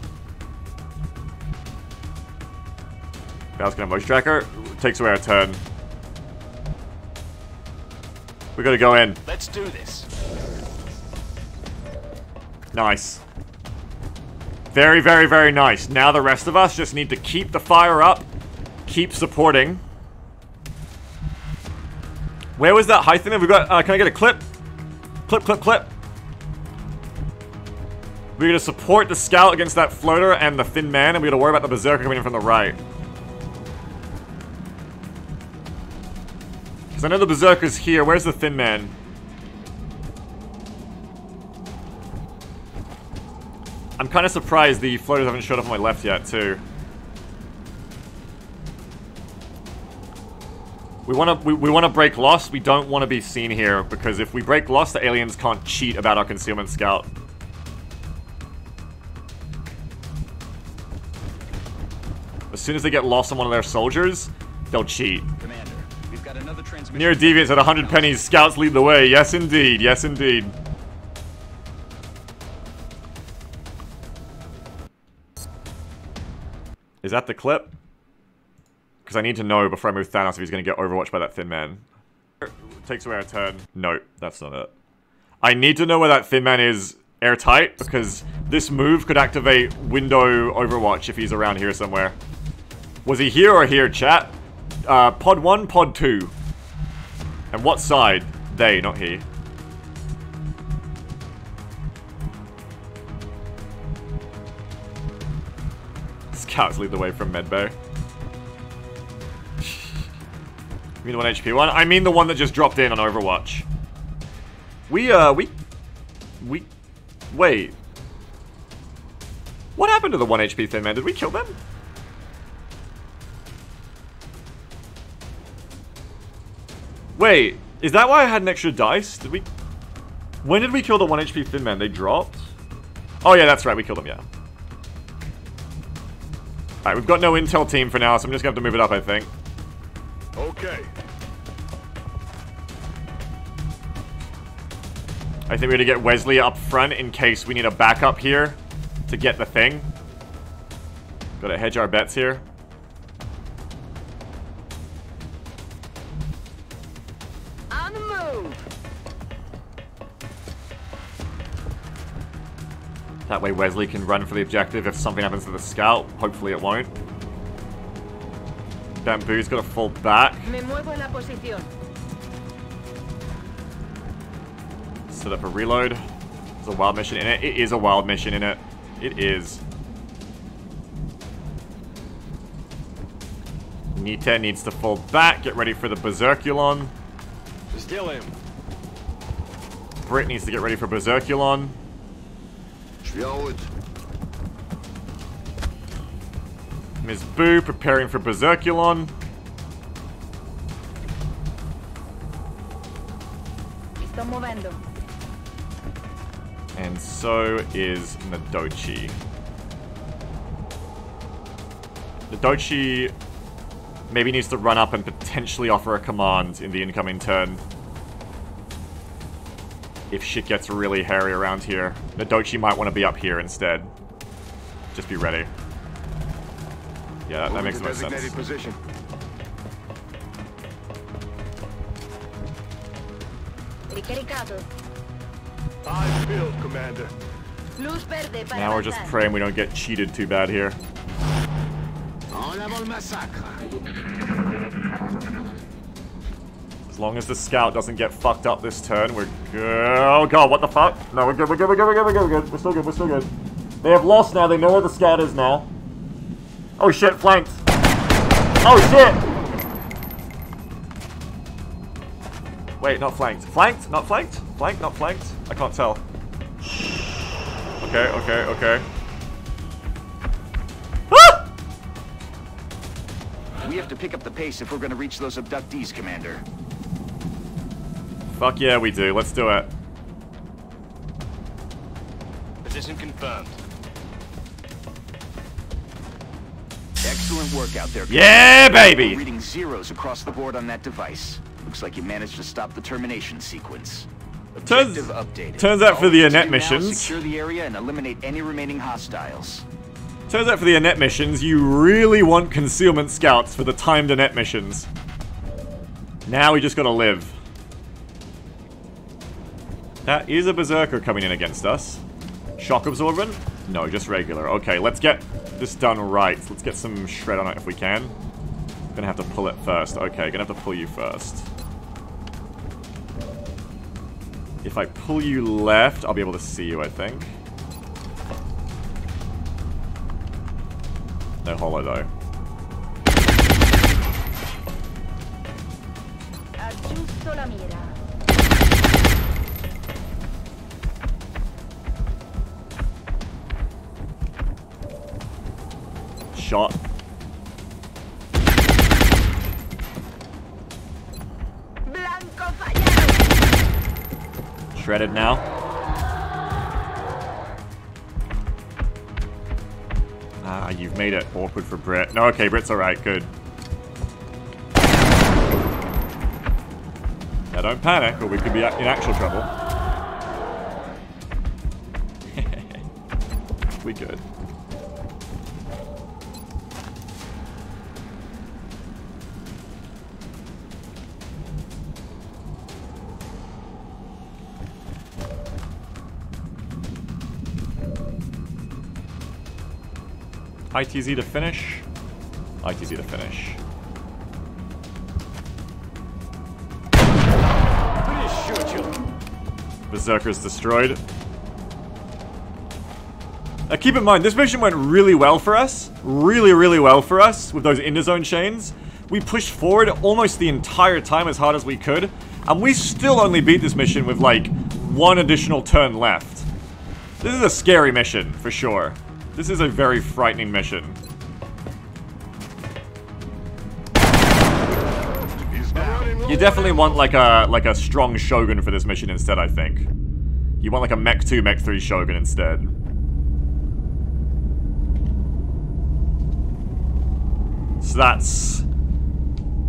Val's gonna motion tracker. Takes away our turn. We gotta go in. Let's do this. Nice. Very, very, very nice. Now the rest of us just need to keep the fire up. Keep supporting. Where was that high thing? We got. Can I get a clip? Clip, clip, clip. We're gonna support the scout against that floater and the thin man, and we're gonna worry about the berserker coming in from the right. Because I know the berserker's here. Where's the thin man? I'm kind of surprised the floaters haven't showed up on my left yet, too. We want to break loss. We don't want to be seen here, because if we break loss, the aliens can't cheat about our concealment scout. As soon as they get lost on one of their soldiers, they'll cheat. Commander, we've got another transmission. Near deviants at 100 pennies, scouts lead the way. Yes, indeed. Yes, indeed. Is that the clip? Because I need to know before I move Thanos if he's going to get overwatched by that thin man. Takes away our turn. No, that's not it. I need to know where that thin man is airtight, because this move could activate window overwatch if he's around here somewhere. Was he here or here, chat? Pod 1, pod 2. And what side? They, not he. Scouts lead the way from medbay. You mean the 1 HP one? I mean the one that just dropped in on Overwatch. Wait. What happened to the 1 HP thin man? Did we kill them? Wait, is that why I had an extra dice? Did we... When did we kill the 1 HP thin man? They dropped? Oh yeah, that's right, we killed them, yeah. Alright, we've got no intel team for now, so I'm just gonna have to move it up, I think. Okay. I think we're gonna get Wesley up front in case we need a backup here to get the thing. Gotta hedge our bets here. On the move. That way Wesley can run for the objective if something happens to the scout. Hopefully it won't. Bamboo's gotta fall back. Me muevo en la posición. Set up a reload. There's a wild mission in it. It is a wild mission in it. It is. Nita needs to fall back. Get ready for the Berserkulon. Still him. Britt needs to get ready for Berserkulon. Ms. Boo preparing for Berserkulon. Estoy moviendo. And so is Nadochi. Nodochi maybe needs to run up and potentially offer a command in the incoming turn. If shit gets really hairy around here. Nodochi might want to be up here instead. Just be ready. Yeah, that makes the most sense. Position. Ricaricato. I feel, Commander. Luz verde para Now we're just avanzar. praying we don't get cheated too bad here. As long as the scout doesn't get fucked up this turn, we're good. Oh god, what the fuck? No, we're good, we're good, we're good, we're good, we're good, we're good. We're still good, we're still good. They have lost now, they know where the scout is now. Oh shit, flanked. Oh shit! Wait, not flanked. Flanked? Not flanked? Flanked? Not flanked? I can't tell. Okay, okay, okay. Ah! We have to pick up the pace if we're going to reach those abductees, Commander. Fuck yeah, we do. Let's do it. Position confirmed. Excellent work out there, Commander. Yeah, baby! We're reading zeros across the board on that device. Looks like you managed to stop the termination sequence. Objective updated. Turns out for the All we need to Annette do now is missions. secure the area and eliminate any remaining hostiles. Turns out for the Annette missions, you really want concealment scouts for the timed Annette missions. Now we just gotta live. That is a berserker coming in against us. Shock absorbent? No, just regular. Okay, let's get this done right. Let's get some shred on it if we can. Gonna have to pull it first. Okay, gonna have to pull you first. If I pull you left, I'll be able to see you, I think. No holo, though. Ajusto la mira. Shot. Blanco fallado. Shredded now. Ah, you've made it awkward for Brit. No, okay, Brit's alright, good. Now don't panic, or we could be in actual trouble. We good. ITZ to finish. ITZ to finish. Please shoot you. Berserker's destroyed. Keep in mind, this mission went really well for us. Really, really well for us with those interzone chains. We pushed forward almost the entire time as hard as we could. And we still only beat this mission with like one additional turn left. This is a scary mission, for sure. This is a very frightening mission. You definitely want like a strong Shogun for this mission instead, I think. You want like a Mech 2, Mech 3 Shogun instead. So that's...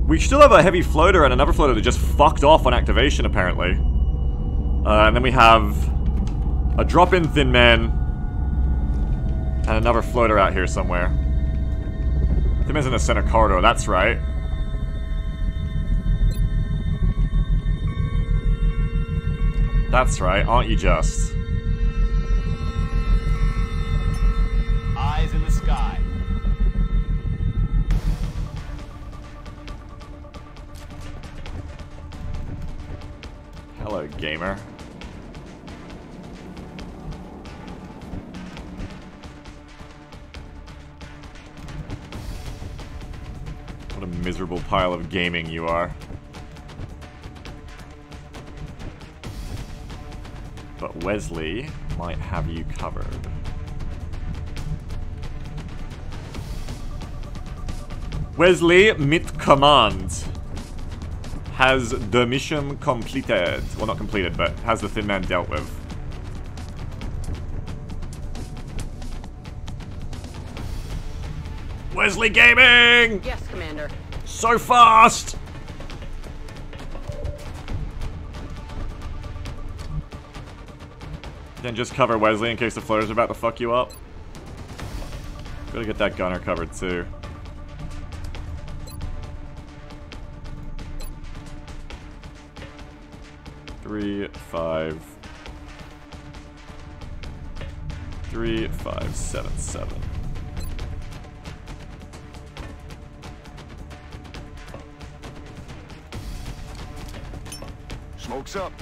We still have a heavy floater and another floater that just fucked off on activation, apparently. And then we have a drop-in Thin Man. And another floater out here somewhere. Thin Man's in the center corridor, that's right. That's right, aren't you just? Eyes in the sky. Hello, gamer. What a miserable pile of gaming you are. But Wesley might have you covered. Wesley, mit command, has the mission completed. Well, not completed, but has the Thin Man dealt with. Wesley Gaming! Yes, Commander. So fast! Then just cover Wesley in case the floater's about to fuck you up. Gotta get that gunner covered too. Three, five, 7, 7. Smoke's up.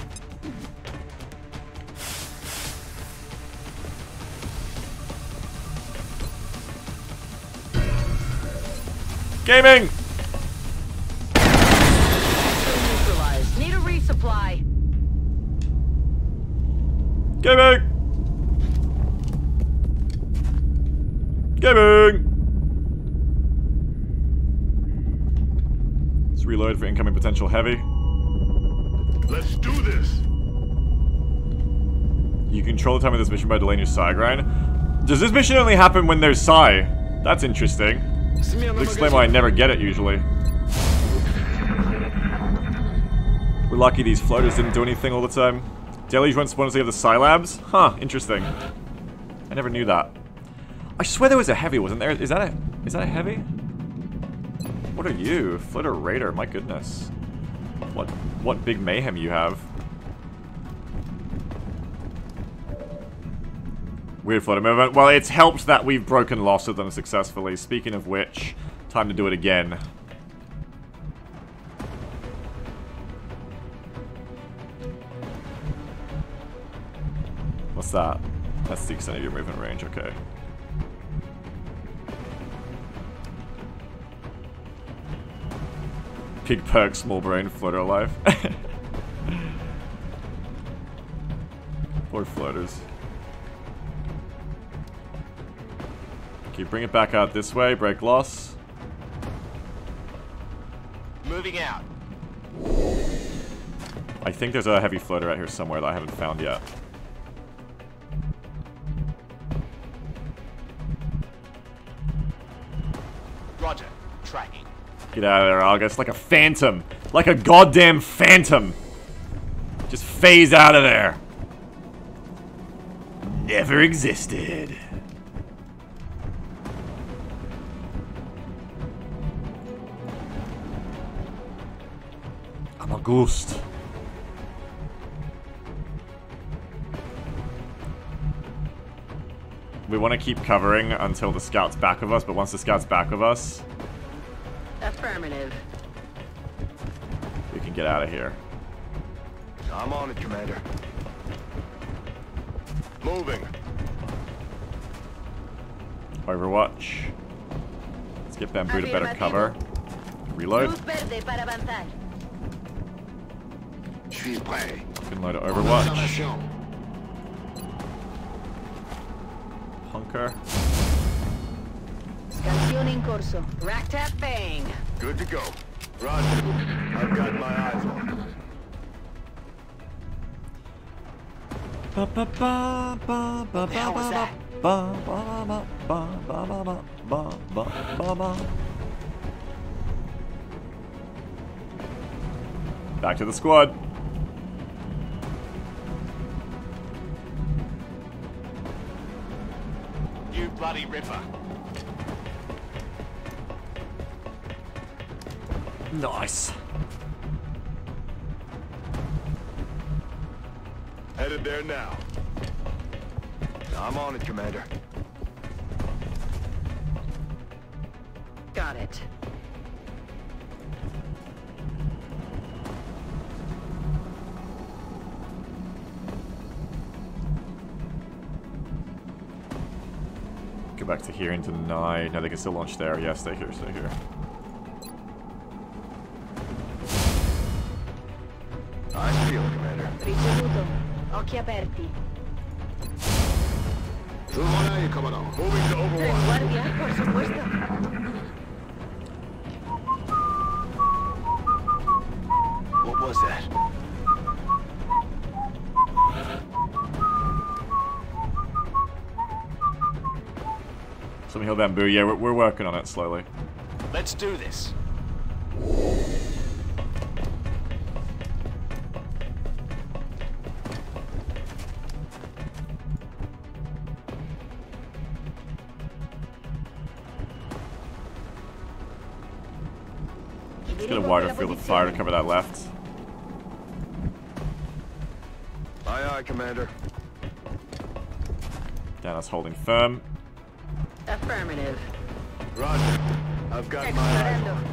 Gaming! Neutralized. Need a resupply. Gaming! Gaming! Let's reload for incoming potential heavy. Let's do this. You control the time of this mission by delaying your psi grind. Does this mission only happen when there's psi? That's interesting. Would explain why I never get it usually. We're lucky these floaters didn't do anything all the time. Deluge went spontaneously of the psi labs? Huh, interesting. I never knew that. I swear there was a heavy, wasn't there? Is that a heavy? What are you? Floater Raider, my goodness. What big mayhem you have. Weird floater movement. Well, it's helped that we've broken lots of them successfully. Speaking of which, time to do it again. What's that? That's the extent of your movement range, okay. Pig perk, small brain, floater alive. Poor floaters. Okay, bring it back out this way, break loss. Moving out. I think there's a heavy floater out here somewhere that I haven't found yet. Roger. Tracking. Get out of there, August. Like a phantom. Like a goddamn phantom. Just phase out of there. Never existed. I'm a ghost. We want to keep covering until the scout's back of us, but once the scout's back of us, Affirmative. we can get out of here. I'm on it, Commander. Moving. Overwatch. Let's get Bamboo to better cover. Reload. Luz verde para avanzar. Suis prêt. Can load Overwatch. Hunker. Scansione in corso. Rack tap bang. Good to go. Roger. I've got my eyes on it. The hell was that? Back to the squad. You bloody ripper. Nice. Headed there now. I'm on it, Commander. Got it. Go back to here into 9. No, they can still launch there. Yeah, stay here, stay here. I feel it, Commander. Ricevuto. Occhi aperti. Moving to Overwatch. Guardia, por supuesto. What was that? Something bamboo. Yeah, we're working on it slowly. Let's do this. Let's get a wider field of fire to cover that left. Aye, aye, Commander. Dana's holding firm. Affirmative. Roger. I've got my eyes on.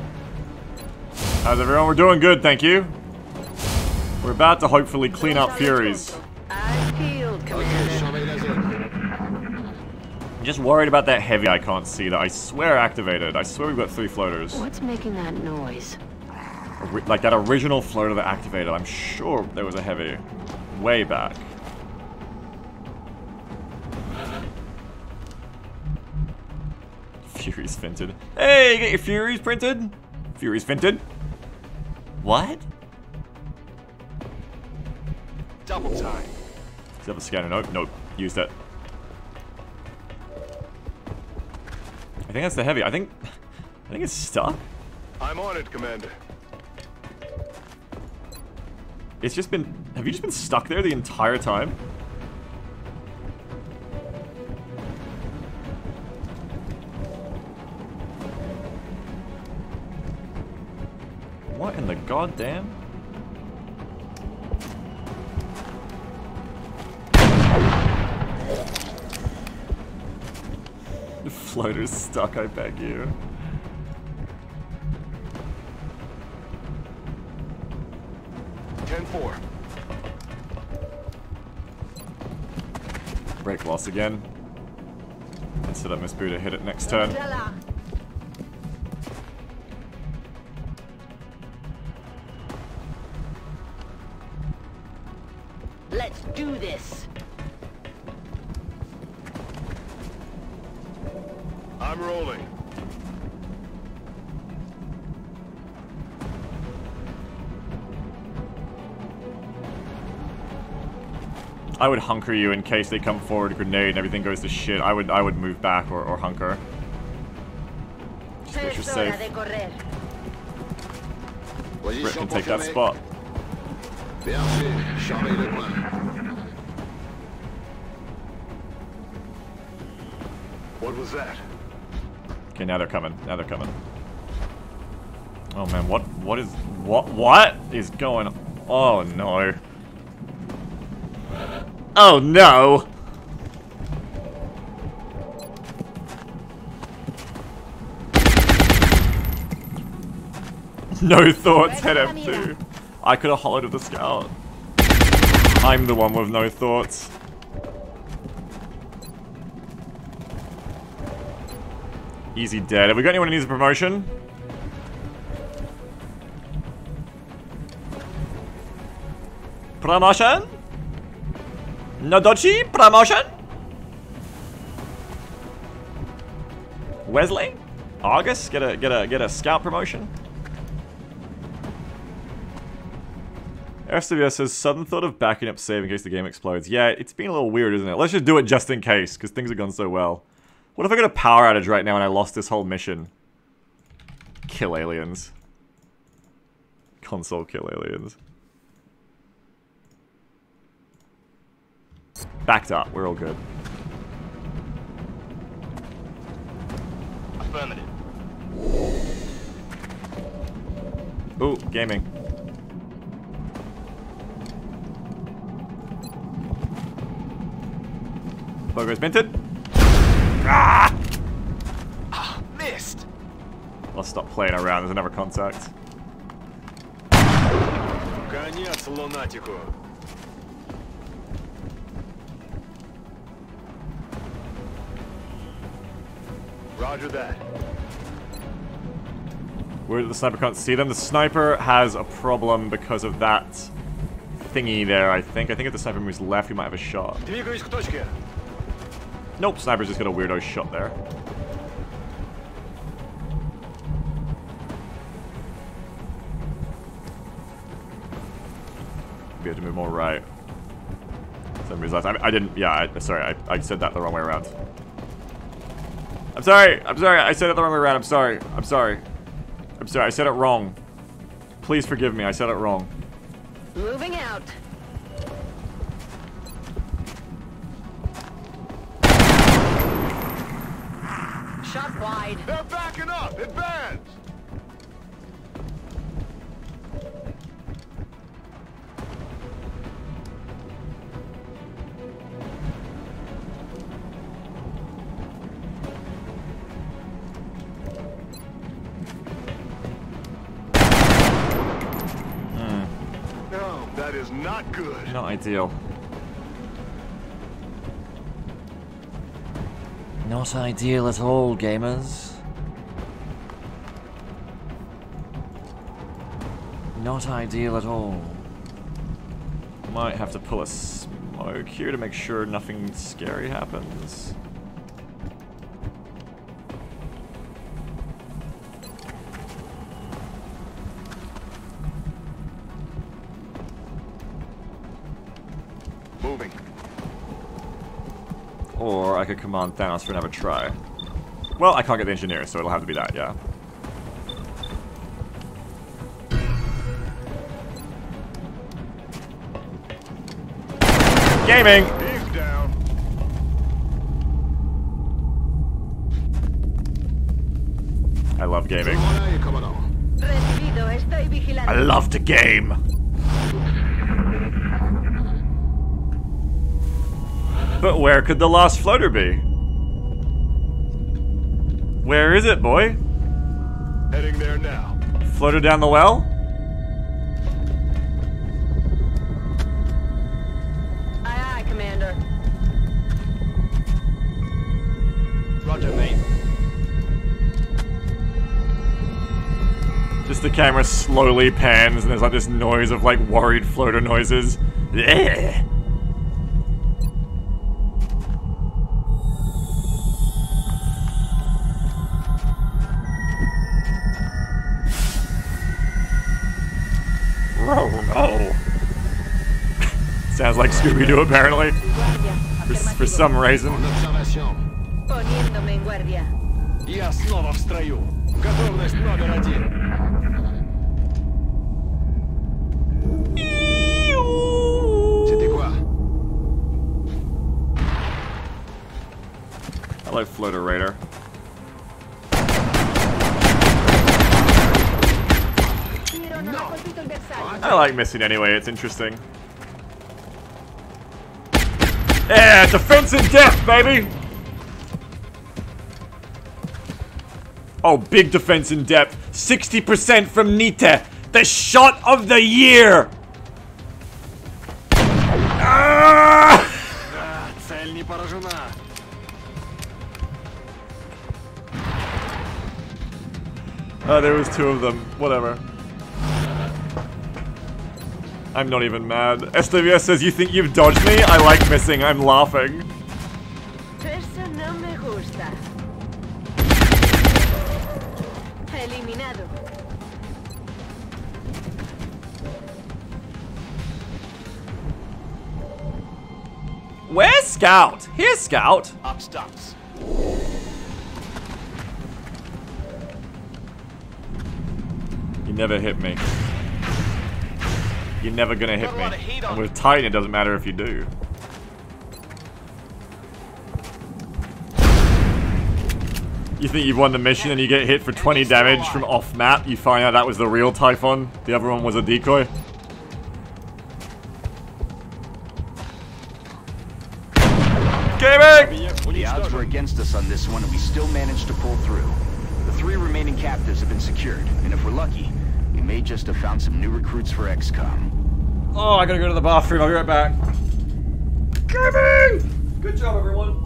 How's everyone? We're doing good, thank you. We're about to hopefully clean up Furies. Eyes peeled, Commander. I'm just worried about that heavy I can't see that I swear activated. I swear we've got 3 floaters. What's making that noise? Like that original floater that activated, I'm sure there was a heavy. Way back. Furies finted. Hey, get your Furies printed? Furies finted? What? Double time. Does he have a scanner? Nope, nope. Used it. I think that's the heavy. I think it's stuck. I'm on it, Commander. It's just been... Have you just been stuck there the entire time? What in the goddamn? The floater's stuck, I beg you. Break loss again. Instead of Miss Buddha hit it next turn. Let's do this. I'm rolling. I would hunker you in case they come forward, a grenade, and everything goes to shit. I would move back or hunker. Just make sure safe. Rick can take that spot. What was that? Okay, now they're coming. Now they're coming. Oh man, what is going on? Oh no. Oh no! No thoughts, head F2. I could have hollowed with the scout. I'm the one with no thoughts. Easy dead. Have we got anyone who needs a promotion? Promotion? Nodochi? Promotion? Wesley? August? Get a scout promotion? FCBS says, sudden thought of backing up save in case the game explodes. Yeah, it's been a little weird, isn't it? Let's just do it just in case, because things have gone so well. What if I got a power outage right now and I lost this whole mission? Kill aliens. Console kill aliens. Backed up, we're all good. Affirmative. Ooh, gaming. Logo's minted. Ah! Missed. Let's stop playing around, there's another contact. Конец лунатику. Roger that. Where the sniper can't see them. The sniper has a problem because of that thingy there, I think. I think if the sniper moves left, he might have a shot. Двигаюсь к точке. Nope, sniper's just got a weirdo shot there. We have to move more right. Somebody's left. I didn't, yeah, sorry, I said that the wrong way around. I'm sorry. I'm sorry. I said it the wrong way around. I'm sorry. I'm sorry. I'm sorry. I said it wrong. Please forgive me. I said it wrong. Moving out. Shot wide. They're backing up! Advance! No, that is not good. Not ideal. Not ideal at all, gamers. Not ideal at all. Might have to pull a smoke here to make sure nothing scary happens. Moving. Or I could command Thanos for another try. Well, I can't get the engineer, so it'll have to be that, yeah. Gaming! He's down. I love gaming. Recibido, estoy vigilando. I love to game! But where could the lost floater be? Where is it, boy? Heading there now. Floater down the well? Aye, aye, Commander. Roger, mate. Just the camera slowly pans and there's like this noise of like worried floater noises. Yeah. Oh no. Sounds like Scooby-Doo apparently. For some reason. Poniéndome en guardia. Я снова в строю. Готовность номер 1. C'était quoi? I like Floater Raider. I like missing anyway, it's interesting. Yeah, defense in depth, baby! Oh, big defense in depth. 60% from Nita, the shot of the year! Ah! Цель не поражена. Oh, there was 2 of them. Whatever. I'm not even mad. SWS says, you think you've dodged me? I like missing. I'm laughing. Eso no me gusta. Eliminado. Where's Scout? Here's Scout. Up stops. You never hit me. You're never gonna hit Got a me. lot of heat on And with Titan, it doesn't matter if you do. You think you've won the mission and you get hit for 20 damage from off map, you find out that was the real Typhon, the other one was a decoy. Gaming! The odds were against us on this one, and we still managed to pull through. The 3 remaining captives have been secured, and if we're lucky, we may just have found some new recruits for XCOM. Oh, I gotta go to the bathroom, I'll be right back. Gaming! Good job, everyone.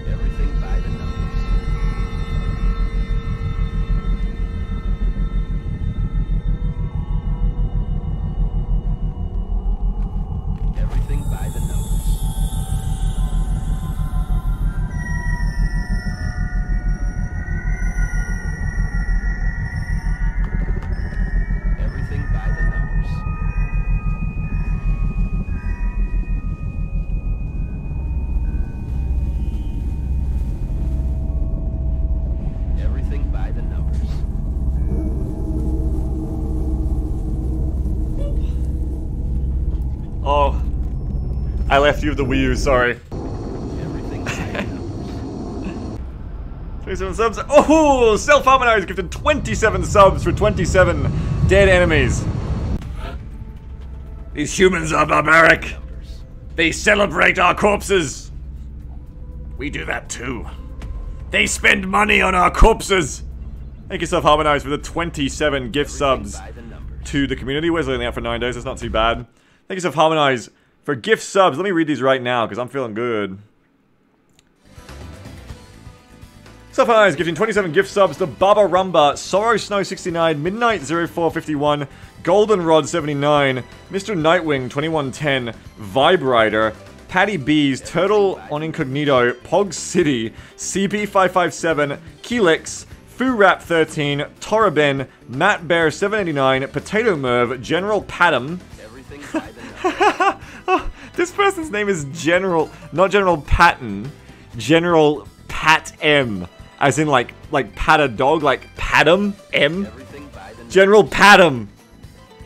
Everything by the numbers. I left you with the Wii U, sorry. 27 subs. Oh, Self-Harmonized gifted 27 subs for 27 dead enemies. These humans are barbaric. They celebrate our corpses. We do that too. They spend money on our corpses. Thank you, Self-Harmonized, for the 27 gift subs to the community. We're only out for 9 days. That's not too bad. Thank you, Self-Harmonized, for gift subs. Let me read these right now because I'm feeling good. Self-Harmonized gifting 27 gift subs to Baba Rumba, Sorrow Snow 69, Midnight 0451, Goldenrod 79, Mr. Nightwing 2110, Vibrider, Patty Bees, Turtle on Incognito, Pog City, CB557, Keelix, Foo Rap 13, Torabin, Matt Bear 789, Potato Merv, General Padam. Oh, this person's name is General, not General Patton, General Pat M. As in like pat a dog, like Padam M. General Padam.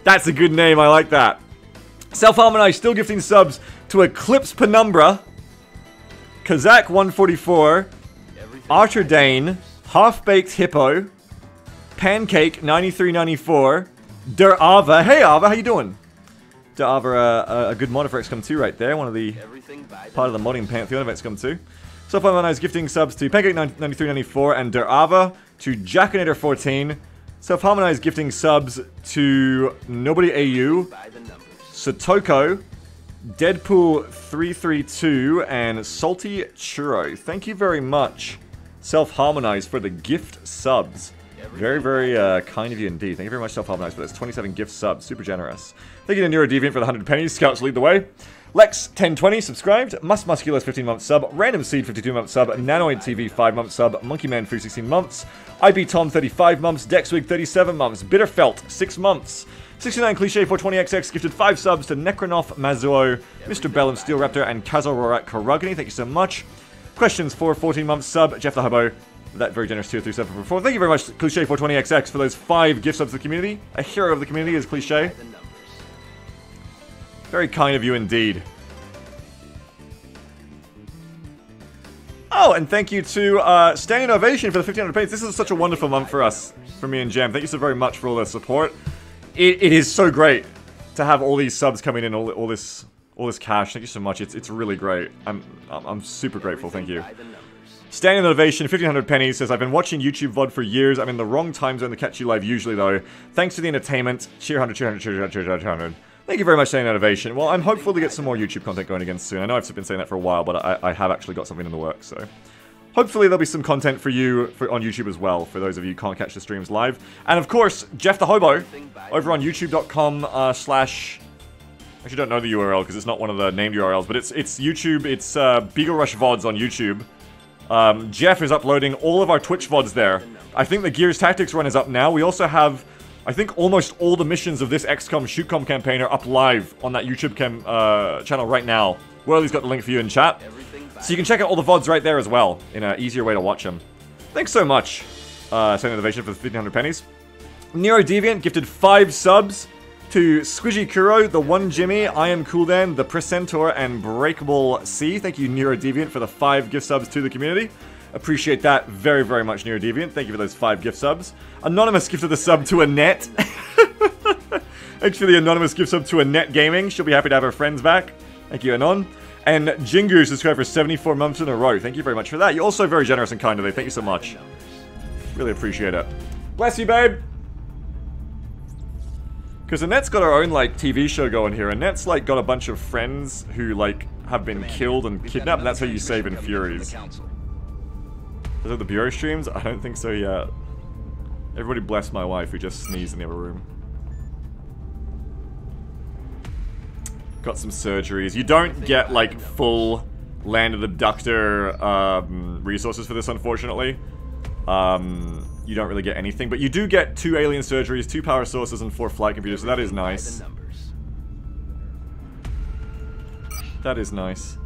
That's a good name, I like that. Self-Harmonized still gifting subs to Eclipse Penumbra, Kazak 144, Archer Dane, Half-Baked Hippo, Pancake 9394, Der Ava. Hey Ava, how you doing? Der Ava, a good mod for XCOM 2 right there. One of the part of the modding pantheon of XCOM 2. Self-Harmonized gifting subs to Pancake 9394 and Der Ava, to Jackinator 14. Self-Harmonized gifting subs to Nobody AU, Satoko, Deadpool 332, and Salty Churro. Thank you very much, Self-Harmonized, for the gift subs. Very, very kind of you indeed. Thank you very much, Self-Harmonized, for those 27 gift subs. Super generous. Thank you to Neurodeviant for the 100 pennies. Scouts lead the way. Lex1020 subscribed. Musculus 15 month sub. Random Seed 52 month sub. Nanoid TV 5 month sub. Monkey Man Foo 16 months. IP Tom 35 months. Dexwig 37 months. Bitterfelt 6 months. 69 Cliche 420XX gifted 5 subs to Necronoff Mazuo, Mr. Bell and Steel Raptor, and Kazororak Karugani. Thank you so much. Questions for 14 month sub. Jeff the Hobo. That very generous tier 3744. Thank you very much, Cliche 420XX, for those 5 gift subs to the community. A hero of the community is Cliche. Very kind of you indeed. Oh, and thank you to Standing Ovation for the 1,500 pennies. This is such a wonderful month for us, for me and Jem. Thank you so very much for all the support. It is so great to have all these subs coming in, all this cash. Thank you so much. It's really great. I'm super grateful. Thank you. Standing Ovation, 1,500 pennies, says, I've been watching YouTube VOD for years. I'm in the wrong time zone to catch you live usually, though. Thanks for the entertainment. Cheer 100, cheer 100, cheer 100, cheer 100. Thank you very much, Standing Ovation. Well, I'm hopeful to get some more YouTube content going again soon. I know I've been saying that for a while, but I have actually got something in the works, so... Hopefully there'll be some content for you on YouTube as well, for those of you who can't catch the streams live. And of course, Jeff the Hobo, over on youtube.com / actually don't know the URL because it's not one of the named URLs, but it's YouTube, it's Beagle Rush VODs on YouTube. Jeff is uploading all of our Twitch VODs there. I think the Gears Tactics run is up now. We also have, I think, almost all the missions of this XCOM ShootCOM campaign are up live on that YouTube channel right now. Whirly's got the link for you in chat. So you can check out all the VODs right there as well, in an easier way to watch them. Thanks so much, Standing Innovation, for the 1,500 pennies. Neurodeviant gifted 5 subs to Squidgy Kuro, The One Jimmy, I Am Cooldan, The Precentor, and Breakable C. Thank you, Neurodeviant, for the 5 gift subs to the community. Appreciate that very, very much, Neurodeviant. Thank you for those 5 gift subs. Anonymous gifted the sub to Annette. Thanks for the anonymous gift sub to Annette Gaming. She'll be happy to have her friends back. Thank you, Anon. And Jingu subscribed for 74 months in a row. Thank you very much for that. You're also very generous and kind today. Thank you so much. Really appreciate it. Bless you, babe. Because Annette's got her own, like, TV show going here. Annette's, like, got a bunch of friends who, like, have been killed and kidnapped. And that's how you save in Furies. Is it the Bureau streams? I don't think so yet. Everybody bless my wife who just sneezed in the other room. Got some surgeries. You don't get, like, full Land Abductor resources for this, unfortunately. You don't really get anything, but you do get 2 alien surgeries, 2 power sources, and 4 flight computers, so that is nice. That is nice.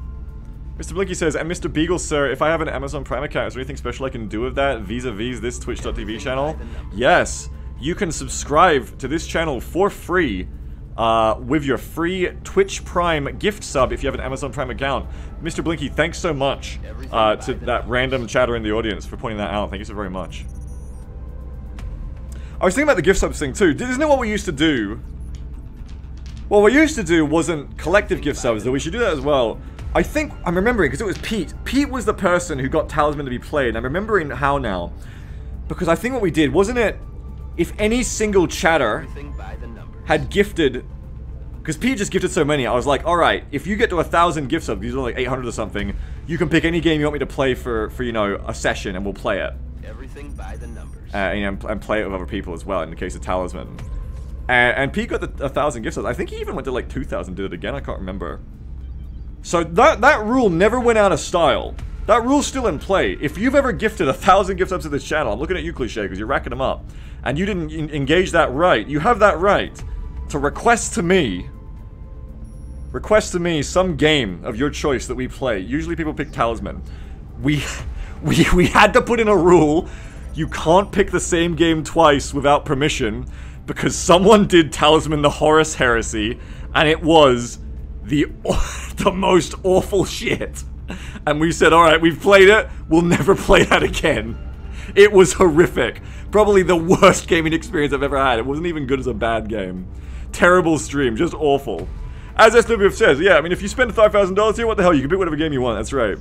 Mr. Blinky says, and Mr. Beagle, sir, if I have an Amazon Prime account, is there anything special I can do with that vis-a-vis this Twitch.tv channel? Yes, you can subscribe to this channel for free with your free Twitch Prime gift sub if you have an Amazon Prime account. Mr. Blinky, thanks so much to that random chatter in the audience for pointing that out. Thank you so very much. I was thinking about the gift subs thing too. Isn't it what we used to do? What we used to do wasn't collective gift subs, though we should do that as well. I think, I'm remembering, because it was Pete. Pete was the person who got Talisman to be played, and I'm remembering how now. Because I think what we did, wasn't it, if any single chatter had gifted, because Pete just gifted so many, I was like, alright, if you get to 1,000 gift subs, these are like 800 or something, you can pick any game you want me to play for you know, a session, and we'll play it. Everything by the numbers. You know, and play it with other people as well, in the case of Talisman. And Pete got the 1,000 gift subs. I think he even went to like 2,000, did it again, I can't remember. So that rule never went out of style. That rule's still in play. If you've ever gifted 1,000 gift subs to this channel, I'm looking at you, Cliché, because you're racking them up, and you didn't engage that right, you have that right to request to me some game of your choice that we play. Usually people pick Talisman. We had to put in a rule. You can't pick the same game twice without permission, because someone did Talisman the Horus Heresy, and it was the most awful shit. And we said, alright, we've played it, we'll never play that again. It was horrific. Probably the worst gaming experience I've ever had. It wasn't even good as a bad game. Terrible stream, just awful. As SWF says, yeah, I mean, if you spend $5,000 here, what the hell, you can pick whatever game you want, that's right.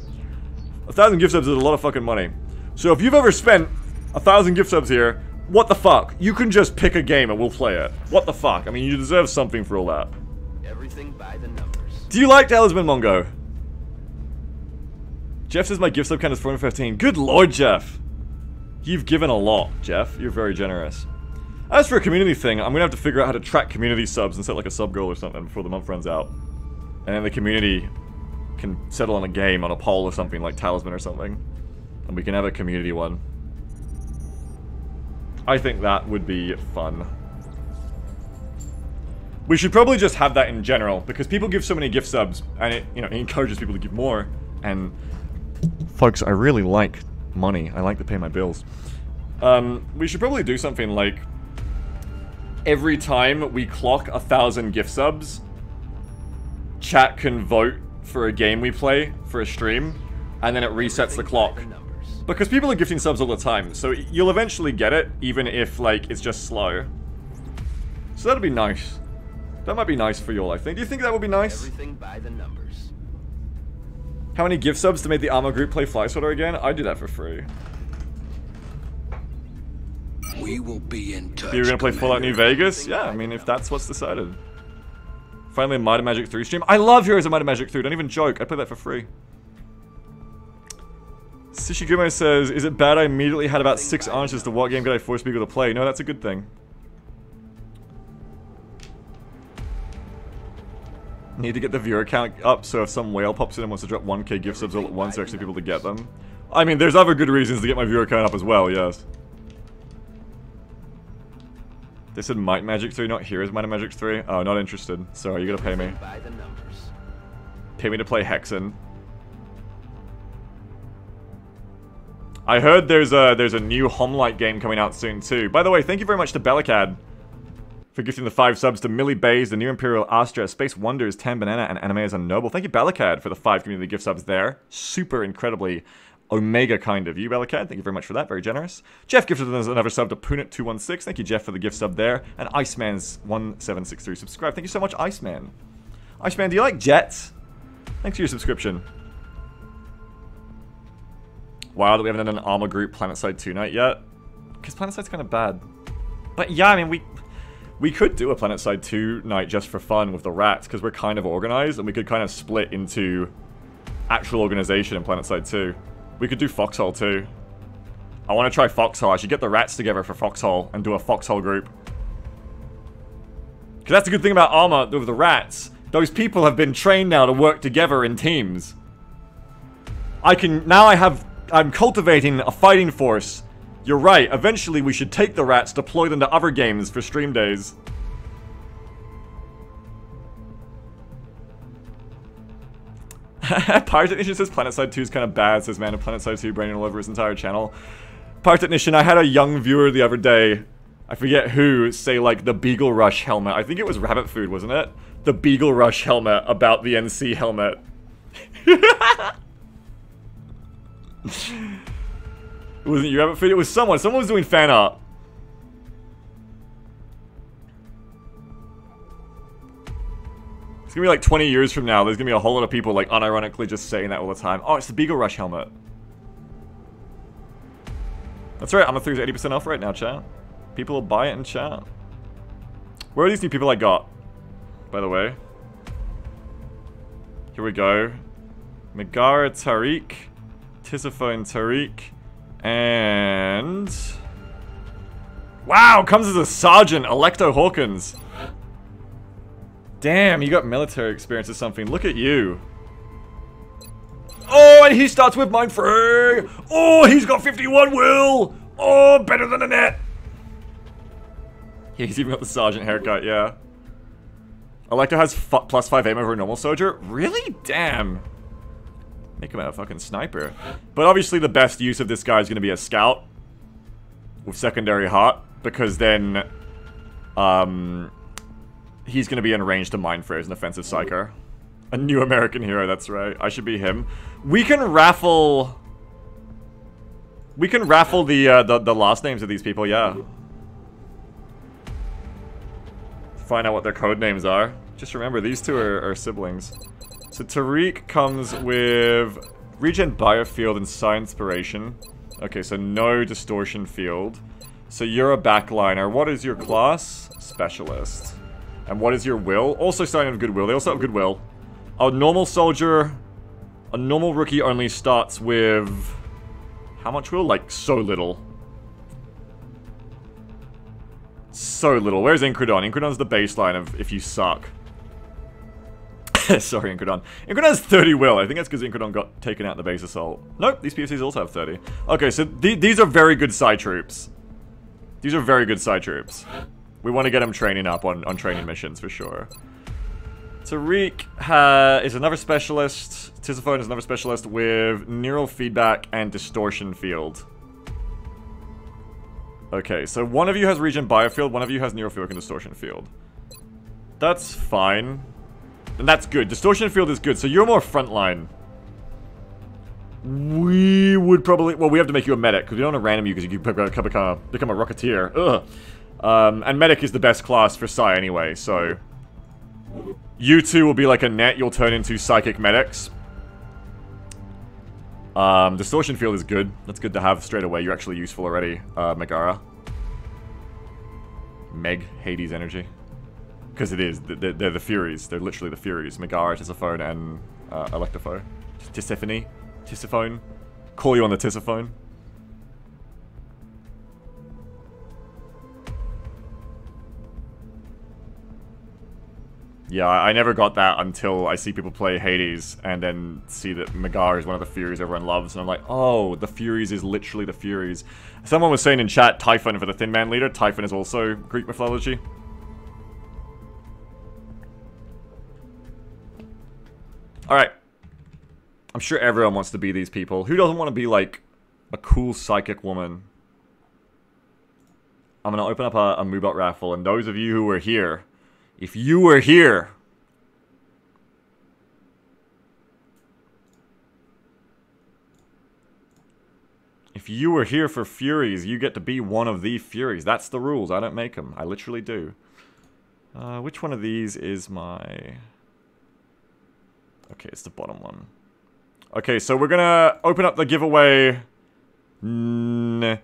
1,000 gift subs is a lot of fucking money. So if you've ever spent 1,000 gift subs here, what the fuck? You can just pick a game and we'll play it. What the fuck? I mean, you deserve something for all that. Everything by the numbers. Do you like Talisman, Mongo? Jeff says my gift sub count is 415. Good lord, Jeff. You've given a lot, Jeff. You're very generous. As for a community thing, I'm gonna have to figure out how to track community subs and set like a sub goal or something before the month runs out. And then the community can settle on a game, on a poll or something, like Talisman or something. And we can have a community one. I think that would be fun. We should probably just have that in general, because people give so many gift subs, and it, you know, it encourages people to give more. And folks, I really like money. I like to pay my bills. We should probably do something like every time we clock 1,000 gift subs, chat can vote for a game we play for a stream, and then it resets the clock. Because people are gifting subs all the time, so you'll eventually get it, even if, like, it's just slow. So that'd be nice. That might be nice for you all, I think. Do you think that would be nice? Everything by the numbers. How many gift subs to make the Armor group play Fly Swatter again? I'd do that for free. We will be in touch. You're gonna play Fallout New Vegas? Yeah, I mean, if that's what's decided. Finally, a Might and Magic 3 stream. I love Heroes of Might and Magic 3, don't even joke. I'd play that for free. Sishigumo says, is it bad I immediately had about 6 answers to what game could I force people to play? No, that's a good thing. Need to get the viewer count up, so if some whale pops in and wants to drop 1k gift subs all at once, there are actually people to get them. I mean, there's other good reasons to get my viewer count up as well, yes. They said Might Magic 3, not Heroes Might and Magic 3. Oh, not interested. Sorry, you gotta pay me. Pay me to play Hexen. I heard there's a new Homelight game coming out soon too. By the way, thank you very much to Bellicad for gifting the 5 subs to Millie Bays, the New Imperial Astra, Space Wonders, Tan Banana, and Anime as Unnoble. Thank you, Bellicad, for the 5 community gift subs there. Super incredibly omega kind of you, Bellicad. Thank you very much for that. Very generous. Jeff gifted us another sub to Punit216. Thank you, Jeff, for the gift sub there. And Iceman's1763 subscribe. Thank you so much, Iceman. Iceman, do you like jets? Thanks for your subscription. Wow, that we haven't done an Armor Group PlanetSide 2 night yet. Because PlanetSide's kind of bad. But yeah, I mean, we could do a PlanetSide 2 night just for fun with the rats, because we're kind of organized, and we could kind of split into actual organization in PlanetSide 2. We could do Foxhole too. I want to try Foxhole. I should get the rats together for Foxhole and do a Foxhole group. Because that's the good thing about Armor with the rats. Those people have been trained now to work together in teams. I'm cultivating a fighting force. You're right, eventually we should take the rats, deploy them to other games for stream days. Power Technician says PlanetSide 2 is kind of bad, says man of PlanetSide 2 branding all over his entire channel. Power Technician, I had a young viewer the other day I forget who, say like the Beagle Rush helmet. I think it was Rabbit Food, wasn't it? The Beagle Rush helmet about the NC helmet. It wasn't you, Rabbit Food? It was someone. Someone was doing fan art. It's gonna be like 20 years from now. There's gonna be a whole lot of people like unironically just saying that all the time. Oh, it's the Beagle Rush helmet. That's right, I'm a 80% off right now, chat. People will buy it in chat. Where are these new people I got? By the way. Here we go. Megara Tariq. Tisiphone Tariq. And... wow, comes as a sergeant, Electo Hawkins. Damn, you got military experience or something. Look at you. Oh, and he starts with Mind Free. Oh, he's got 51 will. Oh, better than a net. Yeah, he's even got the sergeant haircut, yeah. Electo has +5 aim over a normal soldier? Really? Damn. Make him a fucking sniper. But obviously the best use of this guy is going to be a scout. With secondary heart. Because then... he's going to be in range to Mind Free as an offensive psyker. A new American hero, that's right. I should be him. We can raffle... we can raffle the last names of these people, yeah. Find out what their code names are. Just remember, these two are siblings. So Tariq comes with Regen Biofield and Psi Inspiration. Okay, so no Distortion Field. So you're a backliner. What is your class? Specialist. And what is your will? Also starting with Goodwill. They also have Goodwill. A normal soldier, a normal rookie only starts with... how much will? Like, so little. So little. Where's Incredon? Incredon's the baseline of if you suck. Sorry, Incredon. Incredon has 30 will. I think that's because Incredon got taken out in the base assault. Nope, these PFCs also have 30. Okay, so these are very good side troops. These are very good side troops. We want to get them training up on training missions for sure. Tariq is another specialist. Tisiphone is another specialist with neural feedback and distortion field. Okay, so one of you has Regen Biofield, one of you has neural feedback and distortion field. That's fine. And that's good. Distortion field is good, so you're more frontline. We would probably... well, we have to make you a medic, because we don't want to random you because you can become a rocketeer. Ugh. And medic is the best class for Psi anyway, so... you two will be like a net, you'll turn into psychic medics. Distortion field is good. That's good to have straight away. You're actually useful already, Megara. Hades energy. Because it is. They're the Furies. They're literally the Furies. Megara, Tisiphone, and Electophone. Tisiphone. Call you on the Tisiphone. Yeah, I never got that until I see people play Hades and then see that Megara is one of the Furies everyone loves. And I'm like, oh, the Furies is literally the Furies. Someone was saying in chat, Typhon for the Thin Man leader. Typhon is also Greek mythology. Alright. I'm sure everyone wants to be these people. Who doesn't want to be, like, a cool psychic woman? I'm going to open up a Moobot raffle, and those of you who were here... if you were here, for Furies, you get to be one of the Furies. That's the rules. I don't make them. I literally do. Which one of these is my... okay, it's the bottom one. Okay, so we're gonna open up the giveaway... now!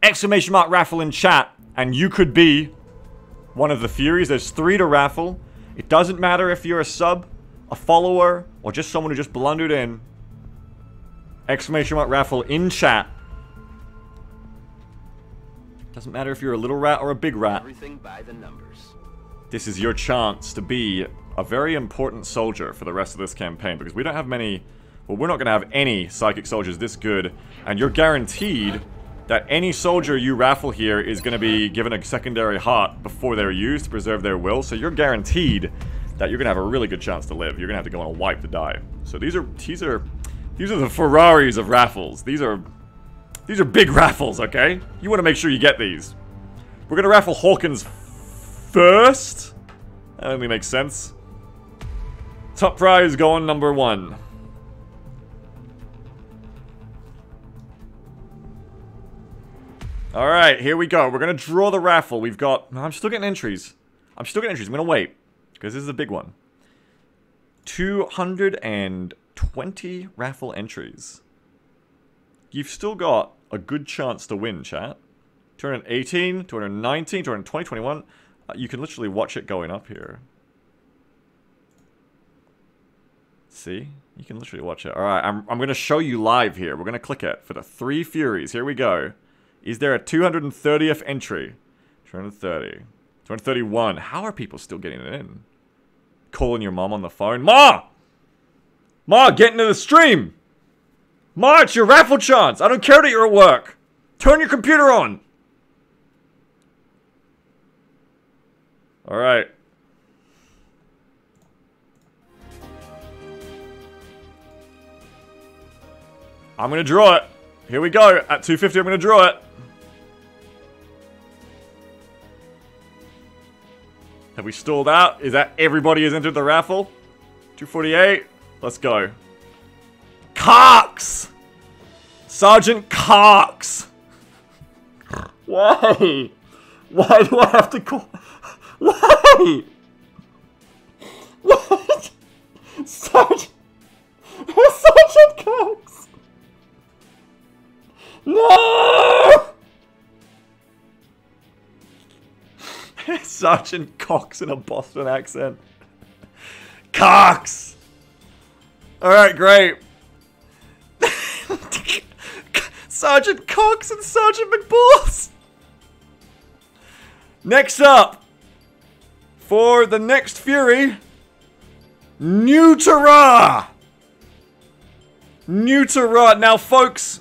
Exclamation mark raffle in chat. And you could be one of the Furies. There's 3 to raffle. It doesn't matter if you're a sub, a follower, or just someone who just blundered in. Exclamation mark raffle in chat. Doesn't matter if you're a little rat or a big rat. Everything by the numbers. This is your chance to be a very important soldier for the rest of this campaign. Because we don't have many... well, we're not going to have any psychic soldiers this good. And you're guaranteed... that any soldier you raffle here is going to be given a secondary heart before they're used to preserve their will. So you're guaranteed that you're going to have a really good chance to live. You're going to have to go on a wipe to die. So these are the Ferraris of raffles. These are These are big raffles, okay? You want to make sure you get these. We're gonna raffle Hawkins first. That only makes sense. Top prize going number 1. Alright, here we go. We're gonna draw the raffle. We've got... I'm still getting entries. I'm gonna wait. Because this is a big one. 220 raffle entries. You've still got a good chance to win, chat. 218, 219, 220, 21. You can literally watch it going up here. See? You can literally watch it. Alright, I'm going to show you live here. We're going to click it for the 3 Furies. Here we go. Is there a 230th entry? 230. 231. How are people still getting it in? Calling your mom on the phone. Ma! Ma, get into the stream! Ma, it's your raffle chance! I don't care that you're at work! Turn your computer on! Alright. I'm gonna draw it. Here we go. At 250, I'm gonna draw it. Have we stalled out? Is that everybody has entered the raffle? 248. Let's go. Cox! Sergeant Cox! Why? Why do I have to call... Why? What? Sergeant Cox! No! Sergeant Cox in a Boston accent. Cox! Alright, great. Sergeant Cox and Sergeant McBalls! Next up, for the next Fury, New Terra! New Terra. Now, folks,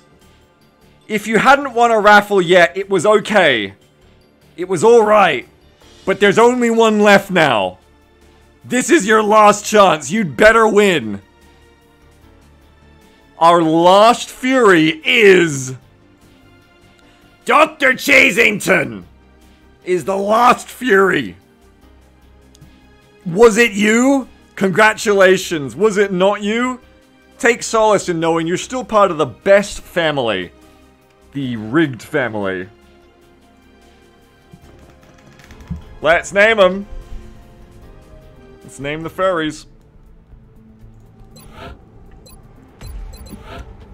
if you hadn't won a raffle yet, it was okay. It was alright. But there's only one left now. This is your last chance. You'd better win. Our last Fury is... Dr. Chasington is the last Fury. Was it you? Congratulations. Was it not you? Take solace in knowing you're still part of the best family. The rigged family. Let's name them. Let's name the furries.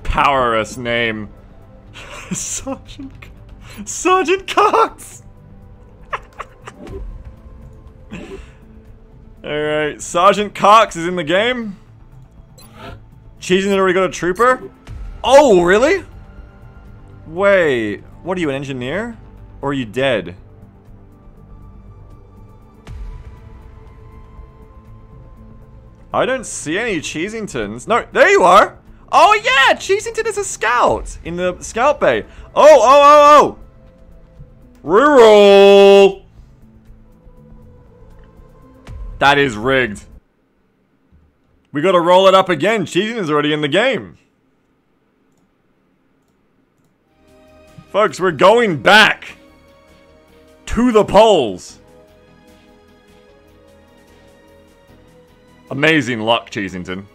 Powerless name. Sergeant Cox! Alright, Sergeant Cox is in the game. Cheesing already got a trooper? Oh, really? Wait, what are you, an engineer? Or are you dead? I don't see any Cheesingtons. No, there you are! Oh yeah, Cheesington is a scout in the scout bay. Oh! Reroll! That is rigged. We gotta roll it up again. Cheesington's already in the game. Folks, we're going back to the polls. Amazing luck, Cheesington.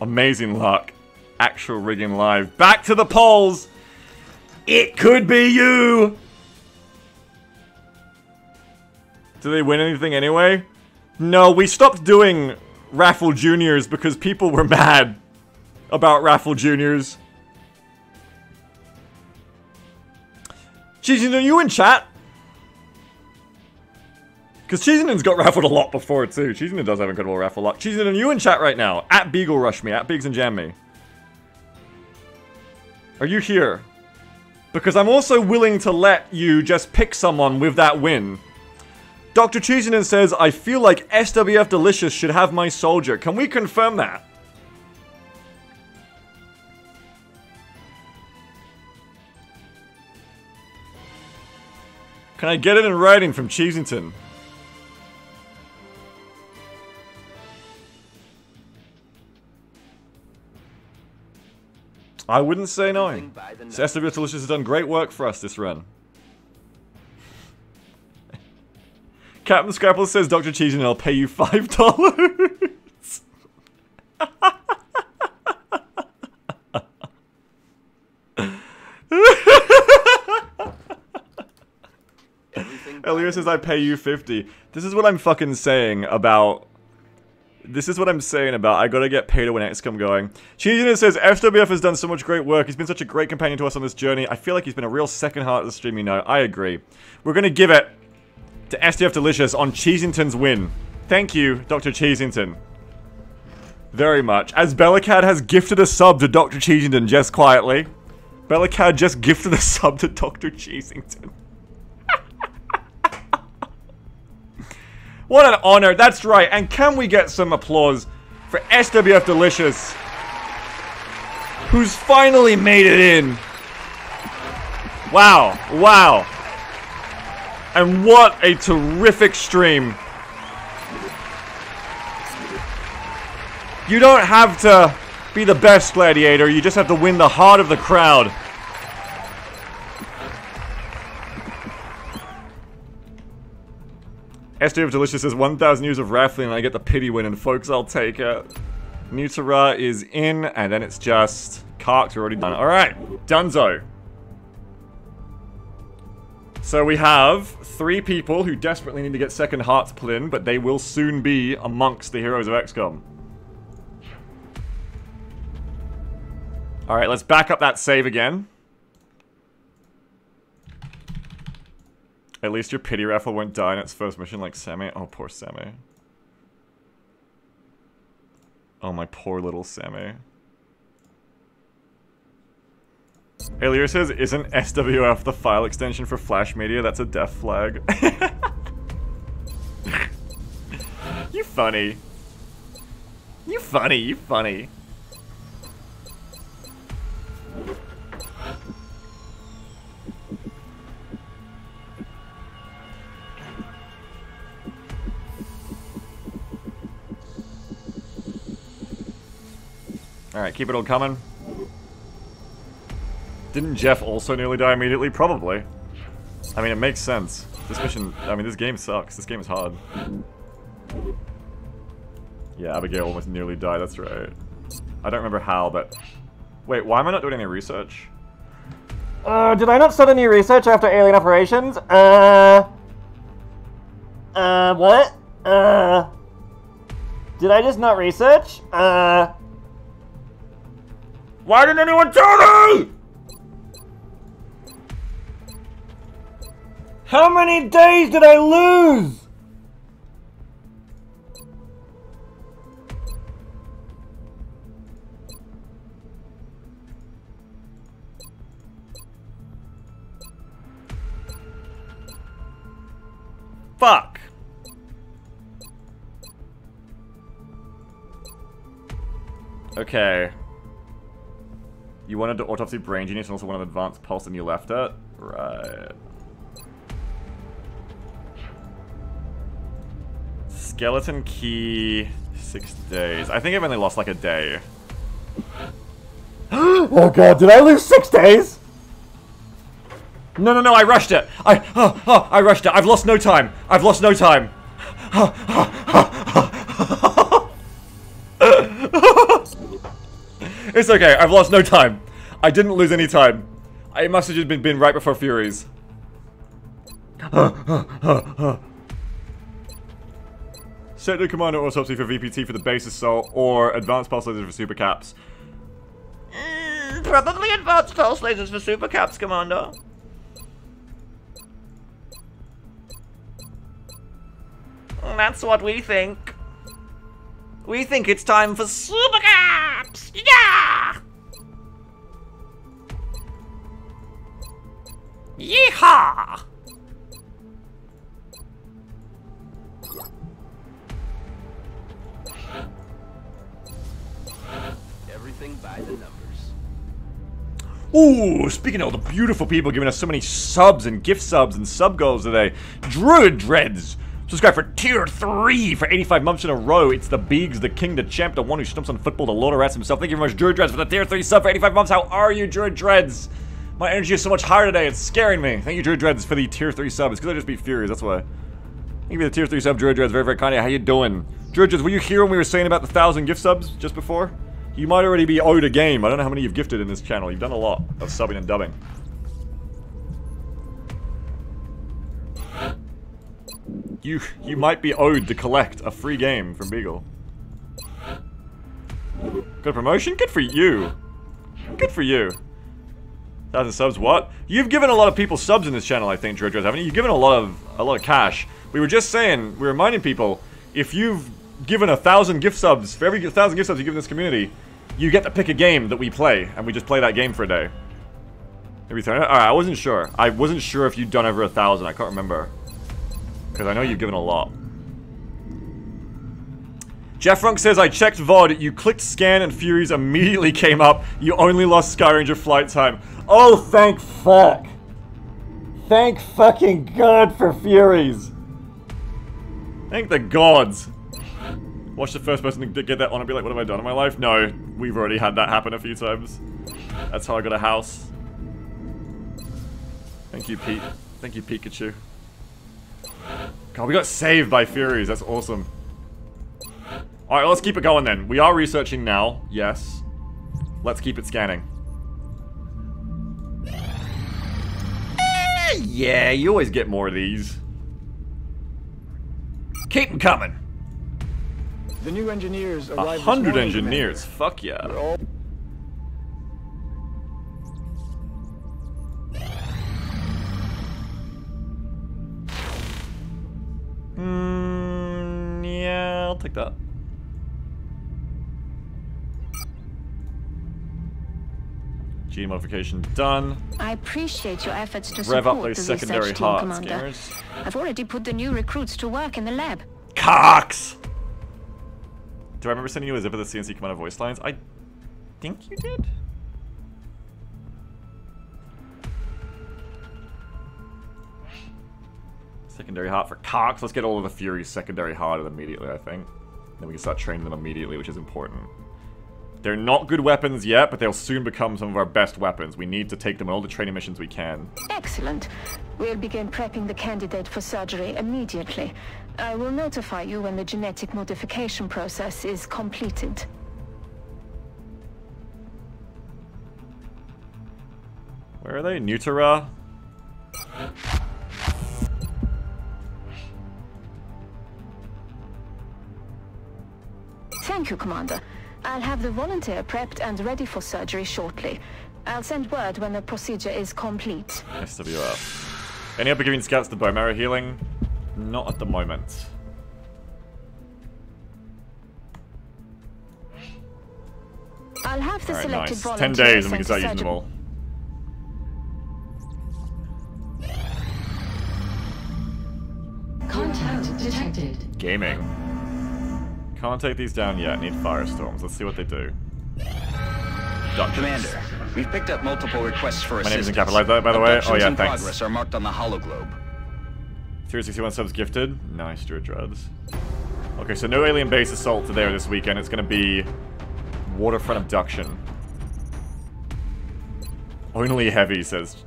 Amazing luck. Actual rigging live. Back to the polls. It could be you. Do they win anything anyway? No, we stopped doing Raffle Juniors because people were mad about Raffle Juniors. Cheesington, are you in chat? Because Cheesington's got raffled a lot before too. Cheesington does have incredible raffle luck. Cheesington, are you in chat right now? At Beagle Rush me, at Biggs and Jam me. Are you here? Because I'm also willing to let you just pick someone with that win. Dr. Cheesington says, I feel like SWF Delicious should have my soldier. Can we confirm that? Can I get it in writing from Cheesington? I wouldn't say no. So SWF Delicious has done great work for us this run. Captain Scrapple says, Dr. Cheese, and I'll pay you $5. Elio says, I pay you 50. This is what I'm fucking saying about... This is what I'm saying about I gotta get paid when XCOM going. Cheesiness says, FWF has done so much great work. He's been such a great companion to us on this journey. I feel like he's been a real second heart of the stream, you know. I agree. We're gonna give it to SDF Delicious on Cheesington's win. Thank you, Dr. Cheesington. Very much. As Bellacad has gifted a sub to Dr. Cheesington just quietly. Bellacad just gifted a sub to Dr. Cheesington. What an honor, that's right. And can we get some applause for SWF Delicious, who's finally made it in. Wow, wow. And what a terrific stream. You don't have to be the best gladiator, you just have to win the heart of the crowd. SWF Delicious says 1,000 years of raffling and I get the pity win, and folks, I'll take it. Nutera is in, and then it's just... Kark's already done. Alright, Dunzo. So we have 3 people who desperately need to get second hearts put in, but they will soon be amongst the heroes of XCOM. Alright, let's back up that save again. At least your pity raffle won't die in its first mission like Sammy. Oh, poor Sammy. Oh, my poor little Sammy. Alier says, isn't SWF the file extension for Flash Media? That's a death flag. You funny. You funny, you funny. Alright, keep it all coming. Didn't Jeff also nearly die immediately? Probably. I mean, it makes sense. This mission, I mean, this game sucks. This game is hard. Yeah, Abigail almost nearly died, that's right. I don't remember how, but... Wait, why am I not doing any research? Did I not start any research after Alien Operations? What? Did I just not research? Why didn't anyone tell me? How many days did I lose? Fuck. Okay. You wanted to autopsy Brain Genius and also wanted advanced pulse and you left it? Right. Skeleton key, 6 days. I think I've only lost like a day. Oh god, did I lose 6 days? No, I rushed it. I rushed it. I've lost no time. I've lost no time. It's okay. I've lost no time. I didn't lose any time. It must have just been right before Furies. Set the Commander Autopsy for VPT for the base assault or Advanced Pulse Lasers for Super Caps. Probably Advanced Pulse Lasers for Super Caps, Commander. That's what we think. We think it's time for Super Caps! Yeah! Yeehaw! Everything by the numbers. Ooh, speaking of all the beautiful people giving us so many subs and gift subs and sub goals today. Druid Dreads, Subscribe for tier 3 for 85 months in a row. It's the Beegs, the king, the champ, the one who stumps on football, the Lord of Rats himself. Thank you very much, Druid Dreads, for the tier 3 sub for 85 months. How are you, Druid Dreads? My energy is so much higher today, it's scaring me. Thank you, Druid Dreads, for the tier 3 sub. It's because I just beat Furies, that's why. Thank you for the tier 3 sub, Druid Dreads. Very, very kind of you. How you doing? Druid Dreads, were you here when we were saying about the 1,000 gift subs just before? You might already be owed a game. I don't know how many you've gifted in this channel. You've done a lot of subbing and dubbing. You might be owed to collect a free game from Beagle. Good promotion? Good for you. Good for you. 1,000 subs, what? You've given a lot of people subs in this channel, I think, Druid Dreads, haven't you? You've given a lot of cash. We were just saying, we're reminding people, if you've given 1,000 gift subs, for every 1,000 gift subs you give this community, you get to pick a game that we play, and we just play that game for a day. Maybe alright, I wasn't sure. I wasn't sure if you'd done over 1,000, I can't remember. Because I know you've given a lot. Jeff Runk says, I checked VOD, you clicked scan and Furies immediately came up. You only lost Skyranger flight time. Oh, thank fuck. Thank fucking God for Furies. Thank the gods. Watch the first person to get that on and be like, what have I done in my life? No, we've already had that happen a few times. That's how I got a house. Thank you, Pete. Thank you, Pikachu. God, we got saved by Furies. That's awesome. Alright, let's keep it going then. We are researching now. Yes. Let's keep it scanning. Yeah, you always get more of these. Keep them coming. The new engineers arrived. 100 engineers. Fuck yeah. Yeah, I'll take that. G modification done. I appreciate your efforts to Rev up support those the secondary research team, hearts, Commander. gamers. I've already put the new recruits to work in the lab. Cox! Do I remember sending you a zip of the CNC Commander voice lines? I think you did? Secondary heart for Cox. Let's get all of the Furies secondary hearted immediately, I think. Then we can start training them immediately, which is important. They're not good weapons yet, but they'll soon become some of our best weapons. We need to take them on all the training missions we can. Excellent. We'll begin prepping the candidate for surgery immediately. I will notify you when the genetic modification process is completed. Where are they? Nutera? Thank you, Commander. I'll have the volunteer prepped and ready for surgery shortly. I'll send word when the procedure is complete. SWF. Any up giving scouts the bone marrow healing? Not at the moment. I'll have the selected nice. volunteer 10 days and we can sent start to using them all. Contact detected. Gaming. Can't take these down yet. Need firestorms. Let's see what they do. Commander, we've picked up multiple requests for My name assistance. isn't capitalized that, by the way. Oh Abductions yeah, in thanks. progress are marked on the hologlobe. 361 subs gifted. Nice, Druid Dreads. Okay, so no alien base assault there this weekend. It's gonna be waterfront abduction. Only heavy, says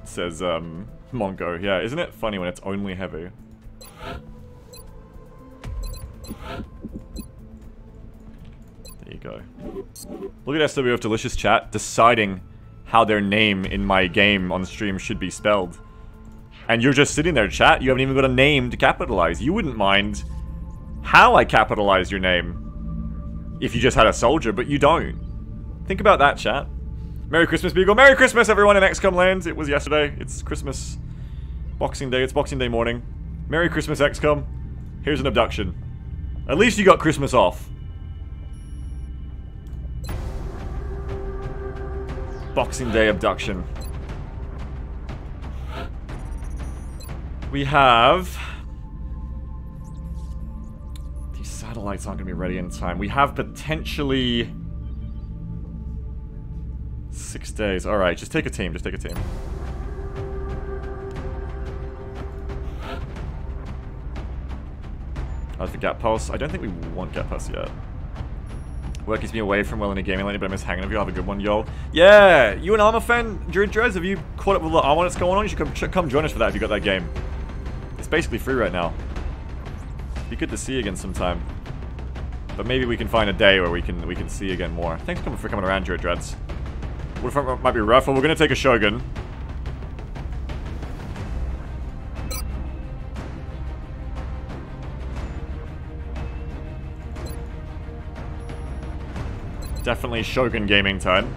Mongo. Yeah, isn't it funny when it's only heavy? There you go. Look at SWF Delicious Chat deciding how their name in my game on stream should be spelled. And you're just sitting there, chat. You haven't even got a name to capitalize. You wouldn't mind how I capitalized your name if you just had a soldier, but you don't. Think about that, chat. Merry Christmas, Beagle. Merry Christmas, everyone in XCOM land. It was yesterday. It's Christmas. Boxing Day. It's Boxing Day morning. Merry Christmas, XCOM. Here's an abduction. At least you got Christmas off. Boxing Day abduction. We have... These satellites aren't going to be ready in time. We have potentially... 6 days. Alright, just take a team. Just take a team. As for Gap Pulse, I don't think we want Gap Pulse yet. Work keeps me away from well in a gaming lately, but I miss hanging with you. Have a good one, yo. Yeah, you an Armor fan, Drez? Have you caught up with the Armor that's going on? You should come join us for that if you got that game. It's basically free right now. Be good to see you again sometime. But maybe we can find a day where we can see you again more. Thanks for coming around, Dreads. What if it might be rough? Well, we're gonna take a Shogun. Definitely Shogun gaming time.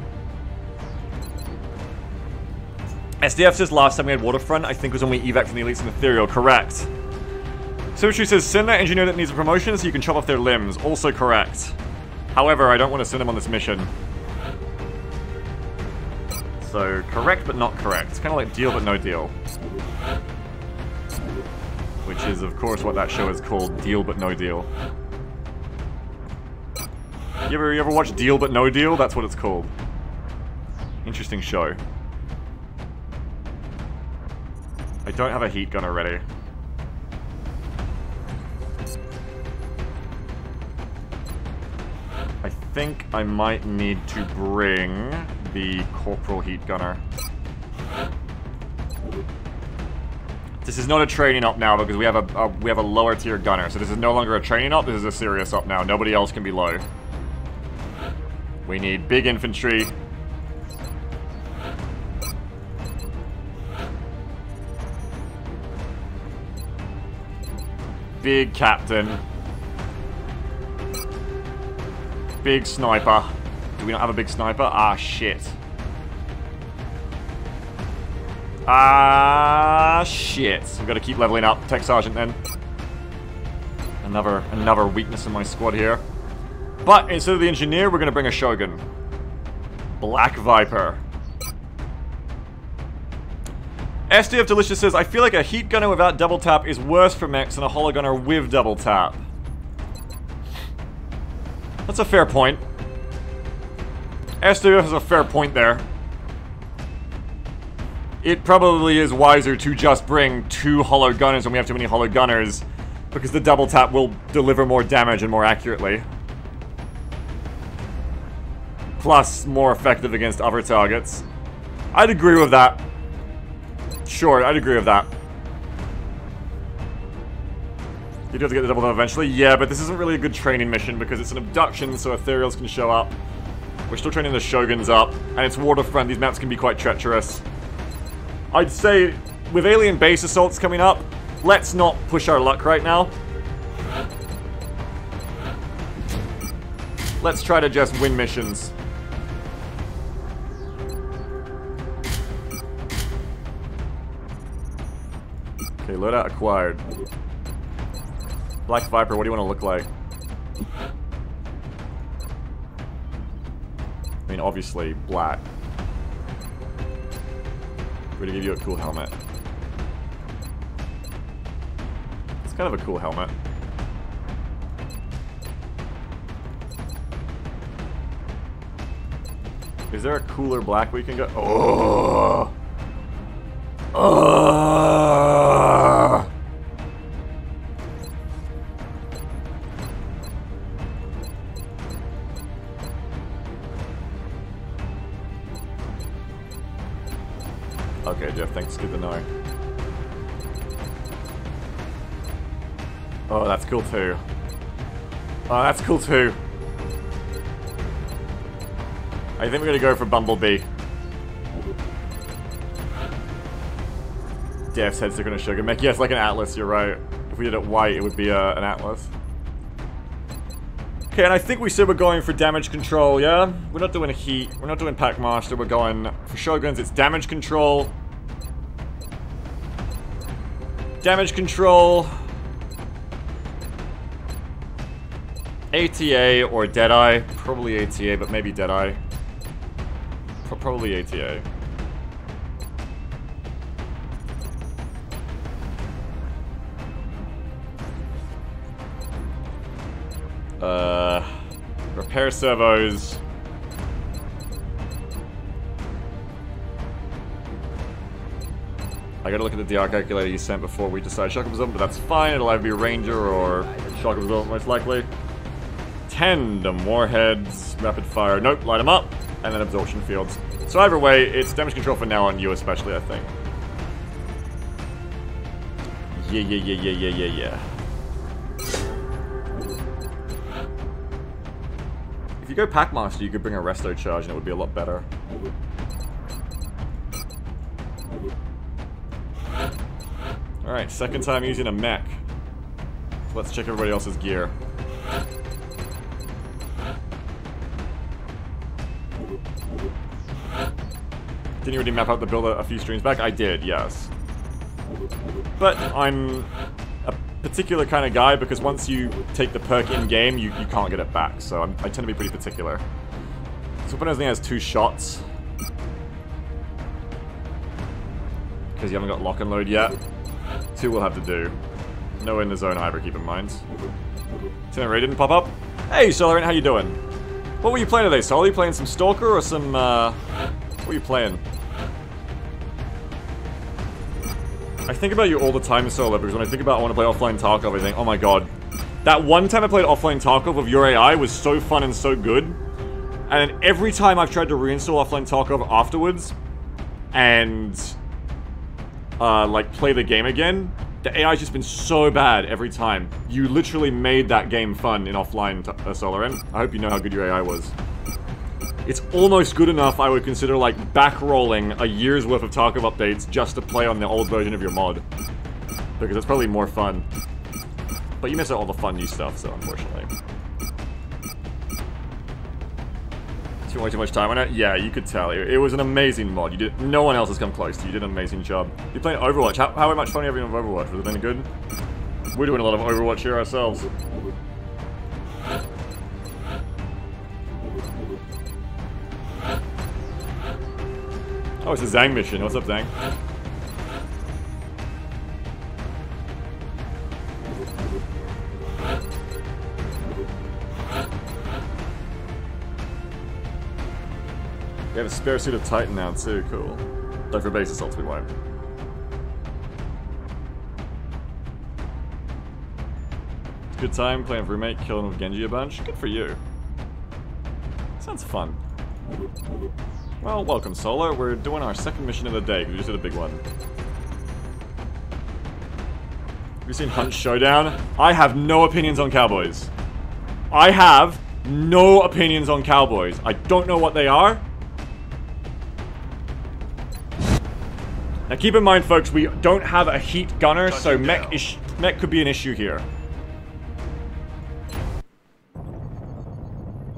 SDF says last time we had Waterfront, I think was when we evac from the Elites and Ethereal. Correct. Symmetry says send that engineer that needs a promotion so you can chop off their limbs. Also correct. However, I don't want to send them on this mission. So, correct but not correct. It's kind of like deal but no deal. Which is, of course, what that show is called, Deal But No Deal. You ever watch Deal But No Deal? That's what it's called. Interesting show. I don't have a heat gun already. I think I might need to bring the Corporal Heat Gunner. This is not a training up now because we have a lower tier gunner. So this is no longer a training up, this is a serious up now. Nobody else can be low. We need big infantry. Big captain. Big sniper. Do we not have a big sniper? Ah, shit. Ah, shit. We've got to keep leveling up. Tech Sergeant, then. Another weakness in my squad here. But instead of the engineer, we're going to bring a Shogun. Black Viper. SDF Delicious says, I feel like a heat gunner without double tap is worse for mechs than a holo gunner with double tap. That's a fair point. SDF has a fair point there. It probably is wiser to just bring 2 holo gunners when we have too many holo gunners, because the double tap will deliver more damage and more accurately. Plus, more effective against other targets. I'd agree with that. Sure, I'd agree with that. You do have to get the double tap eventually. Yeah, but this isn't really a good training mission because it's an abduction, so ethereals can show up. We're still training the Shoguns up, and it's Waterfront. These maps can be quite treacherous. I'd say, with alien base assaults coming up, let's not push our luck right now. Let's try to just win missions. Okay, loadout acquired. Black Viper, what do you want to look like? I mean, obviously, black. We're gonna give you a cool helmet. It's kind of a cool helmet. Is there a cooler black we can go? Oh! Okay, Jeff, thanks. Good to know. Oh, that's cool too. Oh, that's cool too. I think we're gonna go for Bumblebee. Dev's heads are gonna sugar mech. Yes, like an Atlas, you're right. If we did it white, it would be an Atlas. Okay, and I think we said we're going for damage control, yeah? We're not doing heat, we're not doing Pack Master, we're going for Shoguns, it's damage control. Damage control. ATA or Deadeye. Probably ATA, but maybe Deadeye. Probably ATA. Repair servos. I gotta look at the DR calculator you sent before we decide Shock Absorb, but that's fine. It'll either be Ranger or Shock absorber, most likely. Tandem warheads, rapid fire. Nope, light them up. And then absorption fields. So either way, it's damage control for now on you especially, I think. Yeah. If you go Packmaster, you could bring a resto charge and it would be a lot better. Alright, second time using a mech. So let's check everybody else's gear. Didn't you already map out the build a few streams back? I did, yes. But I'm a particular kind of guy because once you take the perk in-game, you can't get it back. So I tend to be pretty particular. This weapon only has 2 shots. Because you haven't got lock and load yet. 2 will have to do. No in the zone either, keep in mind. Lieutenant Ray didn't pop up. Hey, Solar, how you doing? What were you playing today, Solar? You playing some Stalker or some, what were you playing? I think about you all the time, Solar, because when I think about I want to play offline Tarkov, I think, oh my god. That one time I played offline Tarkov with your AI was so fun and so good. And then every time I've tried to reinstall offline Tarkov afterwards, and, like, play the game again, the AI's just been so bad every time. You literally made that game fun in offline, Solar. I hope you know how good your AI was. It's almost good enough, I would consider, like, back-rolling a year's worth of Tarkov updates just to play on the old version of your mod. Because it's probably more fun. But you miss out all the fun new stuff, so unfortunately. Spent way too much time on it? Yeah, you could tell. It was an amazing mod. You did. No one else has come close to you. You did an amazing job. You're playing Overwatch. How much fun are you having with Overwatch? Has it been good? We're doing a lot of Overwatch here ourselves. Oh, it's a Zang mission. What's up, Zang? We have a spare suit of Titan now, too. Cool. Though for base assaults, we won't. Good time playing with roommate, killing with Genji a bunch. Good for you. Sounds fun. Well, welcome, Solar. We're doing our second mission of the day, because we just did a big one. Have you seen Hunt Showdown? I have no opinions on cowboys. I have no opinions on cowboys. I don't know what they are. Now keep in mind, folks, we don't have a heat gunner, so mech could be an issue here.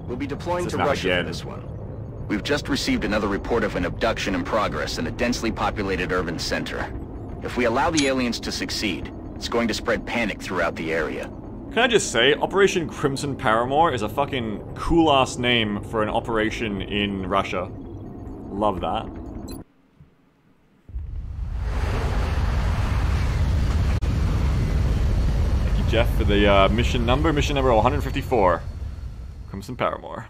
We'll be deploying to Russia for this one. We've just received another report of an abduction in progress in a densely populated urban center. If we allow the aliens to succeed, it's going to spread panic throughout the area. Can I just say, Operation Crimson Paramore is a fucking cool-ass name for an operation in Russia. Love that. Thank you, Jeff, for the mission number 154. Crimson Paramore.